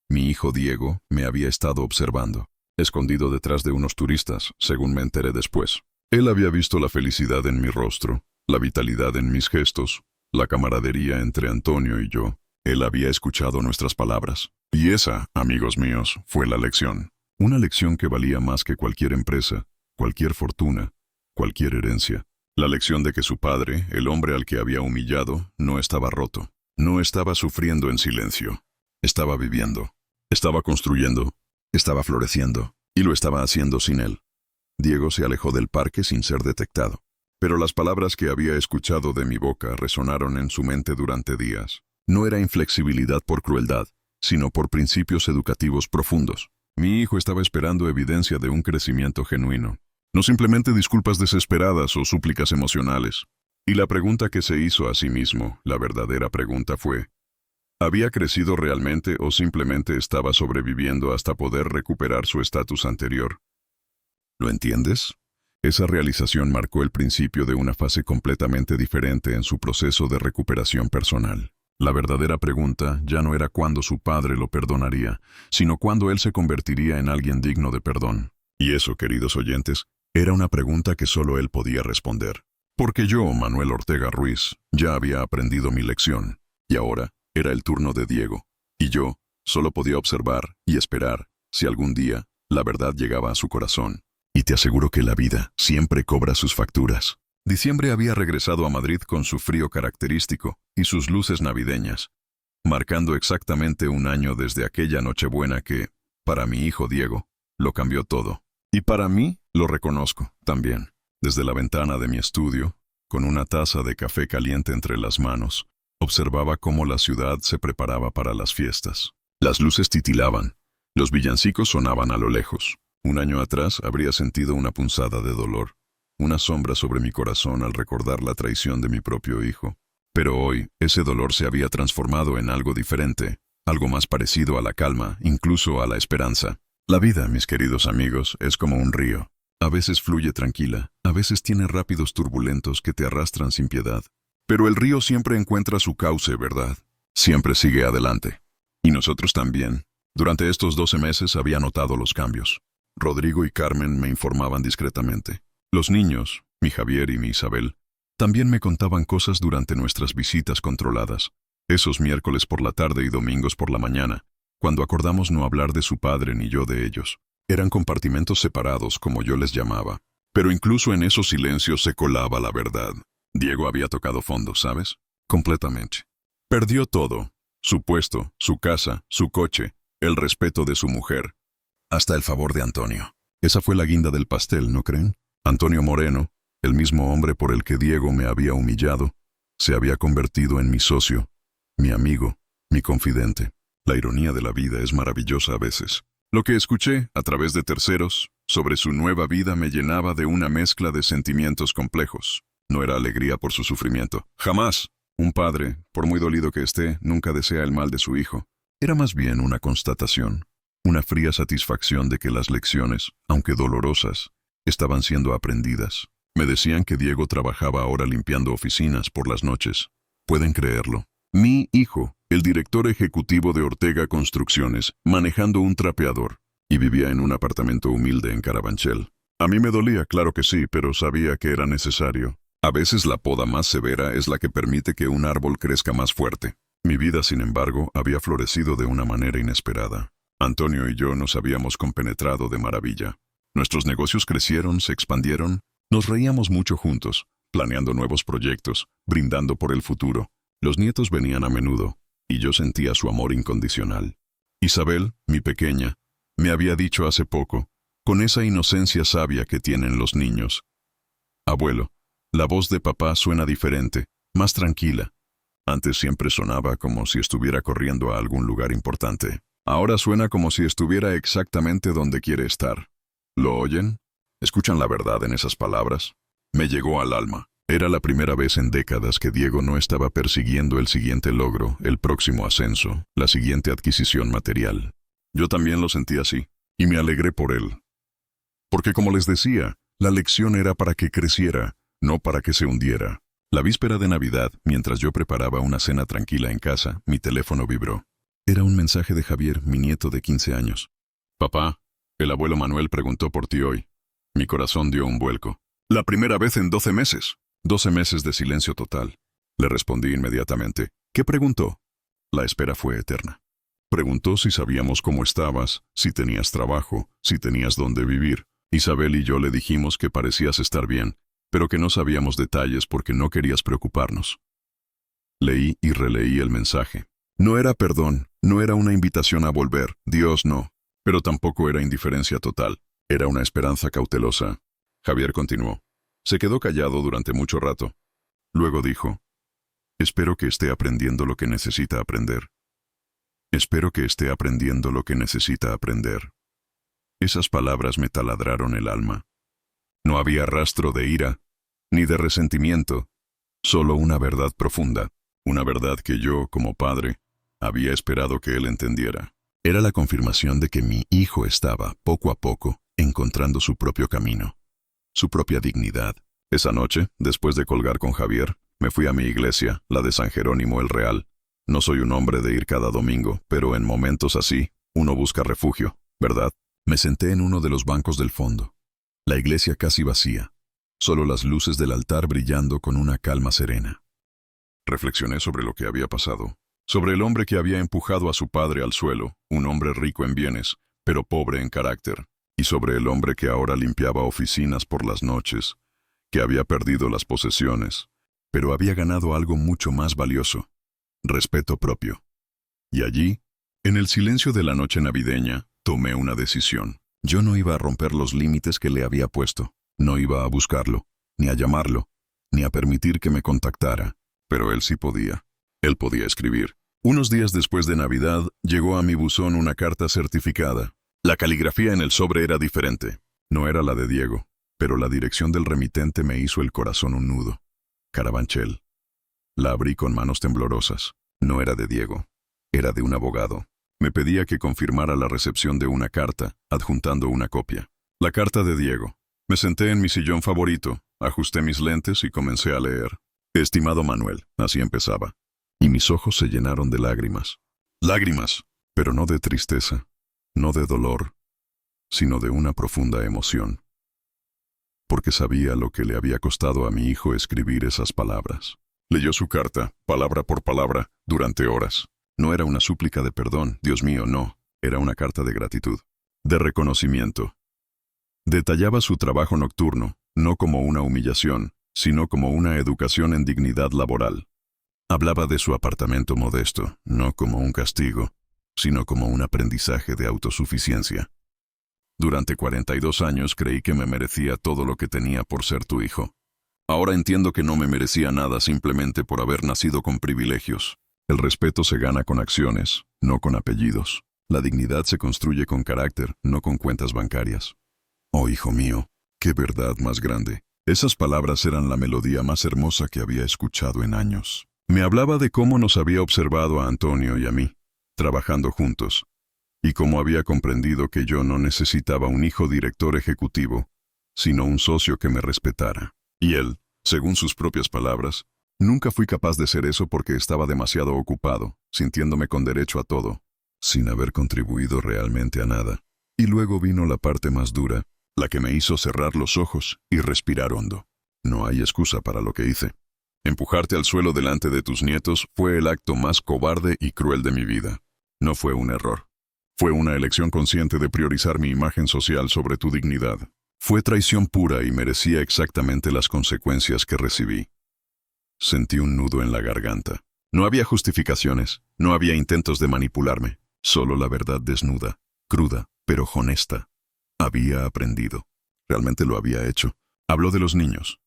mi hijo Diego me había estado observando, escondido detrás de unos turistas, según me enteré después. Él había visto la felicidad en mi rostro, la vitalidad en mis gestos, la camaradería entre Antonio y yo. Él había escuchado nuestras palabras. Y esa, amigos míos, fue la lección. Una lección que valía más que cualquier empresa, cualquier fortuna, cualquier herencia. La lección de que su padre, el hombre al que había humillado, no estaba roto. No estaba sufriendo en silencio. Estaba viviendo. Estaba construyendo. Estaba floreciendo. Y lo estaba haciendo sin él. Diego se alejó del parque sin ser detectado. Pero las palabras que había escuchado de mi boca resonaron en su mente durante días. No era inflexibilidad por crueldad, sino por principios educativos profundos. Mi hijo estaba esperando evidencia de un crecimiento genuino, no simplemente disculpas desesperadas o súplicas emocionales. Y la pregunta que se hizo a sí mismo, la verdadera pregunta fue, ¿había crecido realmente o simplemente estaba sobreviviendo hasta poder recuperar su estatus anterior? ¿Lo entiendes? Esa realización marcó el principio de una fase completamente diferente en su proceso de recuperación personal. La verdadera pregunta ya no era cuándo su padre lo perdonaría, sino cuándo él se convertiría en alguien digno de perdón. Y eso, queridos oyentes, era una pregunta que solo él podía responder. Porque yo, Manuel Ortega Ruiz, ya había aprendido mi lección, y ahora era el turno de Diego. Y yo solo podía observar y esperar si algún día la verdad llegaba a su corazón. Y te aseguro que la vida siempre cobra sus facturas. Diciembre había regresado a Madrid con su frío característico y sus luces navideñas, marcando exactamente un año desde aquella Nochebuena que, para mi hijo Diego, lo cambió todo. Y para mí, lo reconozco, también. Desde la ventana de mi estudio, con una taza de café caliente entre las manos, observaba cómo la ciudad se preparaba para las fiestas. Las luces titilaban, los villancicos sonaban a lo lejos. Un año atrás habría sentido una punzada de dolor, una sombra sobre mi corazón al recordar la traición de mi propio hijo. Pero hoy, ese dolor se había transformado en algo diferente, algo más parecido a la calma, incluso a la esperanza. La vida, mis queridos amigos, es como un río. A veces fluye tranquila, a veces tiene rápidos turbulentos que te arrastran sin piedad. Pero el río siempre encuentra su cauce, ¿verdad? Siempre sigue adelante. Y nosotros también. Durante estos 12 meses había notado los cambios. Rodrigo y Carmen me informaban discretamente. Los niños, mi Javier y mi Isabel, también me contaban cosas durante nuestras visitas controladas. Esos miércoles por la tarde y domingos por la mañana, cuando acordamos no hablar de su padre ni yo de ellos. Eran compartimentos separados, como yo les llamaba. Pero incluso en esos silencios se colaba la verdad. Diego había tocado fondo, ¿sabes? Completamente. Perdió todo. Su puesto, su casa, su coche, el respeto de su mujer. Hasta el favor de Antonio. Esa fue la guinda del pastel, ¿no creen? Antonio Moreno, el mismo hombre por el que Diego me había humillado, se había convertido en mi socio, mi amigo, mi confidente. La ironía de la vida es maravillosa a veces. Lo que escuché, a través de terceros, sobre su nueva vida me llenaba de una mezcla de sentimientos complejos. No era alegría por su sufrimiento. Jamás. Un padre, por muy dolido que esté, nunca desea el mal de su hijo. Era más bien una constatación, una fría satisfacción de que las lecciones, aunque dolorosas, estaban siendo aprendidas. Me decían que Diego trabajaba ahora limpiando oficinas por las noches. ¿Pueden creerlo? Mi hijo, el director ejecutivo de Ortega Construcciones, manejando un trapeador, y vivía en un apartamento humilde en Carabanchel. A mí me dolía, claro que sí, pero sabía que era necesario. A veces la poda más severa es la que permite que un árbol crezca más fuerte. Mi vida, sin embargo, había florecido de una manera inesperada. Antonio y yo nos habíamos compenetrado de maravilla. Nuestros negocios crecieron, se expandieron, nos reíamos mucho juntos, planeando nuevos proyectos, brindando por el futuro. Los nietos venían a menudo, y yo sentía su amor incondicional. Isabel, mi pequeña, me había dicho hace poco, con esa inocencia sabia que tienen los niños: abuelo, la voz de papá suena diferente, más tranquila. Antes siempre sonaba como si estuviera corriendo a algún lugar importante. Ahora suena como si estuviera exactamente donde quiere estar. ¿Lo oyen? ¿Escuchan la verdad en esas palabras? Me llegó al alma. Era la primera vez en décadas que Diego no estaba persiguiendo el siguiente logro, el próximo ascenso, la siguiente adquisición material. Yo también lo sentí así, y me alegré por él. Porque, como les decía, la lección era para que creciera, no para que se hundiera. La víspera de Navidad, mientras yo preparaba una cena tranquila en casa, mi teléfono vibró. Era un mensaje de Javier, mi nieto de 15 años. Papá, el abuelo Manuel preguntó por ti hoy. Mi corazón dio un vuelco. La primera vez en 12 meses. 12 meses de silencio total. Le respondí inmediatamente. ¿Qué preguntó? La espera fue eterna. Preguntó si sabíamos cómo estabas, si tenías trabajo, si tenías dónde vivir. Isabel y yo le dijimos que parecías estar bien, pero que no sabíamos detalles porque no querías preocuparnos. Leí y releí el mensaje. No era perdón, no era una invitación a volver, Dios no, pero tampoco era indiferencia total. Era una esperanza cautelosa. Javier continuó. Se quedó callado durante mucho rato. Luego dijo: espero que esté aprendiendo lo que necesita aprender. Espero que esté aprendiendo lo que necesita aprender. Esas palabras me taladraron el alma. No había rastro de ira, ni de resentimiento, solo una verdad profunda, una verdad que yo, como padre, había esperado que él entendiera. Era la confirmación de que mi hijo estaba, poco a poco, encontrando su propio camino, su propia dignidad. Esa noche, después de colgar con Javier, me fui a mi iglesia, la de San Jerónimo el Real. No soy un hombre de ir cada domingo, pero en momentos así, uno busca refugio, ¿verdad? Me senté en uno de los bancos del fondo. La iglesia casi vacía, solo las luces del altar brillando con una calma serena. Reflexioné sobre lo que había pasado, sobre el hombre que había empujado a su padre al suelo, un hombre rico en bienes, pero pobre en carácter, y sobre el hombre que ahora limpiaba oficinas por las noches, que había perdido las posesiones, pero había ganado algo mucho más valioso: respeto propio. Y allí, en el silencio de la noche navideña, tomé una decisión. Yo no iba a romper los límites que le había puesto. No iba a buscarlo, ni a llamarlo, ni a permitir que me contactara. Pero él sí podía. Él podía escribir. Unos días después de Navidad, llegó a mi buzón una carta certificada. La caligrafía en el sobre era diferente. No era la de Diego, pero la dirección del remitente me hizo el corazón un nudo. Carabanchel. La abrí con manos temblorosas. No era de Diego. Era de un abogado. Me pedía que confirmara la recepción de una carta, adjuntando una copia. La carta de Diego. Me senté en mi sillón favorito, ajusté mis lentes y comencé a leer. Estimado Manuel, así empezaba. Y mis ojos se llenaron de lágrimas. Lágrimas, pero no de tristeza, no de dolor, sino de una profunda emoción. Porque sabía lo que le había costado a mi hijo escribir esas palabras. Leyó su carta, palabra por palabra, durante horas. No era una súplica de perdón, Dios mío, no. Era una carta de gratitud, de reconocimiento. Detallaba su trabajo nocturno, no como una humillación, sino como una educación en dignidad laboral. Hablaba de su apartamento modesto, no como un castigo, sino como un aprendizaje de autosuficiencia. Durante 42 años creí que me merecía todo lo que tenía por ser tu hijo. Ahora entiendo que no me merecía nada simplemente por haber nacido con privilegios. El respeto se gana con acciones, no con apellidos. La dignidad se construye con carácter, no con cuentas bancarias. Oh, hijo mío, qué verdad más grande. Esas palabras eran la melodía más hermosa que había escuchado en años. Me hablaba de cómo nos había observado a Antonio y a mí, trabajando juntos, y cómo había comprendido que yo no necesitaba un hijo director ejecutivo, sino un socio que me respetara. Y él, según sus propias palabras, nunca fui capaz de ser eso porque estaba demasiado ocupado, sintiéndome con derecho a todo, sin haber contribuido realmente a nada. Y luego vino la parte más dura, la que me hizo cerrar los ojos y respirar hondo. No hay excusa para lo que hice. Empujarte al suelo delante de tus nietos fue el acto más cobarde y cruel de mi vida. No fue un error. Fue una elección consciente de priorizar mi imagen social sobre tu dignidad. Fue traición pura y merecía exactamente las consecuencias que recibí. Sentí un nudo en la garganta. No había justificaciones, no había intentos de manipularme, solo la verdad desnuda, cruda, pero honesta. Había aprendido. Realmente lo había hecho. Habló de los niños,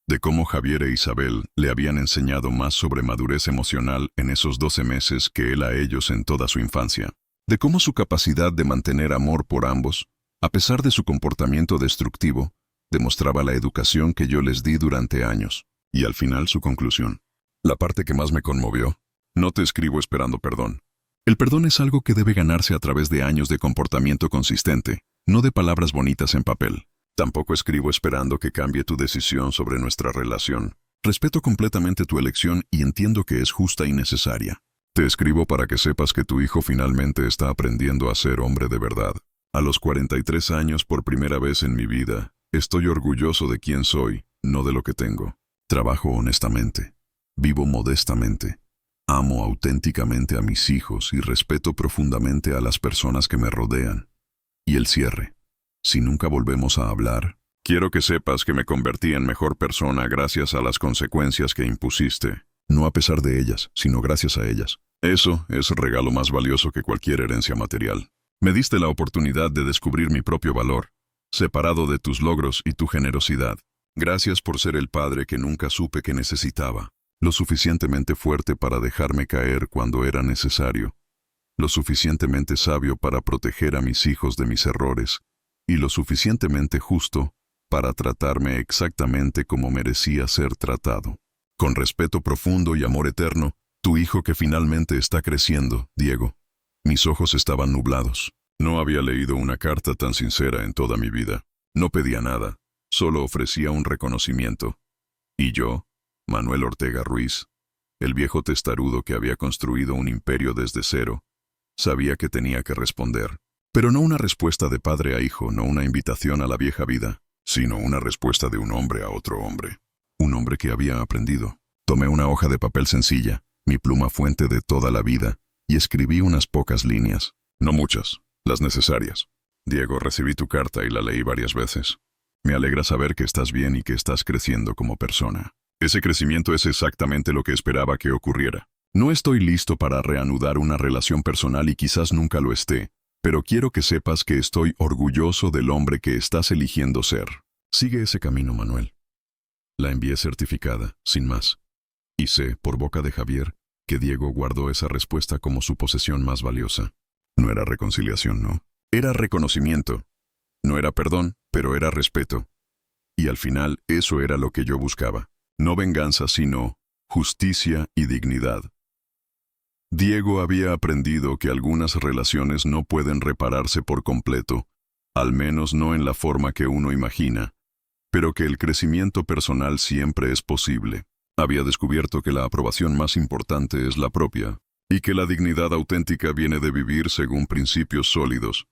de cómo Javier e Isabel le habían enseñado más sobre madurez emocional en esos 12 meses que él a ellos en toda su infancia, de cómo su capacidad de mantener amor por ambos, a pesar de su comportamiento destructivo, demostraba la educación que yo les di durante años, y al final su conclusión. La parte que más me conmovió: no te escribo esperando perdón. El perdón es algo que debe ganarse a través de años de comportamiento consistente, no de palabras bonitas en papel. Tampoco escribo esperando que cambie tu decisión sobre nuestra relación. Respeto completamente tu elección y entiendo que es justa y necesaria. Te escribo para que sepas que tu hijo finalmente está aprendiendo a ser hombre de verdad. A los 43 años, por primera vez en mi vida, estoy orgulloso de quién soy, no de lo que tengo. Trabajo honestamente. Vivo modestamente. Amo auténticamente a mis hijos y respeto profundamente a las personas que me rodean. Y el cierre. Si nunca volvemos a hablar, quiero que sepas que me convertí en mejor persona gracias a las consecuencias que impusiste. No a pesar de ellas, sino gracias a ellas. Eso es el regalo más valioso que cualquier herencia material. Me diste la oportunidad de descubrir mi propio valor, separado de tus logros y tu generosidad. Gracias por ser el padre que nunca supe que necesitaba. Lo suficientemente fuerte para dejarme caer cuando era necesario. Lo suficientemente sabio para proteger a mis hijos de mis errores. Y lo suficientemente justo para tratarme exactamente como merecía ser tratado. Con respeto profundo y amor eterno, tu hijo que finalmente está creciendo, Diego. Mis ojos estaban nublados. No había leído una carta tan sincera en toda mi vida. No pedía nada, solo ofrecía un reconocimiento. Y yo, Manuel Ortega Ruiz, el viejo testarudo que había construido un imperio desde cero, sabía que tenía que responder. Pero no una respuesta de padre a hijo, no una invitación a la vieja vida, sino una respuesta de un hombre a otro hombre. Un hombre que había aprendido. Tomé una hoja de papel sencilla, mi pluma fuente de toda la vida, y escribí unas pocas líneas. No muchas, las necesarias. Diego, recibí tu carta y la leí varias veces. Me alegra saber que estás bien y que estás creciendo como persona. Ese crecimiento es exactamente lo que esperaba que ocurriera. No estoy listo para reanudar una relación personal y quizás nunca lo esté. Pero quiero que sepas que estoy orgulloso del hombre que estás eligiendo ser. Sigue ese camino, Manuel. La envié certificada, sin más. Y sé, por boca de Javier, que Diego guardó esa respuesta como su posesión más valiosa. No era reconciliación, no. Era reconocimiento. No era perdón, pero era respeto. Y al final, eso era lo que yo buscaba. No venganza, sino justicia y dignidad. Diego había aprendido que algunas relaciones no pueden repararse por completo, al menos no en la forma que uno imagina, pero que el crecimiento personal siempre es posible. Había descubierto que la aprobación más importante es la propia, y que la dignidad auténtica viene de vivir según principios sólidos,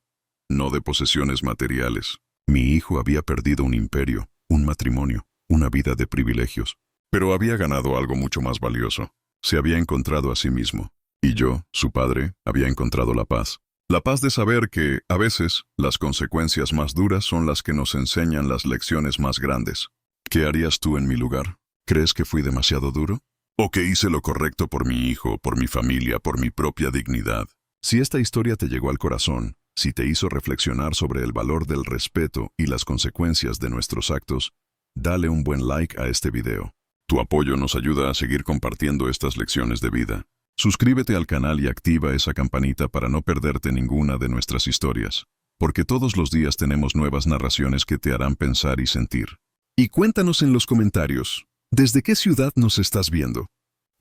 no de posesiones materiales. Mi hijo había perdido un imperio, un matrimonio, una vida de privilegios, pero había ganado algo mucho más valioso. Se había encontrado a sí mismo. Y yo, su padre, había encontrado la paz. La paz de saber que, a veces, las consecuencias más duras son las que nos enseñan las lecciones más grandes. ¿Qué harías tú en mi lugar? ¿Crees que fui demasiado duro? ¿O que hice lo correcto por mi hijo, por mi familia, por mi propia dignidad? Si esta historia te llegó al corazón, si te hizo reflexionar sobre el valor del respeto y las consecuencias de nuestros actos, dale un buen like a este video. Tu apoyo nos ayuda a seguir compartiendo estas lecciones de vida. Suscríbete al canal y activa esa campanita para no perderte ninguna de nuestras historias, porque todos los días tenemos nuevas narraciones que te harán pensar y sentir. Y cuéntanos en los comentarios, ¿desde qué ciudad nos estás viendo?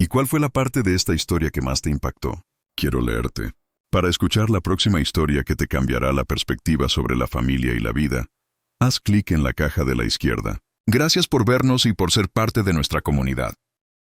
¿Y cuál fue la parte de esta historia que más te impactó? Quiero leerte. Para escuchar la próxima historia que te cambiará la perspectiva sobre la familia y la vida, haz clic en la caja de la izquierda. Gracias por vernos y por ser parte de nuestra comunidad.